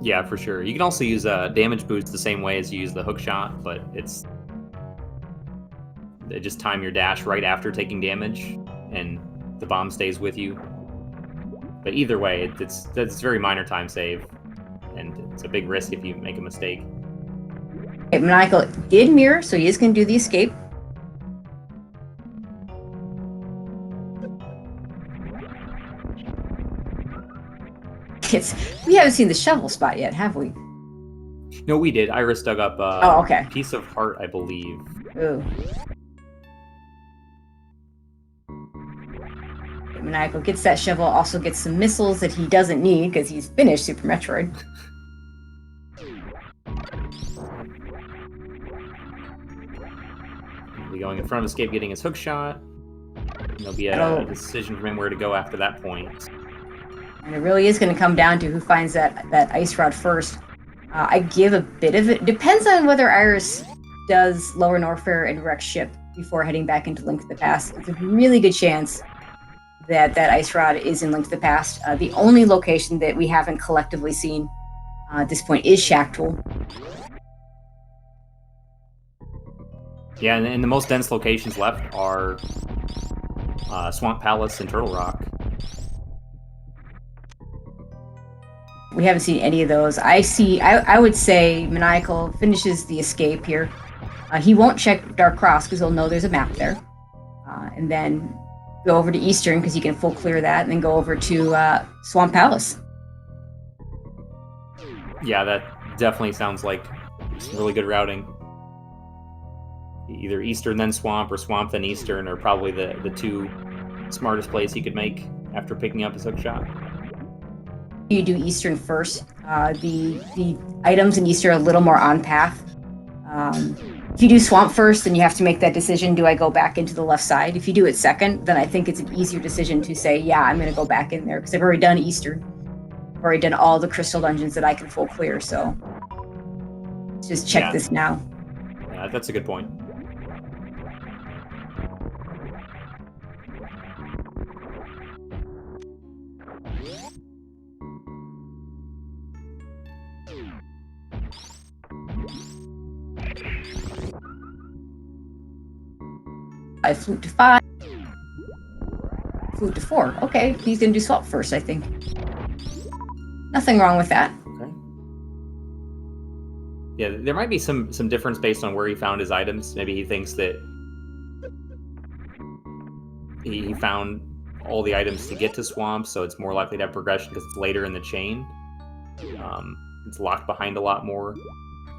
Yeah, for sure. You can also use damage boost the same way as you use the hook shot, but they just time your dash right after taking damage, and the bomb stays with you. But either way, it's very minor time save, and it's a big risk if you make a mistake. Okay, Maniacal did mirror, so he is going to do the escape. We haven't seen the shovel spot yet, have we? No, we did. Iris dug up okay. A piece of heart, I believe. Ooh. Maniacal gets that shovel, also gets some missiles that he doesn't need because he's finished Super Metroid. He'll be going in front of escape, getting his hook shot. And there'll be a decision from him where to go after that point. And it really is going to come down to who finds that ice rod first. I give a bit of it. Depends on whether Iris does Lower Norfair and wreck ship before heading back into Link to the Past. It's a really good chance that ice rod is in Link to the Past. The only location that we haven't collectively seen at this point is Shactul. Yeah, and the most dense locations left are Swamp Palace and Turtle Rock. We haven't seen any of those. I would say Maniacal finishes the escape here. He won't check Dark Cross because he'll know there's a map there. And then go over to Eastern because he can full clear that, and then go over to Swamp Palace. Yeah, that definitely sounds like some really good routing. Either Eastern then Swamp, or Swamp then Eastern, are probably the 2 smartest plays he could make after picking up his hook shot. You do Eastern first. The items in Eastern are a little more on path. If you do Swamp first, then you have to make that decision, do I go back into the left side? If you do it second, then I think it's an easier decision to say, yeah, I'm going to go back in there, because I've already done Eastern. I've already done all the crystal dungeons that I can full clear, so let's just check this now. Yeah, that's a good point. I flute to 5. Flute to 4. Okay, he's gonna do swap first, I think. Nothing wrong with that. Okay. Yeah, there might be some difference based on where he found his items. Maybe he thinks that he found all the items to get to swamp, so it's more likely to have progression because it's later in the chain. It's locked behind a lot more.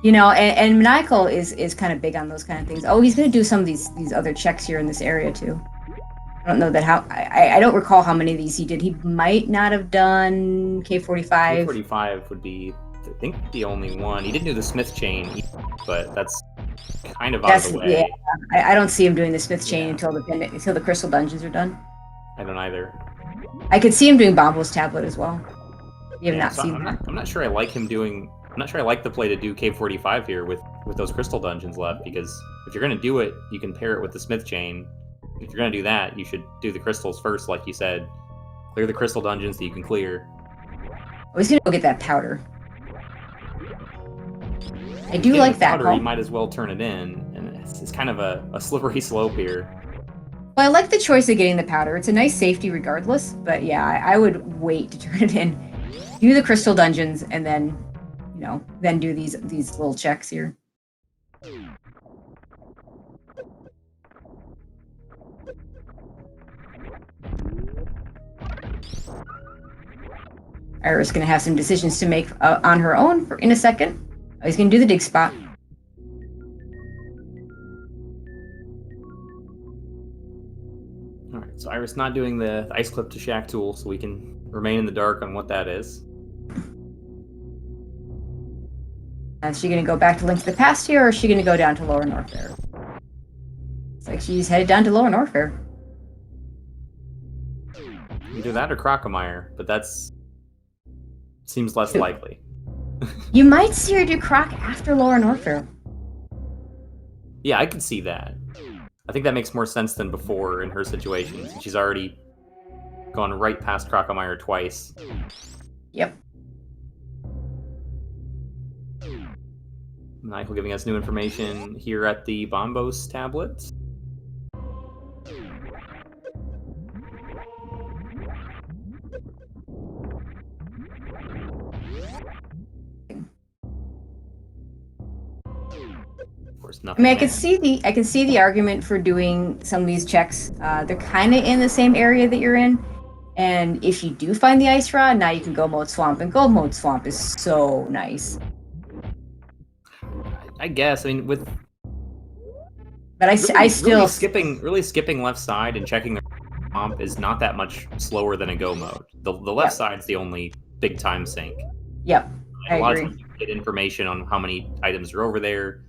You know, and Maniacal is kind of big on those kind of things. Oh, he's going to do some of these other checks here in this area too. I don't know that how I don't recall how many of these he did. He might not have done K45. K45 would be, I think, the only one. He didn't do the Smith chain, but that's kind of out of the way. Yeah, I don't see him doing the Smith chain until the crystal dungeons are done. I don't either. I could see him doing Bombo's tablet as well. You have not seen that. I'm not sure I like him doing. I'm not sure I like the play to do K45 here with those crystal dungeons left, because if you're going to do it, you can pair it with the Smith chain. If you're going to do that, you should do the crystals first, like you said. Clear the crystal dungeons that you can clear. I was going to go get that powder. I do like that. Powder, you might as well turn it in, and it's kind of a slippery slope here. Well, I like the choice of getting the powder. It's a nice safety regardless, but yeah, I would wait to turn it in. Do the crystal dungeons, and then, you know, then do these little checks here. Iris going to have some decisions to make on her own in a second. Oh, he's going to do the dig spot. All right, so Iris not doing the ice clip to shack tool, so we can remain in the dark on what that is. Is she going to go back to Link to the Past here, or is she going to go down to Lower Norfair? It's like she's headed down to Lower Norfair. Either that or Crocomire, but that's seems less likely. You might see her do Croc after Lower Norfair. Yeah, I could see that. I think that makes more sense than before in her situation, since she's already gone right past Crocomire twice. Yep. Michael giving us new information here at the Bombos tablet. Of course, nothing. I mean, I can see the argument for doing some of these checks. They're kind of in the same area that you're in, and if you do find the ice rod, now you can go mode swamp, and go mode swamp is so nice. I guess. I mean, with. But I still really skipping left side and checking the swamp is not that much slower than a go mode. The left side's the only big time sink. Yep, I agree. A lot of times you get information on how many items are over there.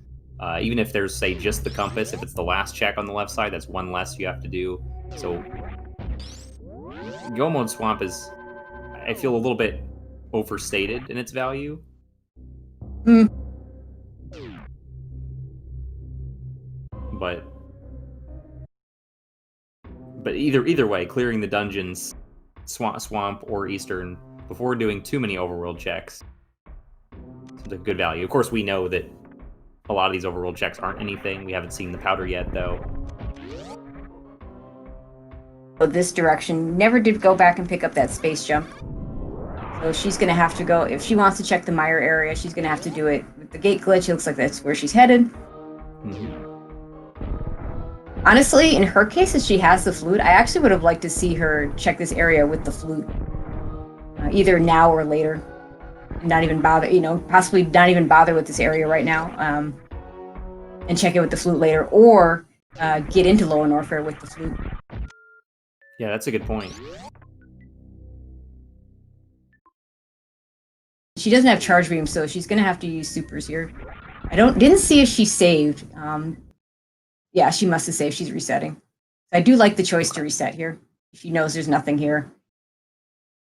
Even if there's, say, just the compass, if it's the last check on the left side, that's one less you have to do. So, go mode swamp is, I feel, a little bit overstated in its value. Hmm. But either way, clearing the dungeons, swamp or eastern, before doing too many overworld checks, it's a good value. Of course, we know that a lot of these overworld checks aren't anything. We haven't seen the powder yet, though. So this direction never did go back and pick up that space jump. So she's going to have to go, if she wants to check the mire area, she's going to have to do it with the gate glitch. It looks like that's where she's headed. Mm-hmm. Honestly, in her case, if she has the flute, I actually would have liked to see her check this area with the flute. Either now or later. Not even bother, possibly not even bother with this area right now. And check it with the flute later. Or get into Lower Norfair with the flute. Yeah, that's a good point. She doesn't have charge beam, so she's going to have to use supers here. Didn't see if she saved. Yeah, she must have saved. She's resetting. I do like the choice to reset here. She knows there's nothing here.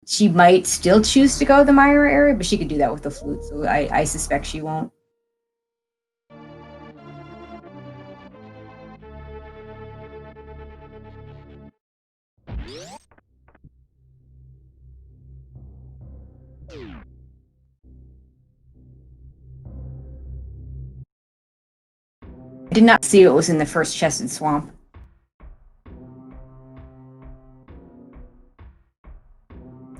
She might still choose to go to the Myra area, but she could do that with the flute, so I suspect she won't. I did not see what was in the first chest in Swamp.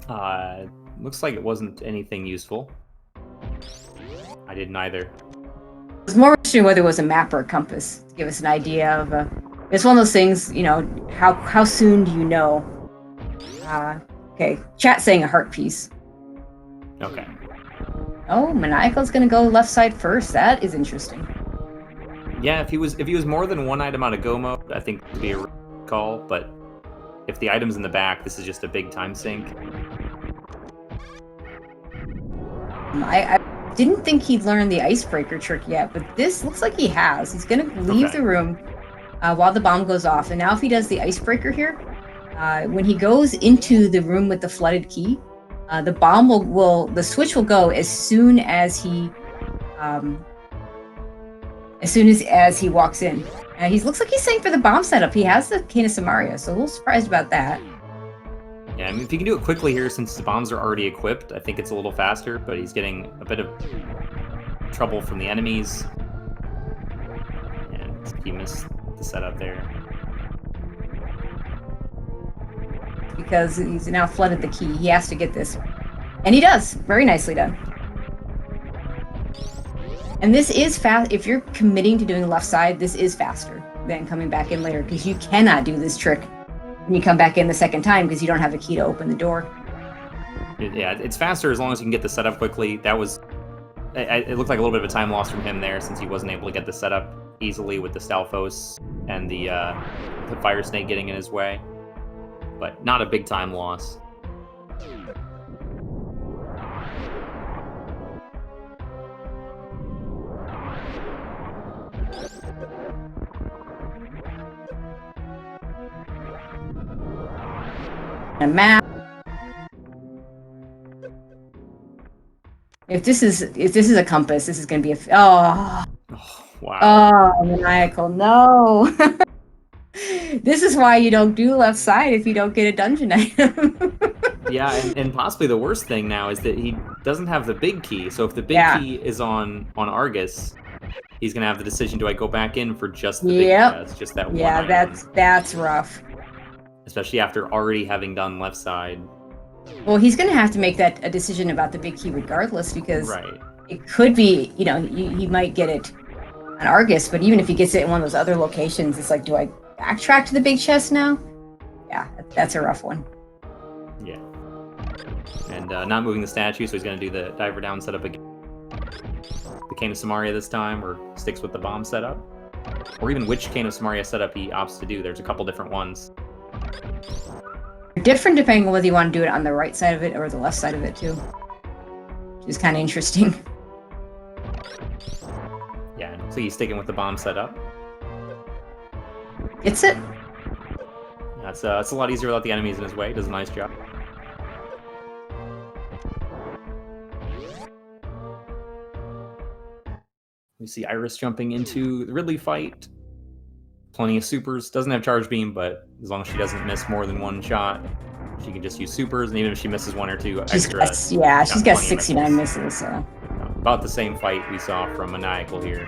Looks like it wasn't anything useful. I didn't either. I was more interested in whether it was a map or a compass to give us an idea of. It's one of those things, you know. How soon do you know? Okay, chat saying a heart piece. Okay. Oh, Maniacal's gonna go left side first. That is interesting. Yeah, if he was more than one item out of go mode, I think it'd be a call. But if the item's in the back, this is just a big time sink. I didn't think he'd learned the icebreaker trick yet, but this looks like he has. He's gonna leave the room while the bomb goes off, and now if he does the icebreaker here, when he goes into the room with the flooded key, the bomb the switch will go as soon as he walks in. He looks like he's saying for the bomb setup. He has the Cane of Samaria, so a little surprised about that. Yeah, I mean, if he can do it quickly here, since the bombs are already equipped, I think it's a little faster, but he's getting a bit of trouble from the enemies. And he missed the setup there. Because he's now flooded the key. He has to get this. And he does. Very nicely done. And this is fast. If you're committing to doing the left side, this is faster than coming back in later, because you cannot do this trick when you come back in the second time because you don't have a key to open the door. Yeah, it's faster as long as you can get the setup quickly. That was... It looked like a little bit of a time loss from him there, since he wasn't able to get the setup easily with the Stalfos and the Fire Snake getting in his way. But not a big time loss. A map. If this is a compass, this is going to be a wow. Oh, Maniacal, no. This is why you don't do left side if you don't get a dungeon item. Yeah, and possibly the worst thing now is that he doesn't have the big key. So if the big key is on Argus, he's gonna have the decision: do I go back in for just the big chest, just that one? Yeah, that's rough. Especially after already having done left side. Well, he's gonna have to make a decision about the big key regardless, because it could be, you know, he might get it on Argus, but even if he gets it in one of those other locations, it's like, do I backtrack to the big chest now? Yeah, that's a rough one. Yeah. And not moving the statue, so he's going to do the diver down setup again. The Cane of Samaria this time, or sticks with the bomb setup. Or even which Cane of Samaria setup he opts to do. There's a couple different ones. Different depending on whether you want to do it on the right side of it or the left side of it, too. Which is kind of interesting. Yeah, so he's sticking with the bomb setup. It's it. It's a lot easier without the enemies in his way. Does a nice job. We see Iris jumping into the Ridley fight. Plenty of supers. Doesn't have charge beam, but as long as she doesn't miss more than one shot, she can just use supers. And even if she misses one or two extra, she's got 69 misses. So about the same fight we saw from Maniacal here.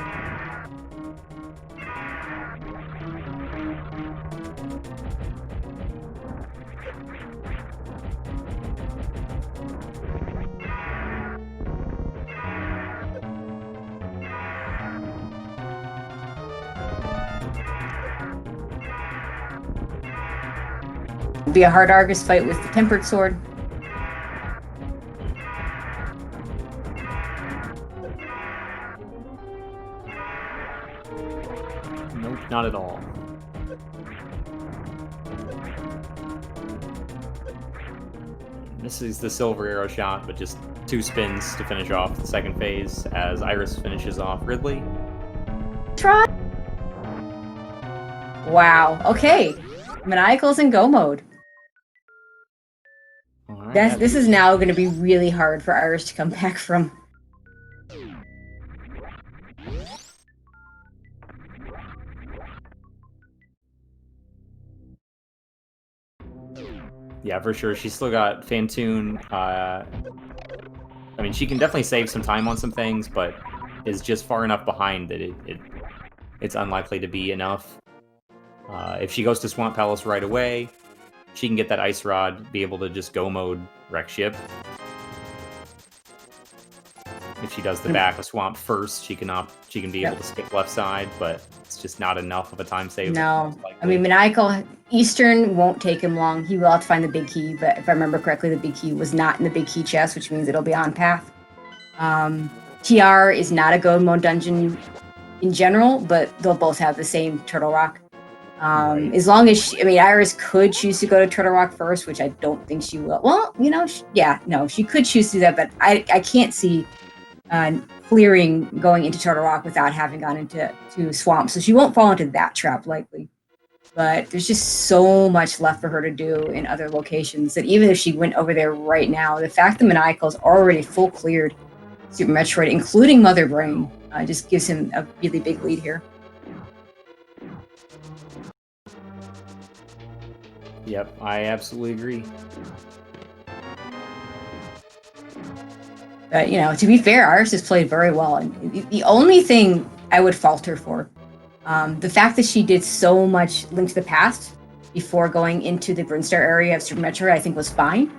Be a hard Argus fight with the tempered sword. Nope, not at all. This is the silver arrow shot, but just 2 spins to finish off the second phase as Iris finishes off Ridley. Try. Wow. Okay. Maniacal's in go mode. Right, this is now going to be really hard for Iris to come back from. Yeah, for sure. She's still got Fantoon. I mean, she can definitely save some time on some things, but is just far enough behind that it's unlikely to be enough. If she goes to Swamp Palace right away, she can get that ice rod, be able to just go mode wreck ship. If she does the back of swamp first, she can be able to skip left side, but it's just not enough of a time save. No, I mean Maniacal Eastern won't take him long. He will have to find the big key, but if I remember correctly, the big key was not in the big key chest, which means it'll be on path. TR is not a go mode dungeon in general, but they'll both have the same Turtle Rock. Right. As long as Iris could choose to go to Turtle Rock first, which I don't think she will. Well, she could choose to do that, but I can't see clearing going into Turtle Rock without having gone into Swamp, so she won't fall into that trap likely. But there's just so much left for her to do in other locations that even if she went over there right now, the fact that Maniacal is already full cleared Super Metroid, including Mother Brain, just gives him a really big lead here. Yep, I absolutely agree. But, to be fair, Iris has played very well. And the only thing I would fault her for, the fact that she did so much Link to the Past before going into the Brinstar area of Super Metroid, I think was fine.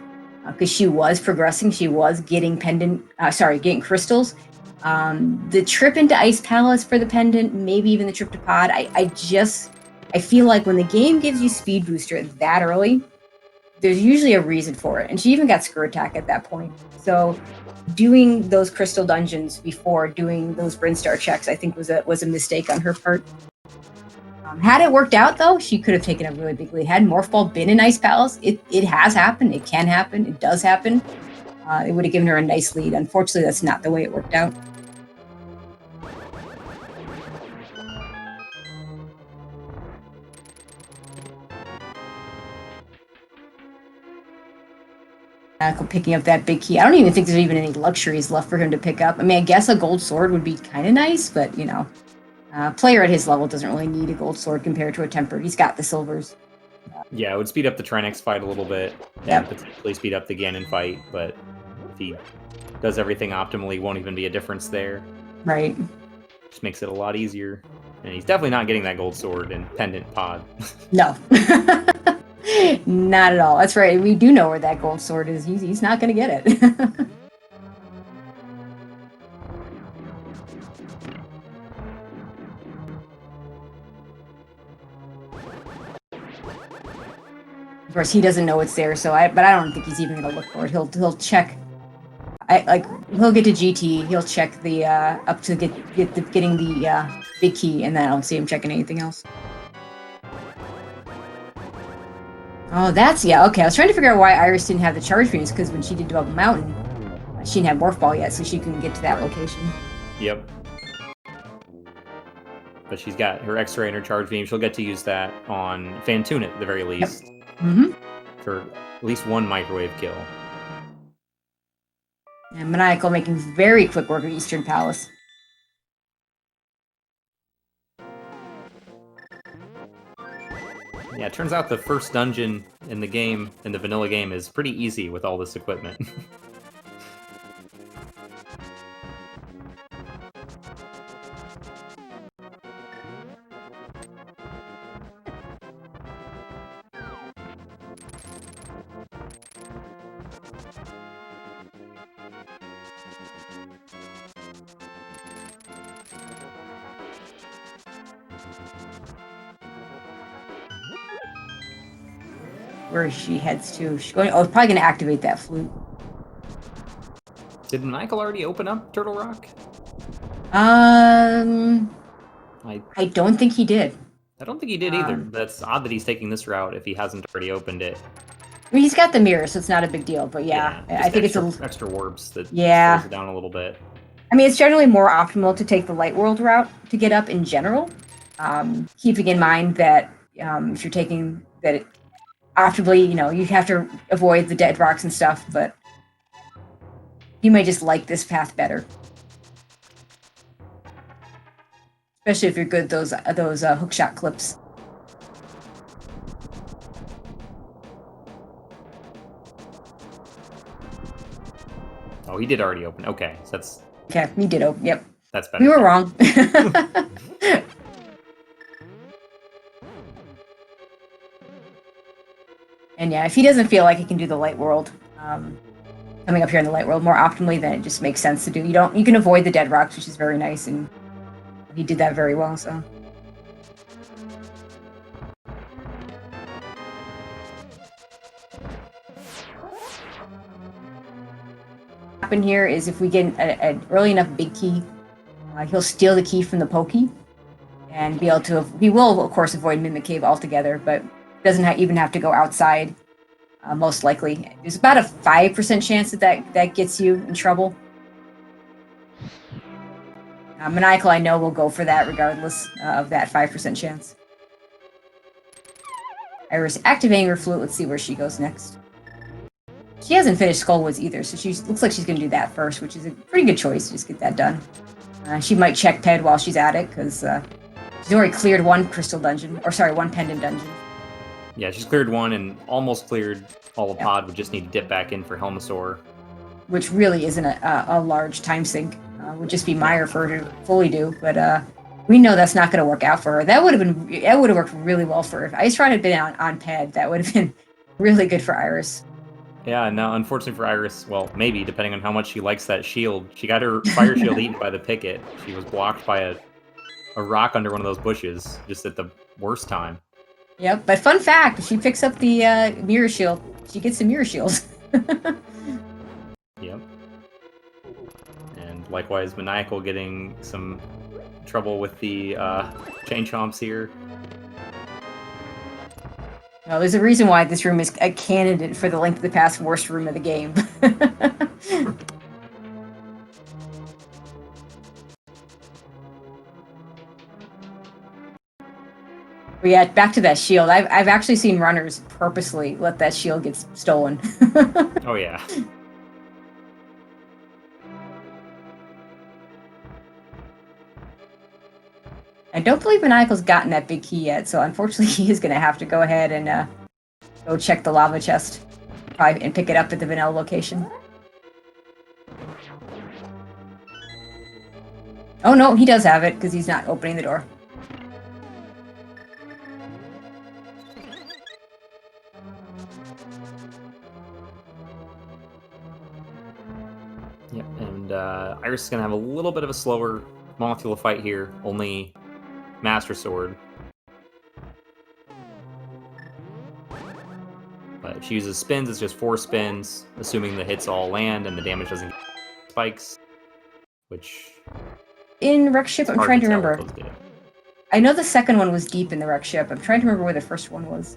Because she was progressing. She was getting getting crystals. The trip into Ice Palace for the pendant, maybe even the trip to Pod, I feel like when the game gives you Speed Booster that early, there's usually a reason for it. And she even got Screw Attack at that point. So doing those crystal dungeons before doing those Brinstar checks, I think was a mistake on her part. Had it worked out, though, she could have taken a really big lead. Had Morphball been in Ice Palace, it has happened. It can happen. It does happen. It would have given her a nice lead. Unfortunately, that's not the way it worked out. Picking up that big key. I don't even think there's even any luxuries left for him to pick up. I mean, I guess a gold sword would be kind of nice, but, player at his level doesn't really need a gold sword compared to a tempered. He's got the silvers. Yeah, it would speed up the Trinex fight a little bit, and potentially speed up the Ganon fight, but if he does everything optimally, won't even be a difference there. Right. Just makes it a lot easier. And he's definitely not getting that gold sword in Pendant Pod. No. Not at all. That's right. We do know where that gold sword is. He's not going to get it. Of course, he doesn't know it's there, but I don't think he's even going to look for it. He'll check. He'll get to GT. He'll check the up to getting the big key, and then I don't see him checking anything else. Oh, okay. I was trying to figure out why Iris didn't have the charge beams, because when she did Double Mountain, she didn't have Morph Ball yet, so she couldn't get to that location. Yep. But she's got her X-Ray and her charge beam. She'll get to use that on Fantoon at the very least. Yep. Mm-hmm. For at least one microwave kill. And Maniacal making very quick work of Eastern Palace. Yeah, it turns out the first dungeon in the vanilla game, is pretty easy with all this equipment. Where she heads to. She's going. Oh, it's probably going to activate that flute. Did Michael already open up Turtle Rock? I don't think he did. I don't think he did either. That's odd that he's taking this route if he hasn't already opened it. I mean, he's got the mirror, so it's not a big deal. But yeah I think it's extra warps that slows it down a little bit. I mean, it's generally more optimal to take the Light World route to get up in general. Keeping in mind that if you're taking that. Optimally, you have to avoid the dead rocks and stuff, but you may just like this path better. Especially if you're good those hookshot clips. Oh, he did already open. Okay, so that's... Okay, he did open, yep. That's better. We were wrong. And yeah, if he doesn't feel like he can do the light world, coming up here in the light world more optimally, then it just makes sense to do. You can avoid the dead rocks, which is very nice, and he did that very well. So. Happen here is if we get an early enough big key, he'll steal the key from the pokey and be able to. He will, of course, avoid Mimic Cave altogether, but doesn't even have to go outside. Most likely, there's about a 5% chance that gets you in trouble. Maniacal, I know, will go for that regardless of that 5% chance. Iris activating her flute. Let's see where she goes next. She hasn't finished Skullwoods either, so she looks like she's going to do that first, which is a pretty good choice. Just get that done. She might check Ped while she's at it, because she's already cleared one crystal dungeon, or sorry, one pendant dungeon. Yeah, she's cleared one and almost cleared all of Pod. We just need to dip back in for Helmasaur. Which really isn't a large time sink. Would just be Meyer for her to fully do, but we know that's not going to work out for her. That would have worked really well for her. If Ice Rod had been on Ped, that would have been really good for Iris. Yeah, no, unfortunately for Iris, well, maybe, depending on how much she likes that shield. She got her fire shield eaten by the picket. She was blocked by a rock under one of those bushes, just at the worst time. Yep, but fun fact, she picks up the mirror shield. She gets the mirror shield. Yep. And likewise, Maniacal getting some trouble with the chain chomps here. Well, there's a reason why this room is a candidate for the Link to the Past worst room of the game. But yeah, back to that shield. I've actually seen runners purposely let that shield get stolen. Oh yeah. I don't believe Maniacal's gotten that big key yet, so unfortunately he is going to have to go ahead and go check the lava chest and pick it up at the vanilla location. Oh no, he does have it because he's not opening the door. Yep, and Iris is going to have a little bit of a slower molecule fight here, only Master Sword. But if she uses spins, it's just 4 spins, assuming the hits all land and the damage doesn't get spikes, which... In Wreck Ship, I'm trying to remember. I know the second one was deep in the Wreck Ship. I'm trying to remember where the first one was.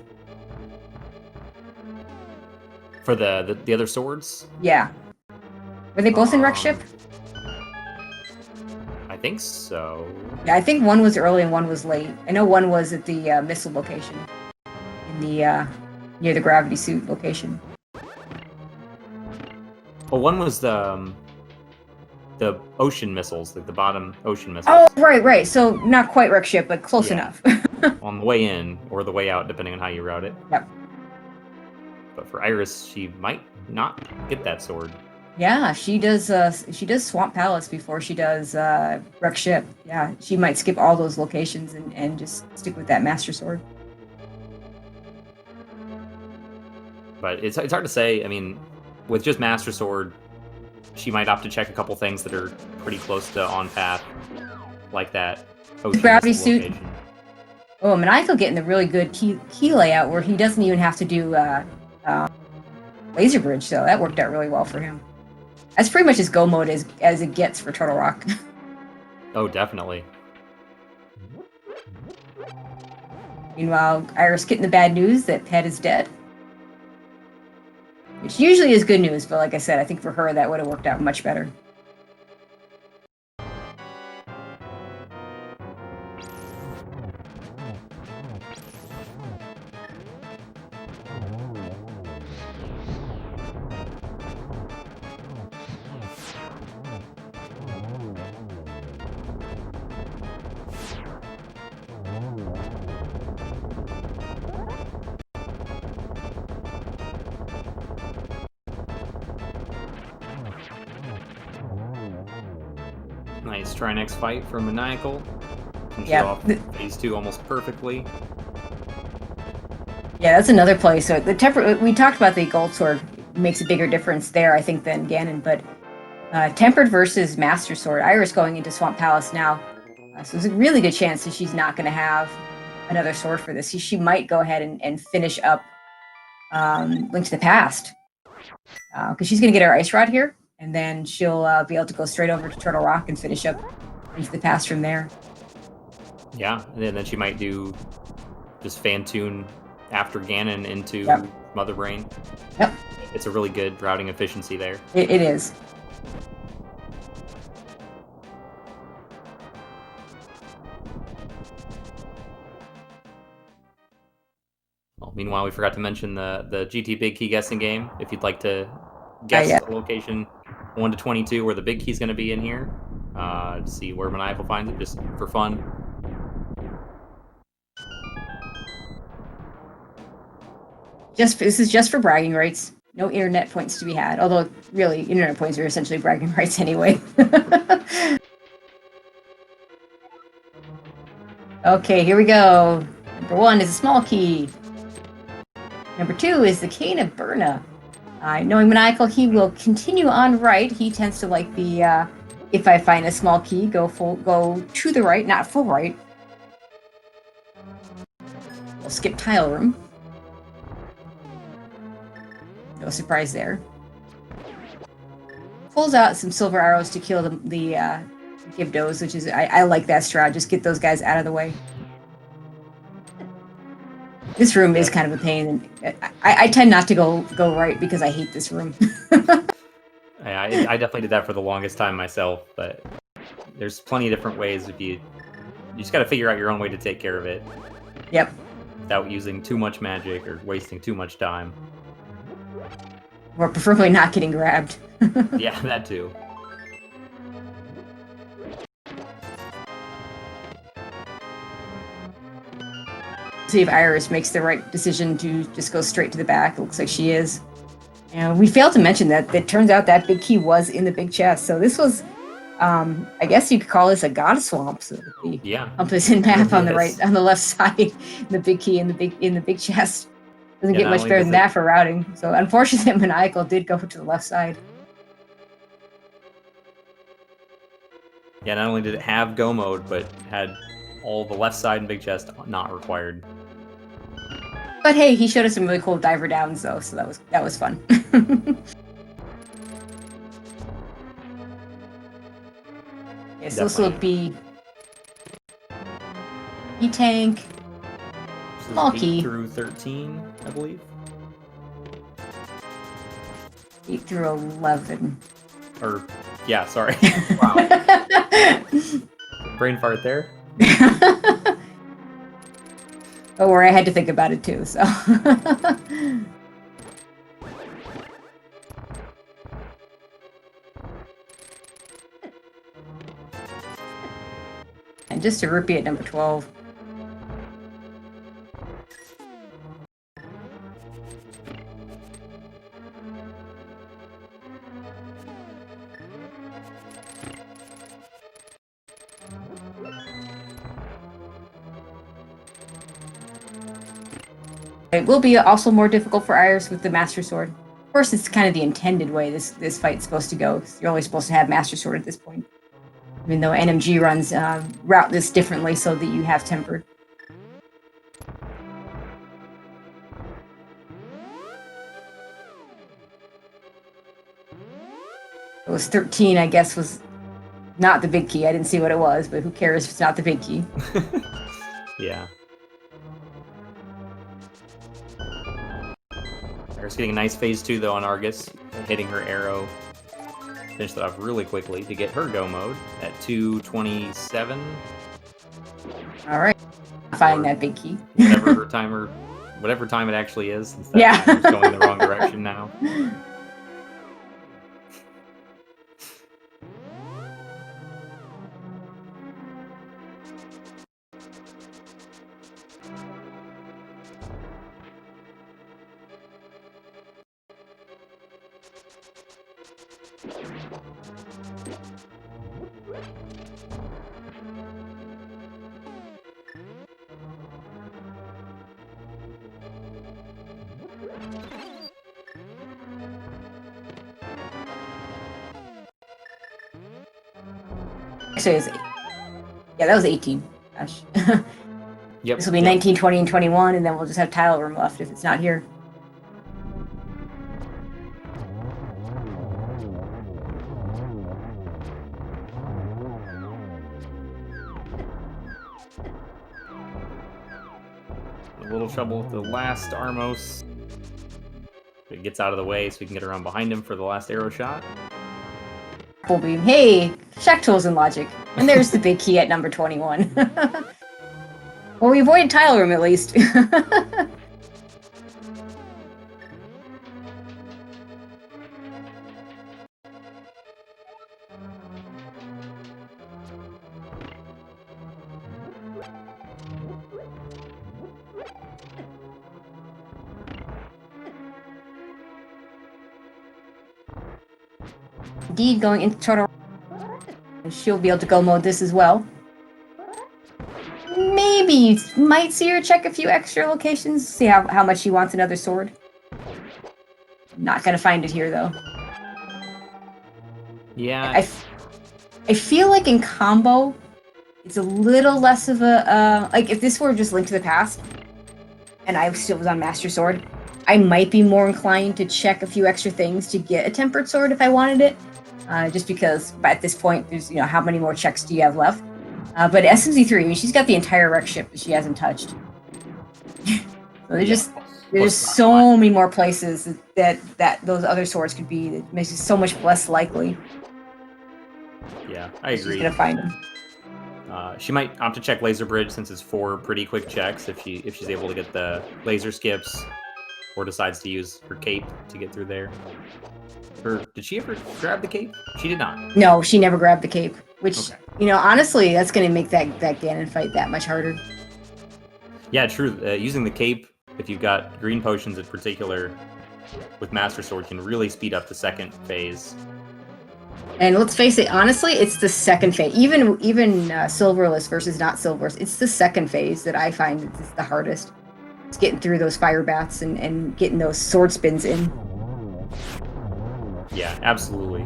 For the other swords? Yeah. Were they both in Wreck Ship? I think so. Yeah, I think one was early and one was late. I know one was at the missile location. In the, near the gravity suit location. Well, one was the ocean missiles, like the bottom ocean missiles. Oh, right. So not quite Wreck Ship, but close enough. On the way in, or the way out, depending on how you route it. Yep. But for Iris, she might not get that sword. Yeah, she does Swamp Palace before she does Wreck Ship. Yeah, she might skip all those locations and just stick with that Master Sword. But it's hard to say. I mean, with just Master Sword, she might opt to check a couple things that are pretty close to on path, like that ocean gravity suit. Location. Oh, Maniacal getting the really good key layout where he doesn't even have to do laser bridge, so that worked out really well for him. That's pretty much as go mode as it gets for Turtle Rock. Oh, definitely. Meanwhile, Iris getting the bad news that Ped is dead. Which usually is good news, but like I said, I think for her that would have worked out much better. Nice try next fight from Maniacal. Finishes Yeah. off phase 2 almost perfectly. Yeah, that's another play. So the temper, we talked about the gold sword makes a bigger difference there, I think, than Ganon. But tempered versus master sword, Iris going into Swamp Palace now, so there's a really good chance that she's not going to have another sword for this. She might go ahead and finish up Link to the Past, because she's going to get her Ice Rod here, and then she'll be able to go straight over to Turtle Rock and finish up Link to the Past from there. Yeah, and then she might do just fan tune after Ganon into Mother Brain. Yep. It's a really good routing efficiency there. It is. Well, meanwhile, we forgot to mention the GT Big Key guessing game. If you'd like to guess the location 1 to 22 where the Big Key's going to be in here, to see where Maniacal finds it, just for fun. This is just for bragging rights. No internet points to be had. Although, really, internet points are essentially bragging rights anyway. Okay, here we go. Number 1 is a small key. Number 2 is the Cane of Burna. Knowing Maniacal, he will continue on right. He tends to like the, if I find a small key, go to the right, not full right. We'll skip Tile Room. No surprise there. Pulls out some silver arrows to kill the Gibdos, which is, I like that strat. Just get those guys out of the way. This room is kind of a pain. I tend not to go right because I hate this room. I definitely did that for the longest time myself, but there's plenty of different ways. If you just got to figure out your own way to take care of it. Yep. Without using too much magic or wasting too much time. Or preferably not getting grabbed. Yeah, that too. See if Iris makes the right decision to just go straight to the back. It looks like she is. And we failed to mention that it turns out that big key was in the big chest. So this was, I guess you could call this a god swamp. So the compass and map on the right, on the left side, the big key in the big chest. Doesn't get much better than that for routing. So unfortunately, Maniacal did go to the left side. Yeah, not only did it have go mode, but had all the left side and big chest not required. But hey, he showed us some really cool diver downs though, so that was fun. Yes, this will be E-Tank. Small key. 8 through 13, I believe. 8 through 11. Or, yeah, sorry. Wow. Brain fart there. Oh, where I had to think about it too, so. And just a rupee at number 12. It will be also more difficult for Iris with the Master Sword. Of course, it's kind of the intended way this fight's supposed to go. You're only supposed to have Master Sword at this point. Even though NMG runs route this differently so that you have tempered. It was 13, I guess, was not the big key. I didn't see what it was, but who cares if it's not the big key? Yeah. Iris getting a nice phase 2 though on Argus, hitting her arrow. Finish that off really quickly to get her go mode at 2:27. All right, find that big key. Whatever her timer, whatever time it actually is, since that timer's going in the wrong direction now. Actually, yeah, that was 18. Gosh. Yep. This will be 19, 20, and 21, and then we'll just have tile room left if it's not here. A little trouble with the last Armos. It gets out of the way so we can get around behind him for the last arrow shot. Full beam. Hey, check tools and logic. And there's the big key at number 21. Well, we avoided tile room at least. Indeed, going into total. She'll be able to go mode this as well. Maybe you might see her check a few extra locations, see how much she wants another sword. Not gonna find it here though. Yeah. I feel like in combo, it's a little less of a like if this were just Link to the Past, and I still was on Master Sword, I might be more inclined to check a few extra things to get a tempered sword if I wanted it. Just because at this point, there's how many more checks do you have left? But SMZ3, I mean, she's got the entire wreck ship that she hasn't touched. So there's just so many more places that those other swords could be that makes it so much less likely. Yeah, I agree. She's gonna find them. She might opt to check Laser Bridge since it's 4 pretty quick checks if she's able to get the laser skips, or decides to use her cape to get through there. Or did she ever grab the cape? She did not. No, she never grabbed the cape. Which honestly, that's gonna make that Ganon fight that much harder. Yeah, true. Using the cape, if you've got green potions in particular, with Master Sword, can really speed up the second phase. And let's face it, honestly, it's the second phase. Even silverless versus not silverless, it's the second phase that I find is the hardest. It's getting through those fire bats and getting those sword spins in. Yeah, absolutely.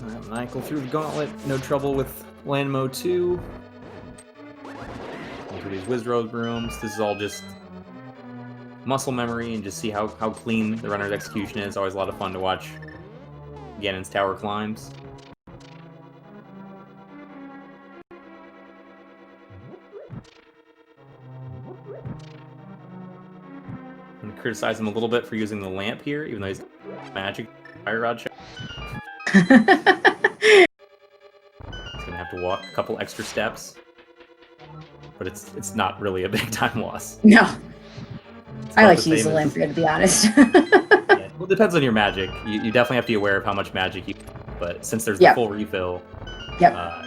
Alright, Maniacal through the gauntlet. No trouble with land mode 2. Through these Wizroad rooms. This is all just muscle memory and just see how clean the runner's execution is. Always a lot of fun to watch Ganon's tower climbs. I'm gonna criticize him a little bit for using the lamp here, even though he's magic fire rod check. He's gonna have to walk a couple extra steps, but it's not really a big time loss. No. I like to use the lamp here, to be honest. Yeah, well, it depends on your magic. You definitely have to be aware of how much magic you have, but since there's the full refill,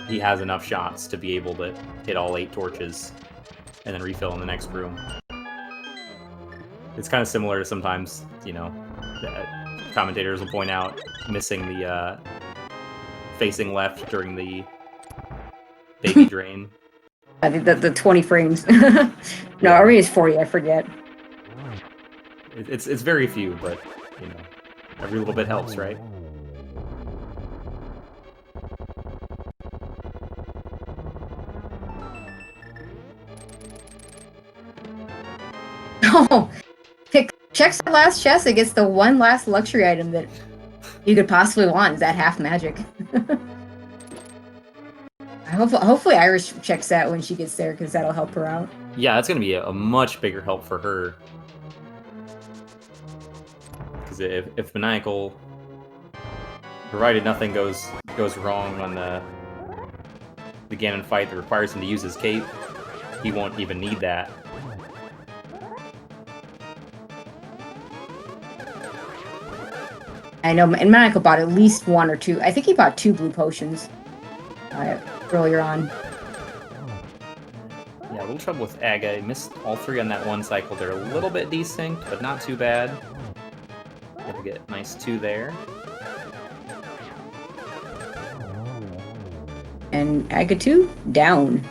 he has enough shots to be able to hit all 8 torches and then refill in the next room. It's kind of similar to sometimes, commentators will point out missing the facing left during the baby drain. I think the 20 frames. No, or maybe it's 40, I forget. It's very few, but every little bit helps, right? Oh, checks the last chest. It gets the one last luxury item that you could possibly want. Is that half magic? Hopefully Iris checks that when she gets there, because that'll help her out. Yeah, that's going to be a much bigger help for her. Because if Maniacal, provided nothing goes wrong on the Ganon fight that requires him to use his cape, he won't even need that. I know, and Maniacal bought at least 1 or 2. I think he bought 2 blue potions earlier on. Yeah, a little trouble with Aga. He missed all 3 on that one cycle. They're a little bit desynced, but not too bad. Gonna get nice 2 there. And Agatu down.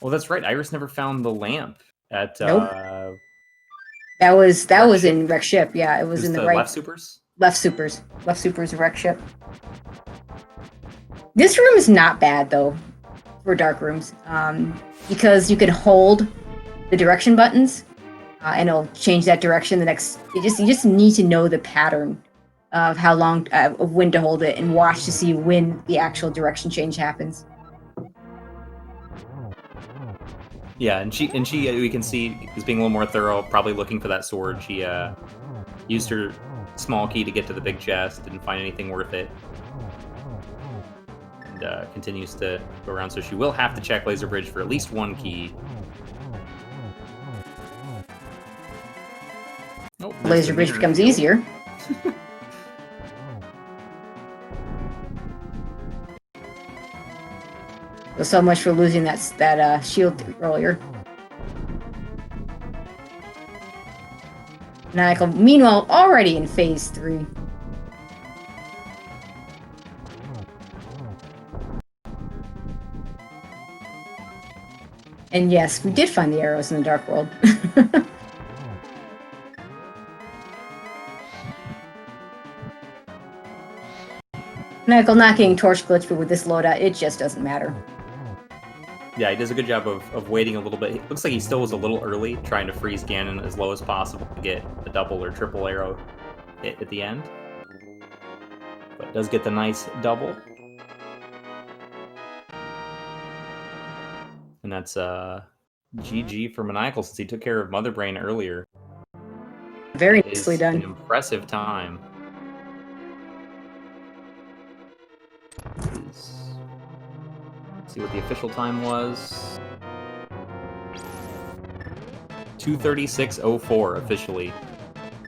Oh, that's right. Iris never found the lamp at Nope. That was Ship? in Wreck Ship. Yeah, it was in the right left supers. left supers. Left supers Wreck Ship. This room is not bad though for dark rooms, because you can hold the direction buttons, and it'll change that direction. You just need to know the pattern of how long of when to hold it and watch to see when the actual direction change happens. Yeah, and she we can see is being a little more thorough, probably looking for that sword. She used her small key to get to the big chest, didn't find anything worth it, and continues to go around. So she will have to check Laser Bridge for at least 1 key. Oh, Laser Bridge becomes easier. So much for losing that shield earlier. Maniacal, meanwhile, already in phase 3. And yes, we did find the arrows in the Dark World. Maniacal not getting torch glitch, but with this loadout, it just doesn't matter. Yeah, he does a good job of waiting a little bit. It looks like he still was a little early, trying to freeze Ganon as low as possible to get a double or triple arrow hit at the end. But does get the nice double. And that's GG for Maniacal, since he took care of Mother Brain earlier. Very nicely done. An impressive time. Let's see what the official time was. 2:36:04 officially.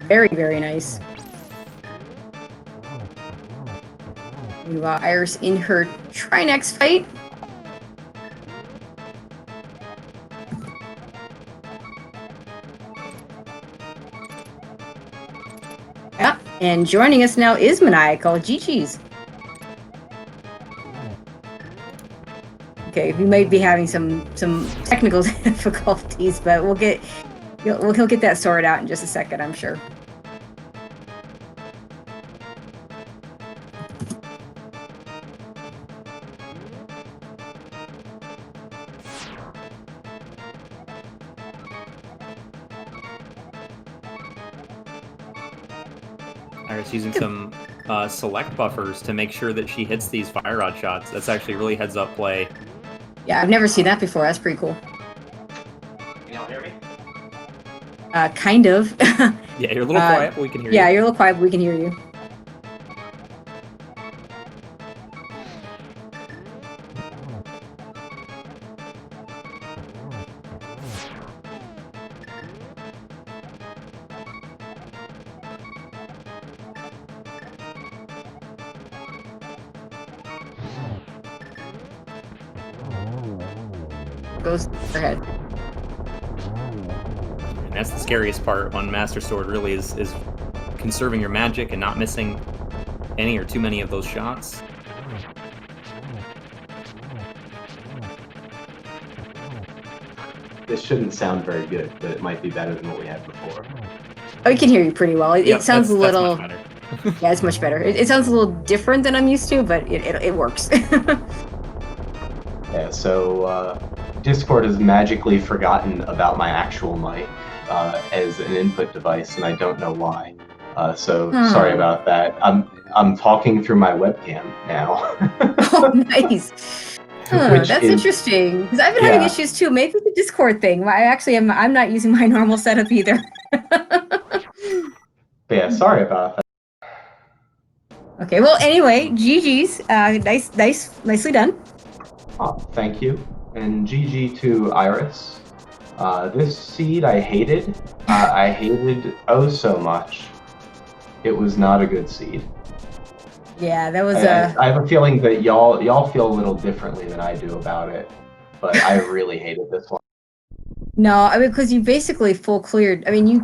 Very, very nice. Meanwhile, Iris in her Trinex fight. Yeah, and joining us now is Maniacal. GG's. Okay, we might be having some technical difficulties, but he'll get that sorted out in just a second, I'm sure. Iris using some select buffers to make sure that she hits these fire rod shots. That's actually really heads up play. Yeah, I've never seen that before. That's pretty cool. Can y'all hear me? Kind of. Yeah, you're a little quiet, but we can hear you. Yeah, you're a little quiet, but we can hear you. Goes ahead. And that's the scariest part on Master Sword, really, is conserving your magic and not missing any or too many of those shots. This shouldn't sound very good, but it might be better than what we had before. Oh, we can hear you pretty well. It sounds a little... That's much better. Yeah, it's much better. It sounds a little different than I'm used to, but it works. Yeah, so Discord has magically forgotten about my actual mic as an input device, and I don't know why. Sorry about that. I'm talking through my webcam now. Oh, nice. That's interesting. Because I've been having issues too. Maybe the Discord thing. I'm not using my normal setup either. Yeah, sorry about that. Okay. Well, anyway, GG's. Nicely done. Oh, thank you. And GG to Iris. This seed I hated. I hated oh so much. It was not a good seed. Yeah, that was I have a feeling that y'all feel a little differently than I do about it, but I really hated this one. No, I mean, because you basically full cleared. I mean, you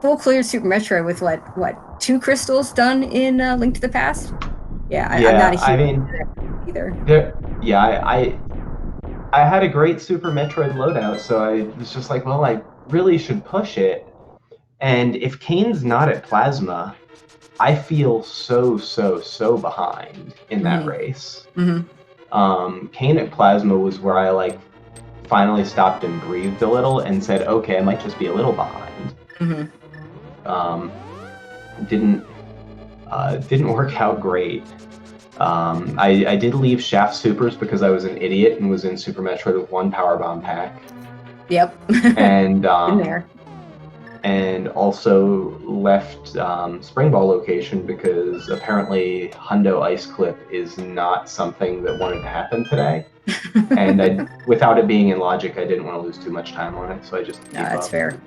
full cleared Super Metroid with what 2 crystals done in Link to the Past. Yeah, I'm not a I huge mean, either. I had a great Super Metroid loadout, so I was just like, well, I really should push it. And if Kane's not at Plasma, I feel so behind in that race. Kane at Plasma was where I like finally stopped and breathed a little and said, okay, I might just be a little behind. Didn't work out great. I did leave Shaft Supers because I was an idiot and was in Super Metroid with 1 Power Bomb pack. Yep. And in there. And also left Spring Ball location because apparently Hundo Ice Clip is not something that wanted to happen today. And without it being in logic, I didn't want to lose too much time on it, so I just gave up. That's fair.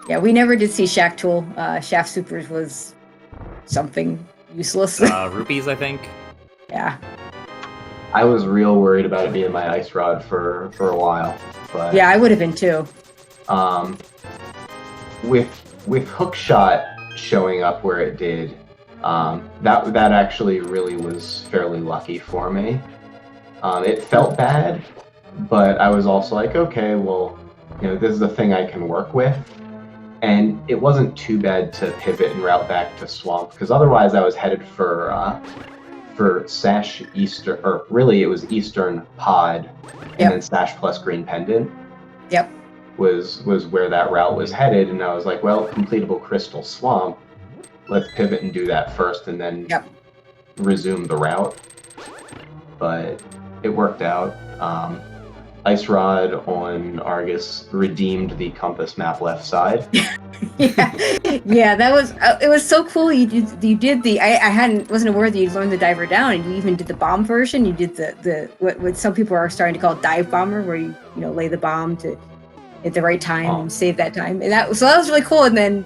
Yeah, we never did see Shack Tool. Shaft Supers was something useless. Rupees, I think. Yeah. I was real worried about it being my Ice Rod for a while. But yeah, I would have been too. With Hookshot showing up where it did, that actually really was fairly lucky for me. It felt bad, but I was also like, okay, well, this is a thing I can work with. And it wasn't too bad to pivot and route back to Swamp, because otherwise I was headed for Sash Eastern, or really it was Eastern Pod, and then Sash plus Green Pendant. Yep. Was where that route was headed, and I was like, well, completable Crystal Swamp, let's pivot and do that first, and then resume the route. But it worked out. Ice Rod on Argus redeemed the compass map left side. yeah, that was it was so cool. You did the I wasn't aware that you'd learned the diver down, and you even did the bomb version. You did the what some people are starting to call dive bomber, where you lay the bomb to at the right time and save that time, and that was really cool. And then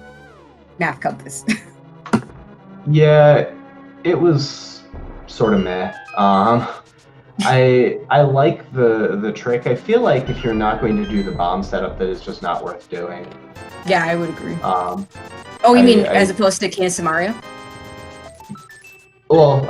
map compass. Yeah, it was sort of meh. I like the trick. I feel like if you're not going to do the bomb setup, that it's just not worth doing. Yeah, I would agree. You mean as opposed to Kansas Mario? Well,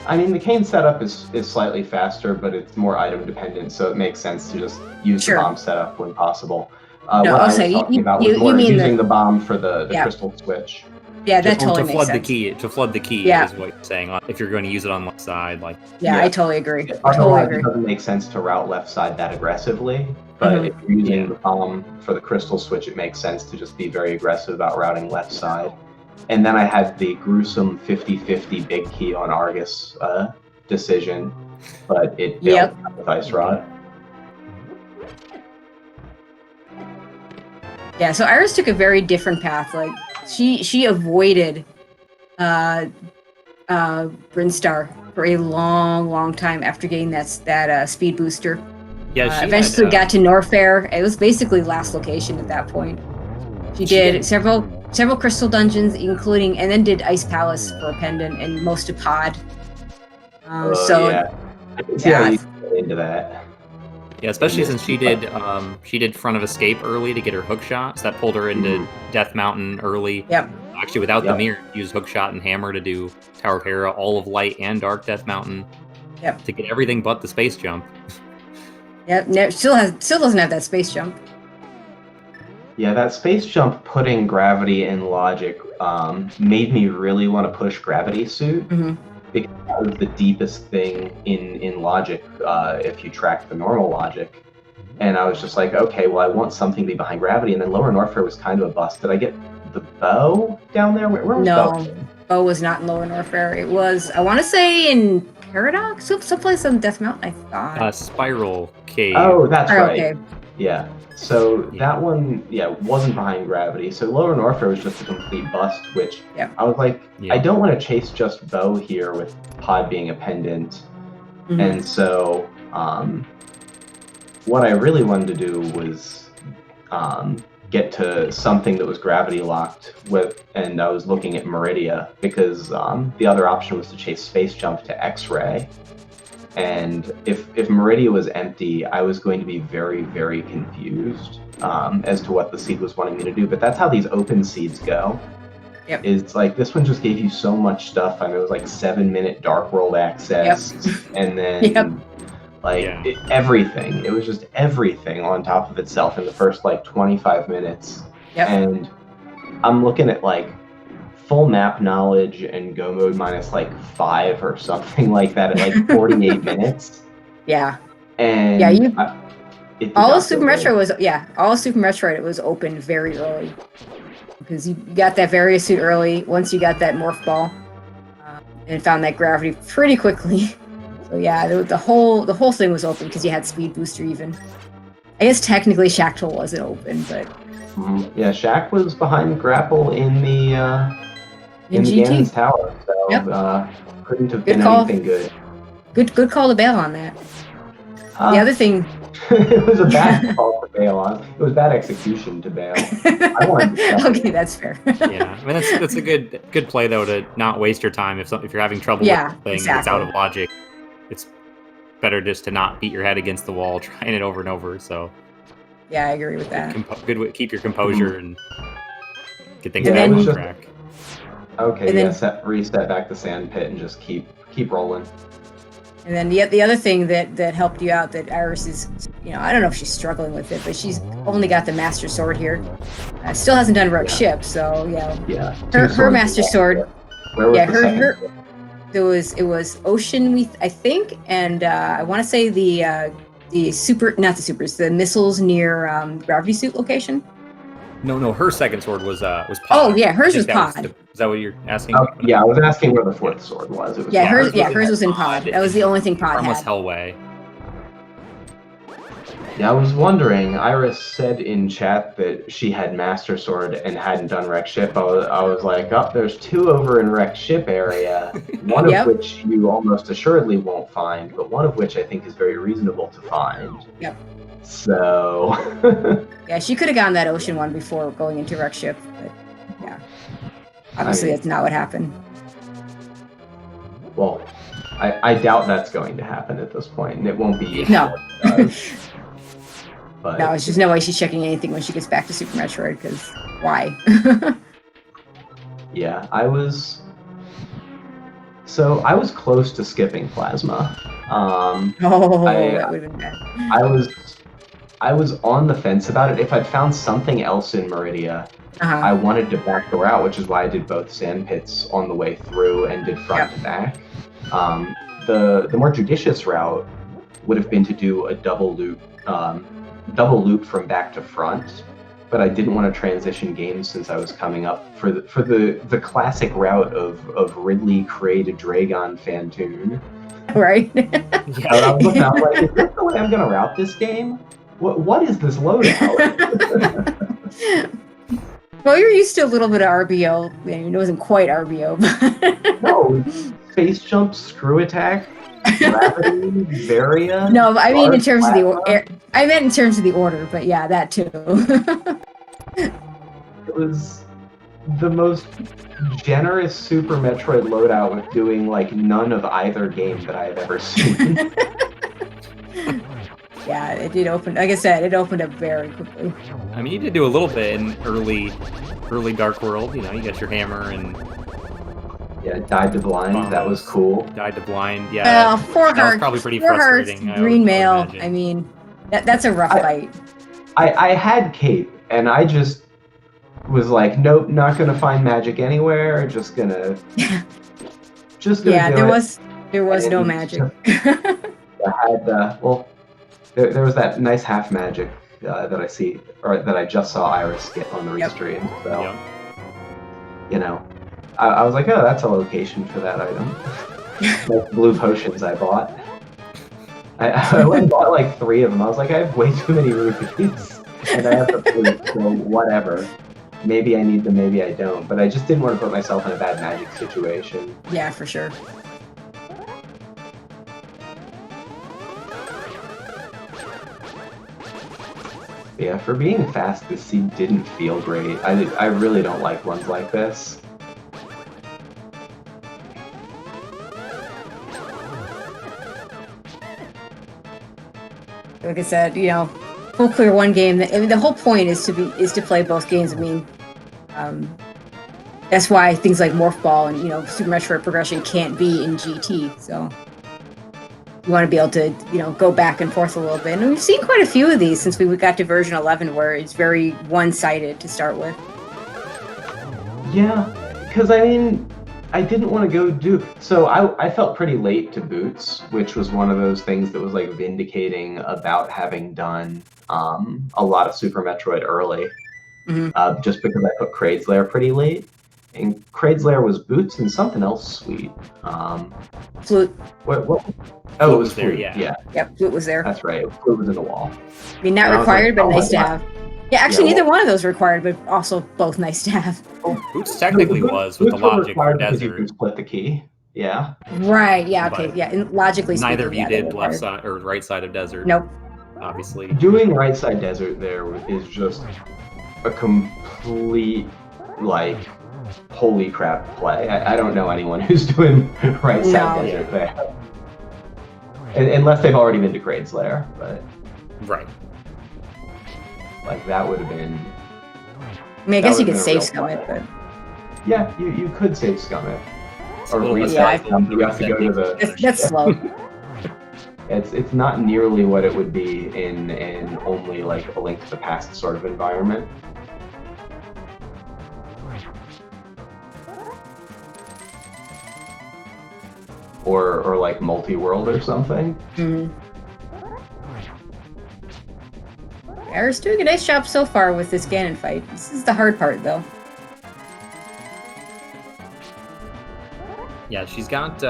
I mean the Kane setup is slightly faster, but it's more item dependent, so it makes sense to just use the bomb setup when possible. What I was talking about was more using the bomb for the crystal switch. Yeah, that totally makes sense. To flood the key is what you're saying. If you're going to use it on left side, like. Yeah, I totally agree. Otherwise, it doesn't make sense to route left side that aggressively. But if you're using the bomb for the crystal switch, it makes sense to just be very aggressive about routing left side. And then I had the gruesome 50-50 big key on Argus decision, but it failed with Ice Rod. Yeah, so Iris took a very different path. Like she avoided Brinstar for a long time after getting that speed booster. Yeah, she eventually got to Norfair. It was basically last location at that point. She did several crystal dungeons, including, and then did Ice Palace for a pendant and most of Pod. I can see how you get into that. Yeah, especially since she did Front of Escape early to get her hookshot, so that pulled her into Death Mountain early. Yep. Actually, without the mirror, use hookshot and hammer to do Tower of Hera, all of Light and Dark Death Mountain. Yep. To get everything but the space jump. Yep. Still doesn't have that space jump. Yeah, that space jump putting gravity in logic made me really want to push Gravity Suit. Because that was the deepest thing in logic if you track the normal logic. And I was just like, okay, well, I want something to be behind gravity. And then Lower Norfair was kind of a bust. Did I get the bow down there? Where was bow? Bow was not in Lower Norfair. It was, I want to say, in Paradox? Someplace on Death Mountain, I thought. Spiral Cave. Oh, that's Spiral right. Cave. Yeah. So that one, wasn't behind gravity. So Lower Norfair was just a complete bust, which I was like, I don't want to chase just bow here with Pod being a pendant. And so what I really wanted to do was get to something that was gravity locked with, and I was looking at Meridia because the other option was to chase Space Jump to X-Ray. And if Meridia was empty, I was going to be very, very confused as to what the seed was wanting me to do. But that's how these open seeds go. Yep. Is like this one just gave you so much stuff. I mean, it was like 7-minute dark world access, and then everything. It was just everything on top of itself in the first like 25 minutes. And I'm looking at like full map knowledge and go mode minus like 5 or something like that at like 48 minutes. Yeah. And all of Super Metroid it was open very early. Because you got that Various suit early, once you got that Morph Ball, and found that gravity pretty quickly. So yeah, the whole thing was open because you had Speed Booster even. I guess technically Shackle wasn't open, but... Yeah, Shaq was behind Grapple in the Ganon's Tower, so couldn't have been anything good. Good call to bail on that. The other thing... It was a bad call to bail on. It was bad execution to bail. I wanted to okay, that's fair. Yeah, I mean that's a good play though, to not waste your time if you're having trouble with the thing that's out of logic. It's better just to not beat your head against the wall trying it over and over. So yeah, I agree with that. Good way, keep your composure and get things back on track. Okay, and then reset back the sand pit and just keep rolling. And then the other thing that helped you out, that Iris is, I don't know if she's struggling with it, but she's only got the Master Sword here. Still hasn't done Rogue Ship, so yeah. Her Master Sword. Where was the second? It was Ocean, I think, and I want to say the missiles near Gravity Suit location. No, her second sword was Pod. Oh yeah, hers was Pod. Is that what you're asking? Yeah, I was asking where the fourth sword was. It was hers was in Pod. That was the only thing Pod had. Hellway. Yeah, I was wondering. Iris said in chat that she had Master Sword and hadn't done Wreck Ship. I was like, there's 2 over in Wreck Ship area. One of which you almost assuredly won't find, but one of which I think is very reasonable to find. Yep. So... yeah, she could have gotten that Ocean one before going into Wreck Ship, but yeah. Obviously, that's not what happened. Well, I doubt that's going to happen at this point, and it won't be. No. But no, there's just no way she's checking anything when she gets back to Super Metroid, because why? Yeah, I was close to skipping Plasma. That would have been bad. I was on the fence about it. If I'd found something else in Meridia, I wanted to back the route, which is why I did both sand pits on the way through and did front to back. The more judicious route would have been to do a double loop from back to front, but I didn't want to transition games since I was coming up for the classic route of Ridley created Dragon Fantoon. Right. Yeah, I was looking, I was like, is this the way I'm going to route this game? What is this loadout? Well, you're used to a little bit of RBO. I mean, it wasn't quite RBO, but... No, space jump, screw attack, gravity, Varia. No, I mean in terms of I meant in terms of the order, but yeah, that too. It was the most generous Super Metroid loadout with doing like none of either game that I've ever seen. Yeah, it did open. Like I said, it opened up very quickly. I mean, you did do a little bit in early Dark World. You got your hammer and. Yeah, died to blind. Bombs. That was cool. Died to blind. Yeah. 4 hearts. That was probably pretty frustrating. Green mail. I mean, that's a rough fight. I had Cape, and I just was like, nope, not gonna find magic anywhere. Just gonna. Yeah, there was no magic. I had there was that nice half magic that I see, or that I just saw Iris get on the restream. So, I was like, oh, that's a location for that item. Like blue potions I bought. I went and bought like 3 of them. I was like, I have way too many rupees, and I have the flute, so whatever. Maybe I need them, maybe I don't. But I just didn't want to put myself in a bad magic situation. Yeah, for sure. Yeah, for being fast, this seed didn't feel great. I really don't like ones like this. Like I said, full clear one game. I mean, the whole point is to play both games. I mean, that's why things like Morph Ball and Super Metroid Progression can't be in GT. So you want to be able to go back and forth a little bit. And we've seen quite a few of these since we got to version 11, where it's very one-sided to start with. Yeah, because I mean, I didn't want to go do... So I felt pretty late to Boots, which was one of those things that was like vindicating about having done a lot of Super Metroid early. Mm-hmm. Just because I put Kraid's Lair pretty late. And Kraid's Lair was Boots and something else sweet. Flute. What? Oh, it was there, Flute, yeah. Yep, Flute was there. That's right, Flute was in the wall. I mean, not required, but nice to have. Yeah, actually, neither one of those required, but also both nice to have. Boots technically was with the logic for Desert. You can split the key. Yeah. Right. Yeah. Okay. But yeah. And logically, neither of you did left side or right side of Desert. Nope. Obviously. Doing right side Desert there is just a complete holy crap play. I don't know anyone who's doing right side Desert there, unless they've already been to Kraid's Lair. But right. That would have been... I mean, I guess you could save scum it, but... Yeah, you could save scum it. Or reset scum, you have to go to the... That's slow. It's not nearly what it would be in only a Link to the Past sort of environment. Or multi-world or something. Mm-hmm. Aerith's doing a nice job so far with this Ganon fight. This is the hard part, though. Yeah, she's got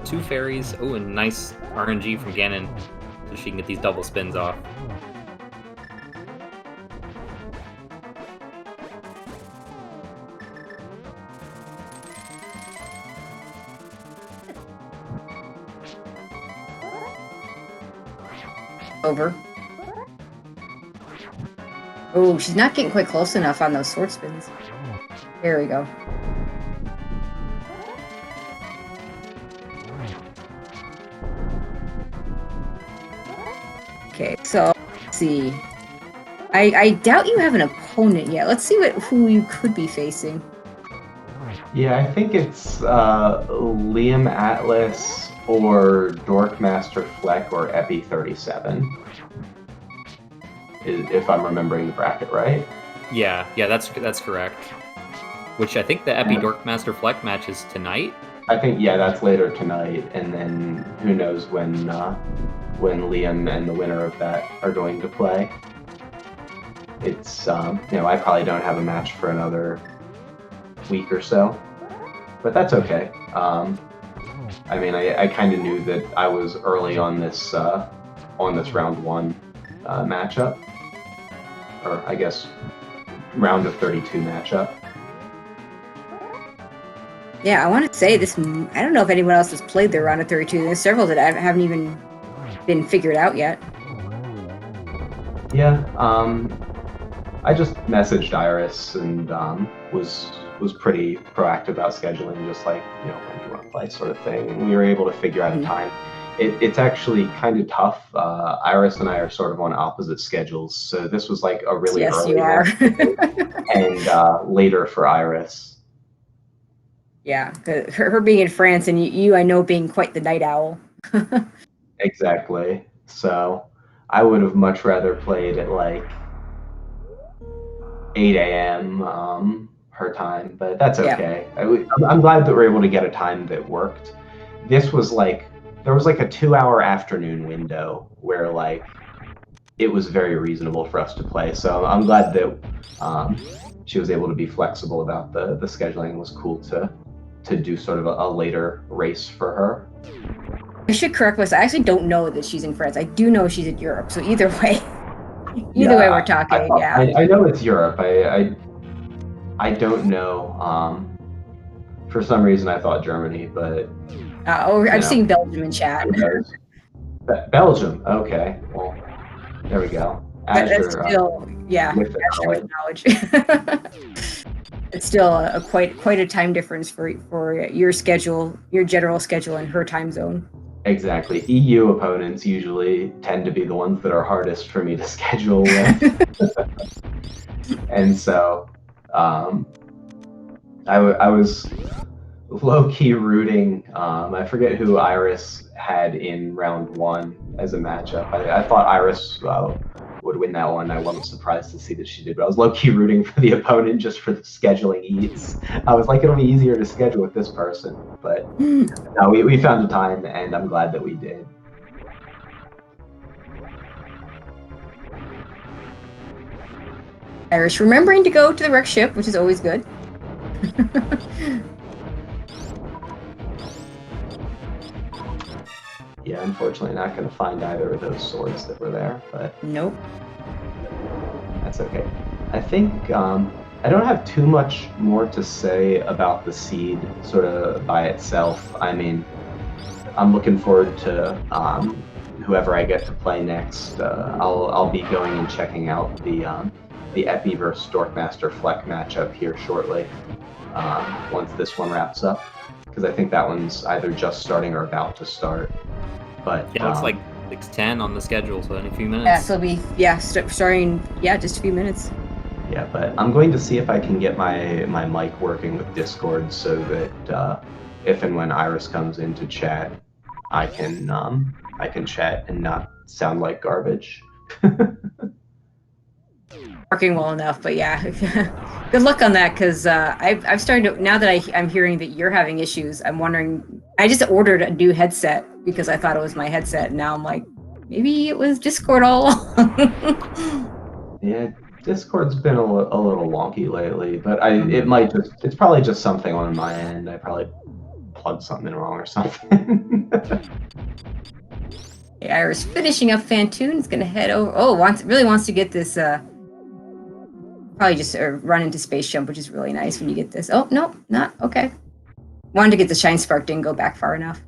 2 fairies. Oh, and nice RNG from Ganon, so she can get these double spins off. Over. Oh, she's not getting quite close enough on those sword spins. There we go. Okay, so let's see. I doubt you have an opponent yet. Let's see who you could be facing. Yeah, I think it's Liam Atlas or Dorkmaster Fleck or Epi 37. If I'm remembering the bracket right. Yeah, that's correct. Which I think the Epi Dorkmaster Fleck match is tonight. I think that's later tonight, and then who knows when Liam and the winner of that are going to play. It's I probably don't have a match for another week or so, but that's okay. I mean, I kind of knew that I was early on this round 1 matchup. Or I guess round of 32 matchup. Yeah, I want to say this. I don't know if anyone else has played their round of 32. There's several that haven't even been figured out yet. Yeah, I just messaged Iris and was pretty proactive about scheduling, just when do you want to play sort of thing, and we were able to figure out a time. It's actually kind of tough. Iris and I are sort of on opposite schedules, so this was a really early you are. and later for Iris. Yeah, her being in France and you, I know, being quite the night owl. Exactly. So I would have much rather played at 8 a.m. Her time, but that's okay. Yeah. I'm glad that we're able to get a time that worked. This was there was a 2-hour afternoon window where it was very reasonable for us to play. So I'm glad that she was able to be flexible about the scheduling. It was cool to do sort of a later race for her. I should correct myself. I actually don't know that she's in France. I do know she's in Europe. So either way we're talking. I know it's Europe. I don't know. For some reason, I thought Germany, but I've seen Belgium in chat. Belgium. Okay. Well, there we go. That's still, with knowledge. It's still quite a time difference for your schedule, your general schedule, and her time zone. Exactly. EU opponents usually tend to be the ones that are hardest for me to schedule with. And so I was low-key rooting. I forget who Iris had in round 1 as a matchup. I thought Iris would win that one. I wasn't surprised to see that she did, but I was low-key rooting for the opponent just for the scheduling ease. I was like, it'll be easier to schedule with this person. But no, we found a time, and I'm glad that we did. Irish remembering to go to the wreck ship, which is always good. Yeah, unfortunately not going to find either of those swords that were there, but Nope. that's okay. I think I don't have too much more to say about the seed sort of by itself. I mean, I'm looking forward to whoever I get to play next. I'll be going and checking out the Epi versus Dorkmaster Fleck matchup here shortly, once this one wraps up, because I think that one's either just starting or about to start. But Yeah, it looks like 6:10 on the schedule, so in a few minutes. Yeah, so it'll be starting just a few minutes. Yeah, but I'm going to see if I can get my mic working with Discord so that if and when Iris comes in to chat, I can chat and not sound like garbage. Working well enough, but yeah, good luck on that, because I've started to, now that I'm hearing that you're having issues, I'm wondering, I just ordered a new headset because I thought it was my headset, and now I'm like, maybe it was Discord all along. Yeah, Discord's been a little wonky lately, but it's probably just something on my end. I probably plugged something wrong or something. Hey, Iris finishing up Fantoon is gonna head over. Oh, really wants to get this. Probably just run into Space Jump, which is really nice when you get this. Oh no, not okay. Wanted to get the Shine Spark, didn't go back far enough.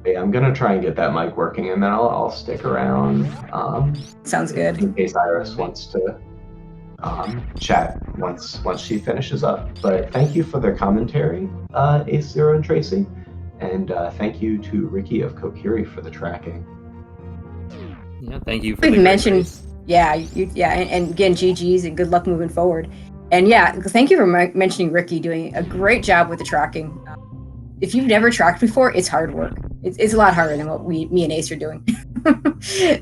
Yeah, I'm gonna try and get that mic working, and then I'll stick around. Sounds good. In case Iris wants to chat once she finishes up. But thank you for the commentary, Ace Zero and Tracy, and thank you to Ricky of Kokiri for the tracking. Yeah, thank you for We've the mentioned, race. and again, GG's and good luck moving forward. And yeah, thank you for mentioning Ricky doing a great job with the tracking. If you've never tracked before, it's hard work. It's a lot harder than what me and Ace are doing.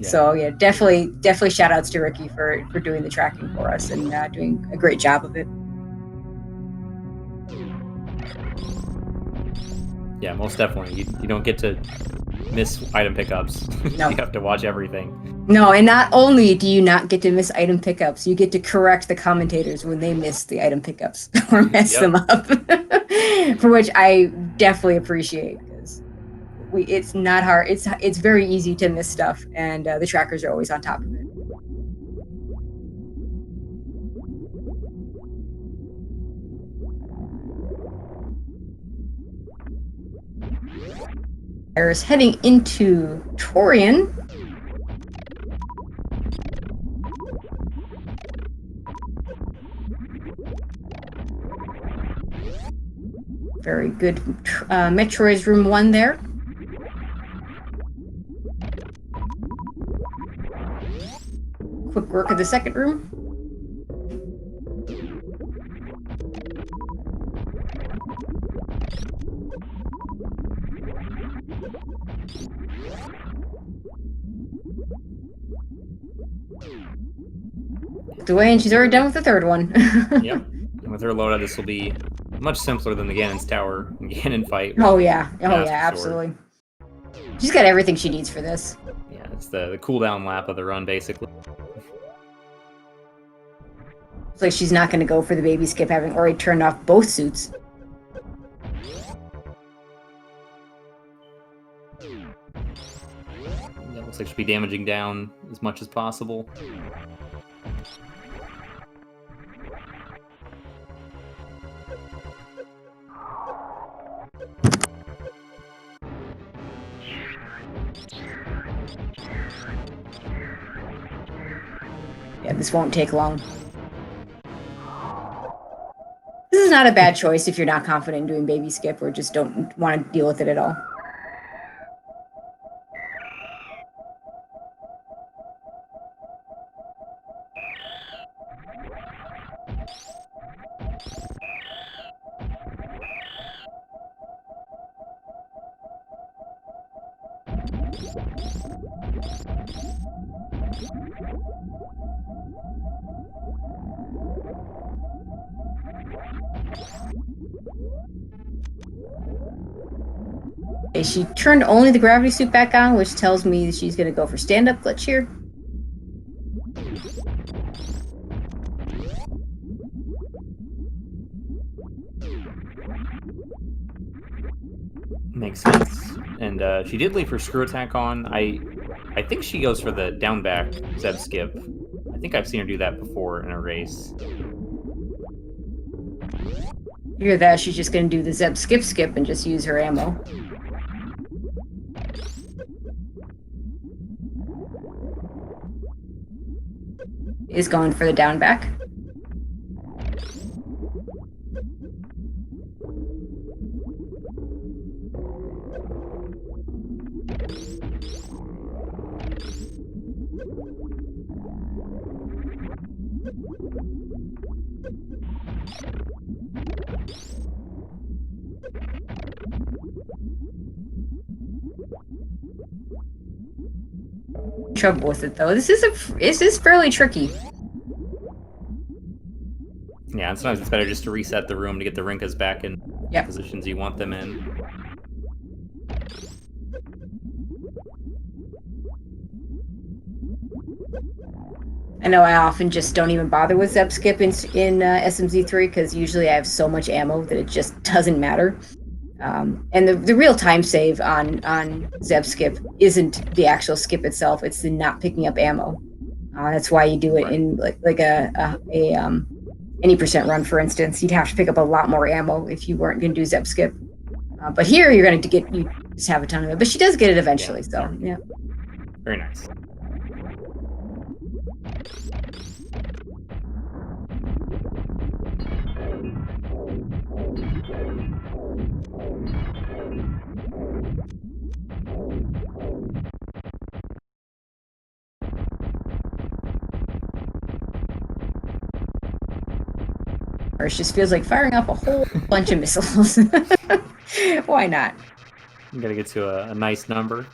So yeah, definitely shout outs to Ricky for doing the tracking for us and doing a great job of it. Yeah, most definitely. You don't get to miss item pickups. No. You have to watch everything. No, and not only do you not get to miss item pickups, you get to correct the commentators when they miss the item pickups or mess them up, for which I definitely appreciate, because it's not hard. It's very easy to miss stuff, and the trackers are always on top of it. Iris heading into Torian. Very good. Metroid's room 1 there. Quick work of the second room. Away, and she's already done with the third one. Yep. And with her loadout, this will be much simpler than the Ganon's Tower and Ganon fight. Oh yeah, absolutely. She's got everything she needs for this. Yeah, it's the cooldown lap of the run, basically. It's like she's not going to go for the baby skip, having already turned off both suits. That looks like she'll be damaging down as much as possible. Yeah, this won't take long. This is not a bad choice if you're not confident in doing baby skip or just don't want to deal with it at all. Okay, she turned only the gravity suit back on, which tells me she's going to go for stand-up glitch here. Makes sense. And she did leave her screw attack on. I think she goes for the down back Zeb skip. I think I've seen her do that before in a race. Hear that, she's just going to do the Zeb skip and just use her ammo. Is going for the down back. Trouble with it though. This is fairly tricky. Yeah, and sometimes it's better just to reset the room to get the Rinkas back in Yep. positions you want them in. I know I often just don't even bother with Zeb skip in SMZ3 because usually I have so much ammo that it just doesn't matter. And the real time save on Zeb skip isn't the actual skip itself; it's the not picking up ammo. That's why you do it in like a any percent run, for instance. You'd have to pick up a lot more ammo if you weren't going to do Zeb skip. But here you're going to get you just have a ton of it. But she does get it eventually, so yeah. Very nice. Or it just feels like firing up a whole bunch of missiles. Why not? You gotta get to a nice number.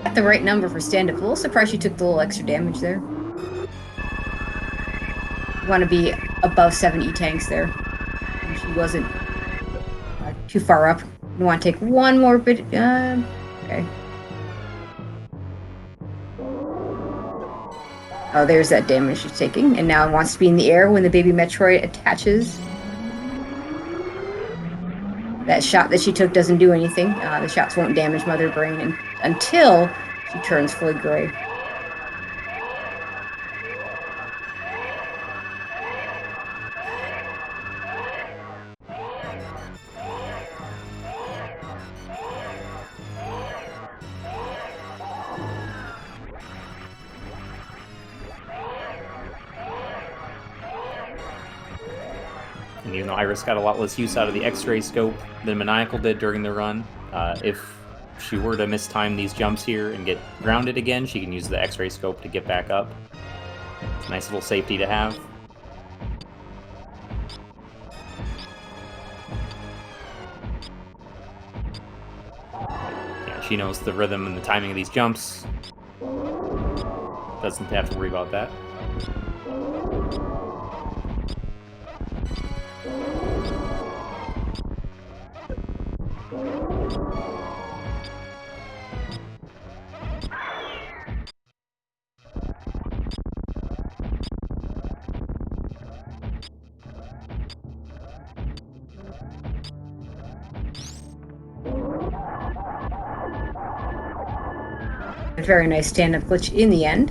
Got the right number for stand-up. A little surprised you took the little extra damage there. You want to be above 70 tanks there. And she wasn't too far up. You want to take one more bit. Okay. Oh, there's that damage she's taking. And now it wants to be in the air when the baby Metroid attaches. That shot that she took doesn't do anything. The shots won't damage Mother Brain until she turns fully gray. And even though Iris got a lot less use out of the X-ray scope than Maniacal did during the run, if she were to mistime these jumps here and get grounded again, she can use the X-ray scope to get back up. It's a nice little safety to have. Yeah, she knows the rhythm and the timing of these jumps. Doesn't have to worry about that. A very nice stand-up glitch in the end.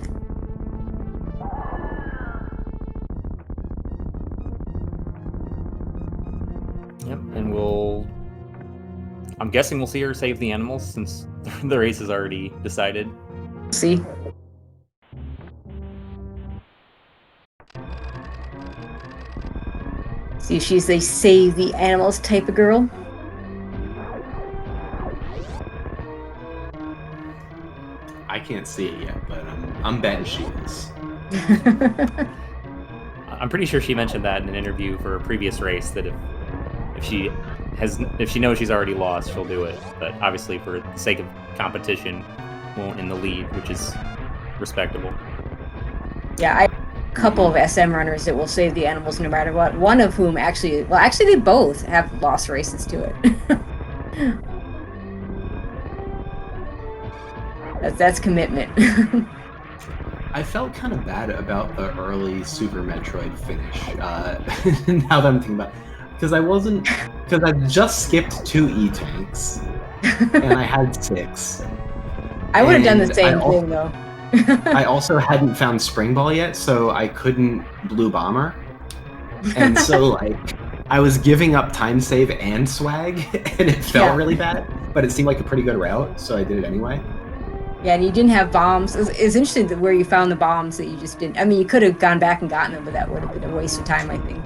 Yep, and I'm guessing we'll see her save the animals since the race is already decided. See. See if she's a save the animals type of girl. I can't see it yet, but I'm betting she is. I'm pretty sure she mentioned that in an interview for a previous race that if she knows she's already lost, she'll do it. But obviously, for the sake of competition, won't in the lead, which is respectable. Yeah, I have a couple of SM runners that will save the animals no matter what. One of whom actually they both have lost races to it. That's commitment. I felt kind of bad about the early Super Metroid finish. Now that I'm thinking about it. Because I just skipped 2 E-tanks, and I had 6. I would have done the same thing, though. I also hadn't found Spring Ball yet, so I couldn't Blue Bomber. And so, like, I was giving up time save and swag, and it felt really bad, but it seemed like a pretty good route, so I did it anyway. Yeah, and you didn't have bombs. It's interesting where you found the bombs that you just didn't. I mean, you could have gone back and gotten them, but that would have been a waste of time, I think.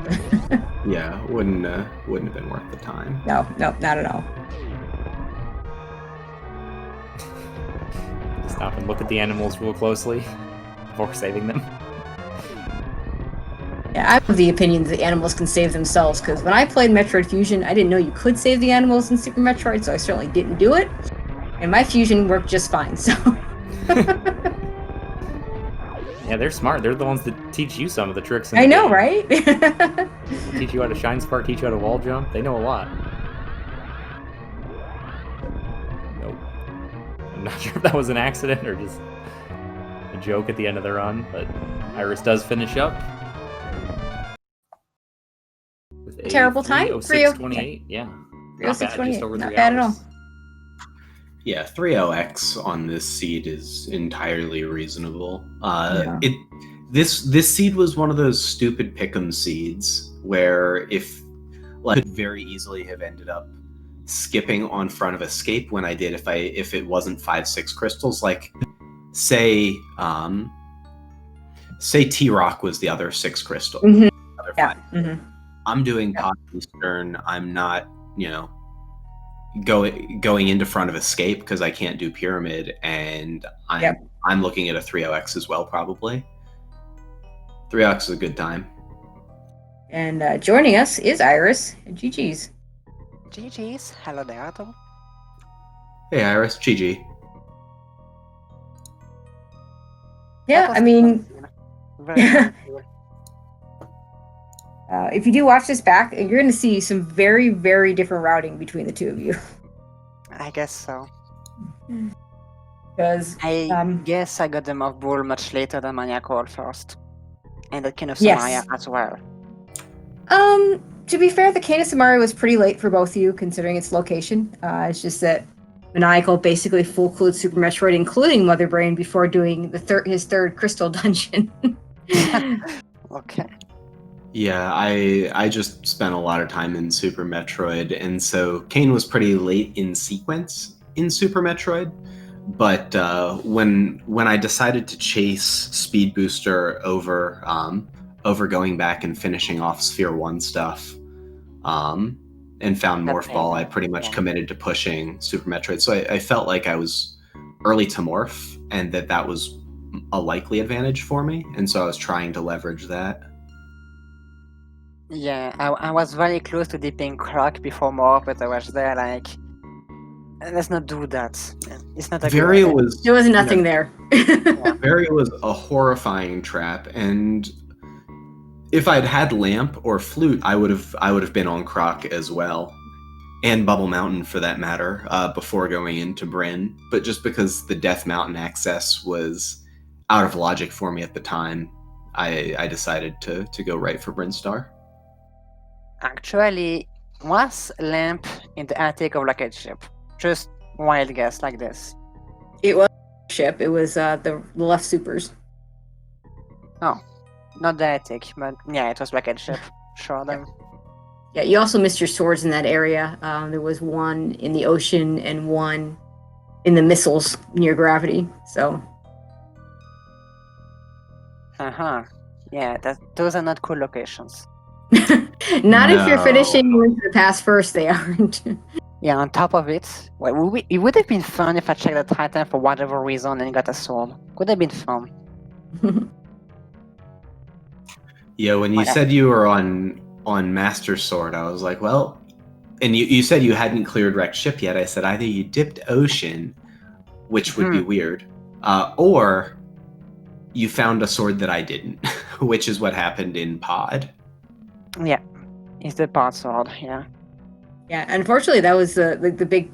Yeah, wouldn't have been worth the time. No, not at all. Stop and look at the animals real closely before saving them. Yeah, I'm of the opinion that the animals can save themselves, because when I played Metroid Fusion, I didn't know you could save the animals in Super Metroid, so I certainly didn't do it. And my fusion worked just fine, so... Yeah, they're smart. They're the ones that teach you some of the tricks. I know, right? Teach you how to shine spark, teach you how to wall jump. They know a lot. Nope. I'm not sure if that was an accident or just a joke at the end of the run, but Iris does finish up. With a Terrible time? 3:06:28. Yeah. Not bad, just over 3 Not bad at all. hours. Yeah, 3.0x on this seed is entirely reasonable. This seed was one of those stupid pick'em seeds where if like could very easily have ended up skipping on front of escape when I did if it wasn't 5-6 crystals. Like say T-Rock was the other 6 crystal. Mm-hmm. Other 5. Yeah. Mm-hmm. I'm doing Pot Eastern. I'm not, going into front of escape because I can't do pyramid, and I'm looking at a 3.0x as well, probably. 3.0x is a good time. And joining us is Iris. GG's. GG's. Hello there, Otto. Hey, Iris. GG. Yeah, I mean... if you do watch this back, you're going to see some very, very different routing between the two of you. I guess so. Because I guess I got them off ball much later than Maniacal first. And the King of Samaria as well. To be fair, the King of Samaria was pretty late for both of you, considering its location. It's just that Maniacal basically full-clued Super Metroid, including Mother Brain, before doing his third crystal dungeon. Okay. Yeah, I just spent a lot of time in Super Metroid, and so Kane was pretty late in sequence in Super Metroid. But when I decided to chase Speed Booster over going back and finishing off Sphere 1 stuff, and found Morph Ball, I pretty much committed to pushing Super Metroid. So I felt like I was early to Morph, and that was a likely advantage for me, and so I was trying to leverage that. Yeah, I was very close to dipping Croc before more, but I was there like, let's not do that. It's not a Varia good was there was nothing there. Varia was a horrifying trap, and if I'd had Lamp or Flute, I would have been on Croc as well, and Bubble Mountain for that matter, before going into Bryn. But just because the Death Mountain access was out of logic for me at the time, I decided to go right for Bryn Star. Actually, was Lamp in the attic of Lucky Ship? Just wild guess like this. It was. ship. It was the left supers. Oh, not diatic, but yeah, it was rocket ship. Sure, then. Yeah, you also missed your swords in that area. There was one in the ocean and one in the missiles near gravity. So. Yeah, those are not cool locations. Not if you're No. finishing with the pass first, they aren't. Yeah, on top of it, it would have been fun if I checked the Titan for whatever reason and got a sword. Could have been fun. Yeah, when you said you were on Master Sword, I was like, well, and you said you hadn't cleared wrecked ship yet. I said either you dipped ocean, which would be weird, or you found a sword that I didn't, which is what happened in Pod. Yeah, it's the pod sword. Yeah. Yeah, unfortunately, that was the big,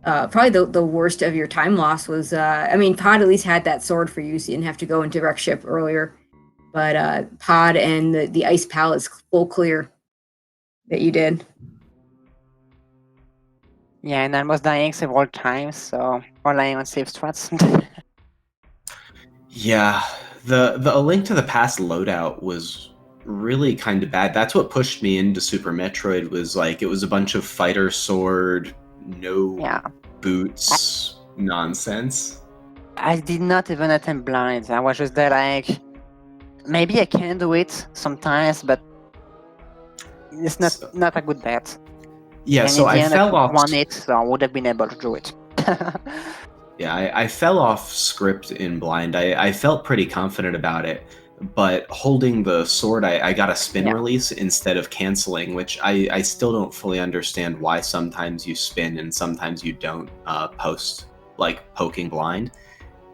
probably the worst of your time loss was. I mean, Pod at least had that sword for you, so you didn't have to go into wreck ship earlier. But Pod and the ice palace full clear that you did. Yeah, and I was dying several times, so relying on safe strats. Yeah, the A Link to the Past loadout was really kind of bad. That's what pushed me into Super Metroid. Was like it was a bunch of fighter sword, no boots nonsense. I did not even attempt blinds. I was just there like, maybe I can do it sometimes, but it's not a good bet. Yeah, and so I fell off. Won it, so I would have been able to do it. Yeah, I fell off script in blind. I felt pretty confident about it, but holding the sword, I got a spin release instead of canceling, which I still don't fully understand why sometimes you spin and sometimes you don't post, like poking blind.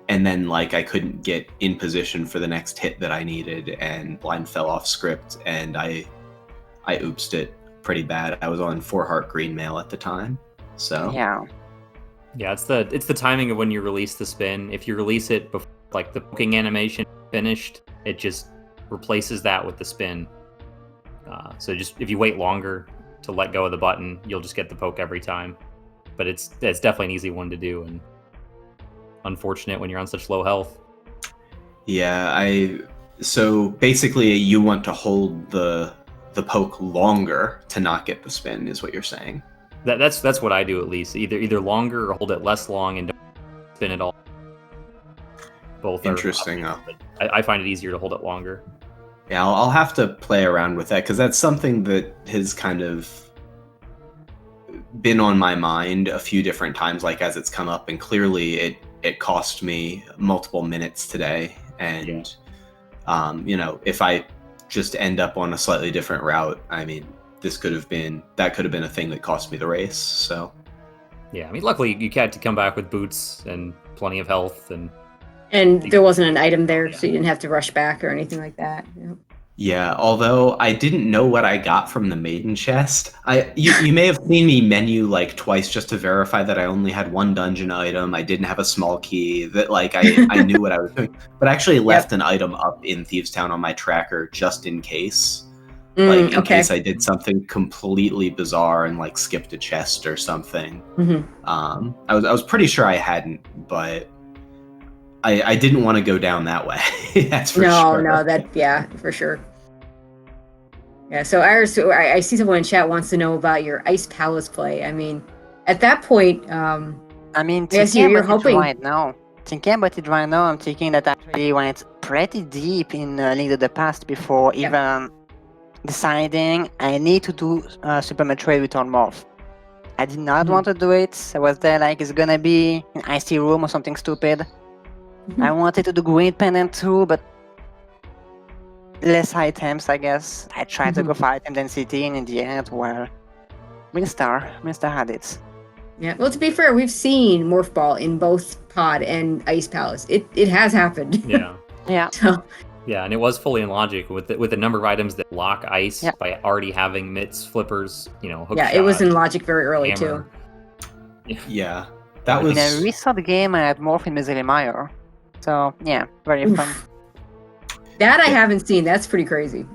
And then like I couldn't get in position for the next hit that I needed, and blind fell off script, and I oopsed it pretty bad. I was on 4 heart green mail at the time, so yeah, it's the timing of when you release the spin. If you release it before like the poking animation finished, it just replaces that with the spin. So just if you wait longer to let go of the button, you'll just get the poke every time. But it's definitely an easy one to do, and unfortunate when you're on such low health. Yeah, so basically you want to hold the poke longer to not get the spin, is what you're saying. That's what I do, at least. Either longer or hold it less long and don't spin at all. Both interesting. I find it easier to hold it longer. Yeah, I'll have to play around with that, because that's something that has kind of been on my mind a few different times, like as it's come up, and clearly it cost me multiple minutes today. And if I just end up on a slightly different route, I mean, that could have been a thing that cost me the race. So yeah, I mean, luckily you had to come back with boots and plenty of health, and there wasn't an item there, so you didn't have to rush back or anything like that. Yeah, although I didn't know what I got from the maiden chest. You may have seen me menu like twice just to verify that I only had one dungeon item. I didn't have a small key, that like I knew what I was doing, but I actually left an item up in Thieves Town on my tracker just in case. In case I did something completely bizarre and like skipped a chest or something. I was pretty sure I hadn't, but I didn't want to go down that way. That's for sure. No, for sure. Yeah, so Iris, I see someone in chat wants to know about your Ice Palace play. I mean, at that point, I mean, you're hoping right now. Thinking about it right now, I'm thinking that I actually went pretty deep in Link to the Past before even deciding I need to do Super Metroid Return Morph. I did not want to do it. I was there like it's gonna be an icy room or something stupid. I wanted to do Green Pendant too, but less items, I guess. I tried to go for item density, and in the end, well, Minstar had it. Yeah, well, to be fair, we've seen Morph Ball in both Pod and Ice Palace. It has happened. Yeah. Yeah. So. Yeah, and it was fully in logic with the number of items that block ice by already having mitts, flippers, hook shot, it was in logic very early hammer. Too. Yeah, that was. In a restart game, I had Morph in Misery Mire. So, yeah, very fun. That I haven't seen. That's pretty crazy.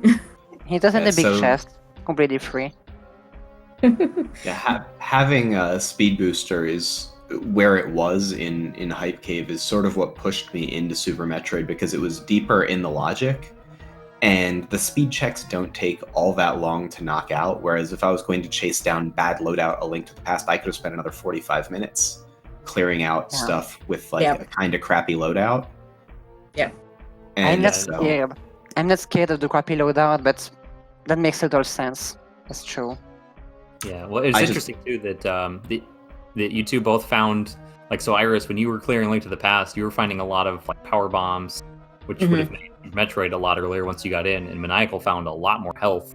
He does in the big chest, completely free. Having a speed booster is where it was in Hype Cave is sort of what pushed me into Super Metroid, because it was deeper in the logic, and the speed checks don't take all that long to knock out, whereas if I was going to chase down bad loadout A Link to the Past, I could have spent another 45 minutes clearing out stuff with like a kind of crappy loadout. Yep. I'm not scared. I'm not scared of the crappy loadout, but that makes total sense. That's true. Yeah, well, it's interesting too that that you two both found, like, so Iris, when you were clearing Link to the Past, you were finding a lot of like power bombs, which would have made Metroid a lot earlier once you got in, and Maniacal found a lot more health.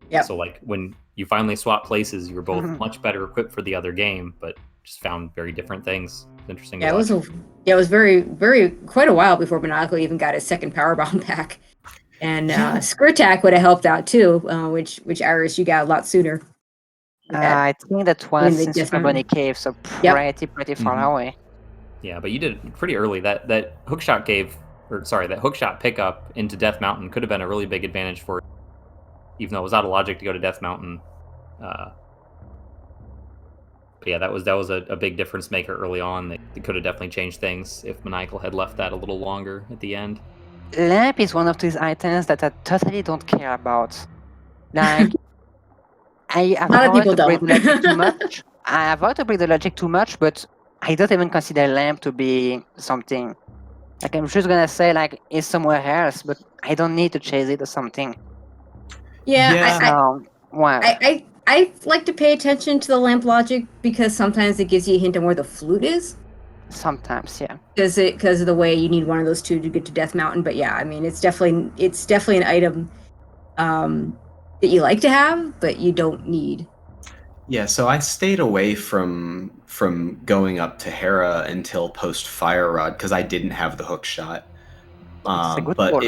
Yep. So like when you finally swapped places, you were both much better equipped for the other game, but just found very different things. It's interesting. Yeah, it was very, very quite a while before Maniacal even got his second power bomb back, and Skirtack would have helped out too, which Iris you got a lot sooner. I think that was in Super Bunny Cave, so pretty far away. Yeah, but you did it pretty early. That hookshot that hookshot pickup into Death Mountain could have been a really big advantage for it, even though it was out of logic to go to Death Mountain. But yeah, that was a big difference maker early on. That could have definitely changed things if Maniacal had left that a little longer at the end. Lamp is one of these items that I totally don't care about. Like, I avoid to break the logic too much. I avoid to break the logic too much, but I don't even consider Lamp to be something. Like, I'm just gonna say, like, it's somewhere else, but I don't need to chase it or something. Yeah. I like to pay attention to the lamp logic because sometimes it gives you a hint on where the flute is. Sometimes, yeah. Because of the way you need one of those two to get to Death Mountain. But yeah, I mean, it's definitely an item that you like to have, but you don't need. Yeah, so I stayed away from going up to Hera until post Fire Rod because I didn't have the hook shot.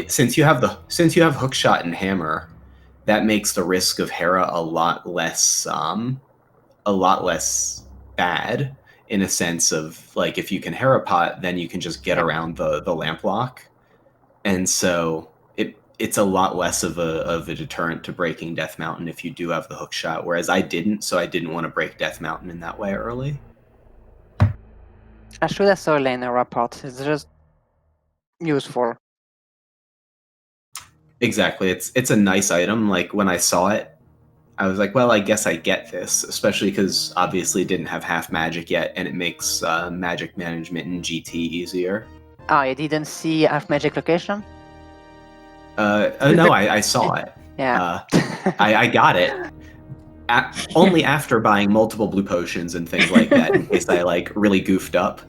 Since you have hook shot and hammer, that makes the risk of Hera a lot less bad, in a sense of, like, if you can Hera pot, then you can just get around the lamp lock, and so it's a lot less of a deterrent to breaking Death Mountain if you do have the hook shot, whereas I didn't, so I didn't want to break Death Mountain in that way early. I should have saw Lena report. It's just useful. Exactly. It's a nice item. Like, when I saw it, I was like, well, I guess I get this, especially because obviously it didn't have half magic yet, and it makes magic management in GT easier. Oh, you didn't see half magic location? No, I saw it. Yeah. I got it. Only after buying multiple blue potions and things like that, in case I, like, really goofed up.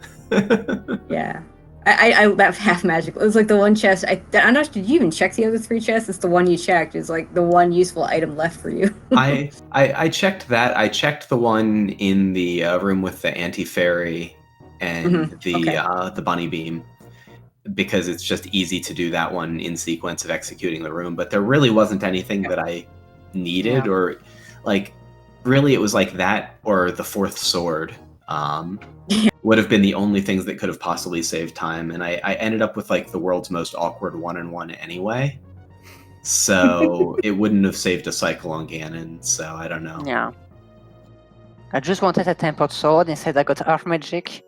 Yeah. I that half magic. It was like the one chest. I don't know. Did you even check the other 3 chests? It's the one you checked. Is like the one useful item left for you. I checked that. I checked the one in the room with the anti-fairy and the bunny beam, because it's just easy to do that one in sequence of executing the room. But there really wasn't anything that I needed, or, like, really it was like that or the 4th sword. Would have been the only things that could have possibly saved time, and I ended up with, like, the world's most awkward 1-on-1 anyway, so it wouldn't have saved a cycle on Ganon, so I don't know. Yeah. I just wanted a tempered sword, instead I got Earth Magic,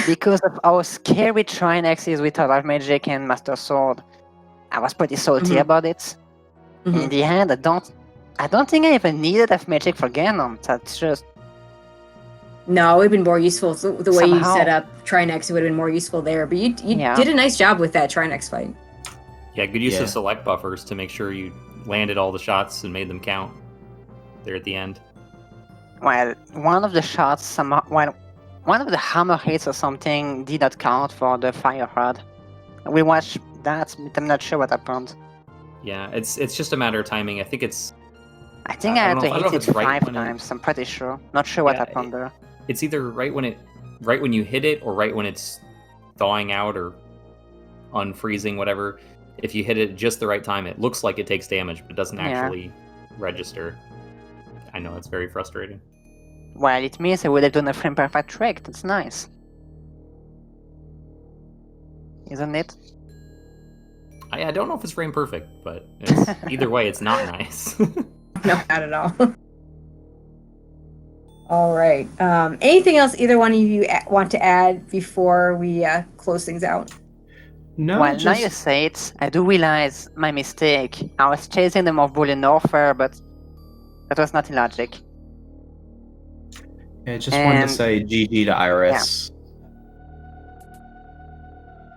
because of how scary Trinex is with Earth Magic and Master Sword. I was pretty salty about it. In the end, I don't think I even needed Earth Magic for Ganon. That's just... No, it would have been more useful. The way you set up Trinex, it would have been more useful there. But you did a nice job with that Trinex fight. Yeah, good use of select buffers to make sure you landed all the shots and made them count there at the end. Well, one of the shots, one of the hammer hits or something did not count for the fire rod. We watched that, but I'm not sure what happened. Yeah, it's just a matter of timing. I think I had to hit it 5 times. I'm pretty sure. Not sure what happened there. It's either right when you hit it, or right when it's thawing out or unfreezing, whatever. If you hit it just the right time, it looks like it takes damage, but it doesn't actually register. I know, it's very frustrating. Well, it means I would have done a frame perfect trick. That's nice, isn't it? I don't know if it's frame perfect, but either way, it's not nice. No, not at all. All right. Anything else either one of you want to add before we close things out? No, Well, now you just say it, I do realize my mistake. I was chasing them off Boolean Warfare, but that was not illogic. I just wanted to say GG to Iris.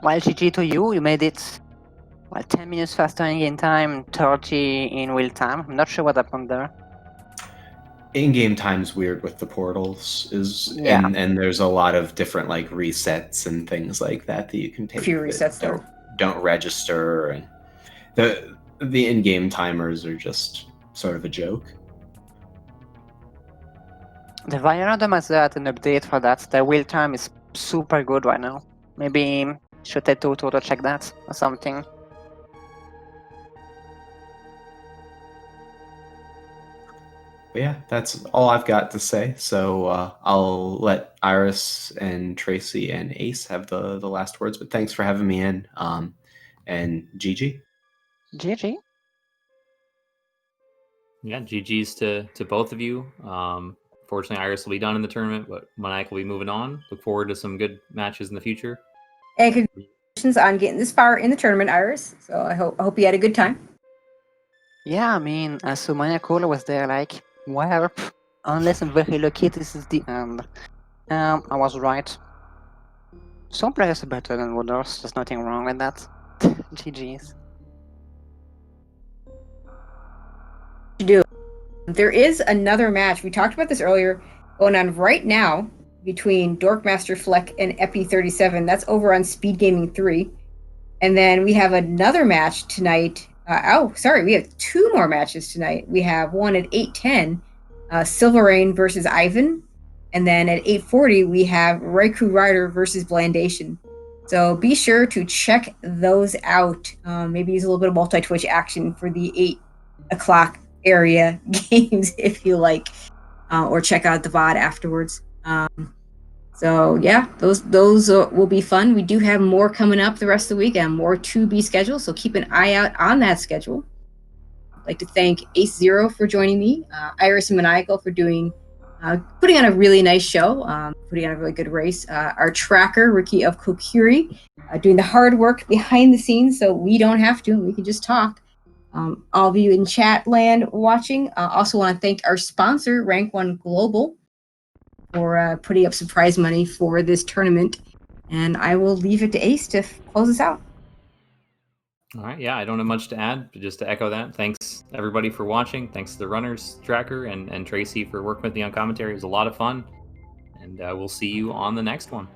Well, GG to you. You made it 10 minutes faster in game time, 30 in real time. I'm not sure what happened there. In-game time's weird with the portals, Yeah. and there's a lot of different like resets and things like that you can take. A few resets that don't register, and the in-game timers are just sort of a joke. The Randomizer had an update for that. The real time is super good right now. Maybe should take to check that or something. But yeah, that's all I've got to say. So I'll let Iris and Tracy and Ace have the last words. But thanks for having me in. And GG. GG. Yeah, GG's to both of you. Fortunately, Iris will be done in the tournament, but Maniacal will be moving on. Look forward to some good matches in the future. And congratulations on getting this far in the tournament, Iris. So I hope you had a good time. Yeah, I mean, so Maniacal was there like, well, unless I'm very lucky, this is the end. I was right. Some players are better than others. There's nothing wrong with that. GG's. There is another match. We talked about this earlier, going on right now between Dorkmaster Fleck and Epi37. That's over on SpeedGaming 3. And then we have another match tonight. We have two more matches tonight. We have one at 8:10, Silver Rain versus Ivan. And then at 8:40, we have Raikou Rider versus Blandation. So be sure to check those out. Maybe use a little bit of multi-twitch action for the 8 o'clock area games if you like, or check out the VOD afterwards. So yeah, those will be fun. We do have more coming up the rest of the week and more to be scheduled, so keep an eye out on that schedule. I'd like to thank Ace Zero for joining me, Iris and Maniacal for putting on a really nice show, putting on a really good race. Our tracker, Ricky of Kokiri, doing the hard work behind the scenes so we don't have to, we can just talk. All of you in chat land watching, also want to thank our sponsor, Rank 1 Global, for putting up some prize money for this tournament. And I will leave it to Ace to close us out. All right. Yeah, I don't have much to add, but just to echo that, thanks everybody for watching. Thanks to the runners tracker and Tracy for working with me on commentary. It was a lot of fun. And we'll see you on the next one.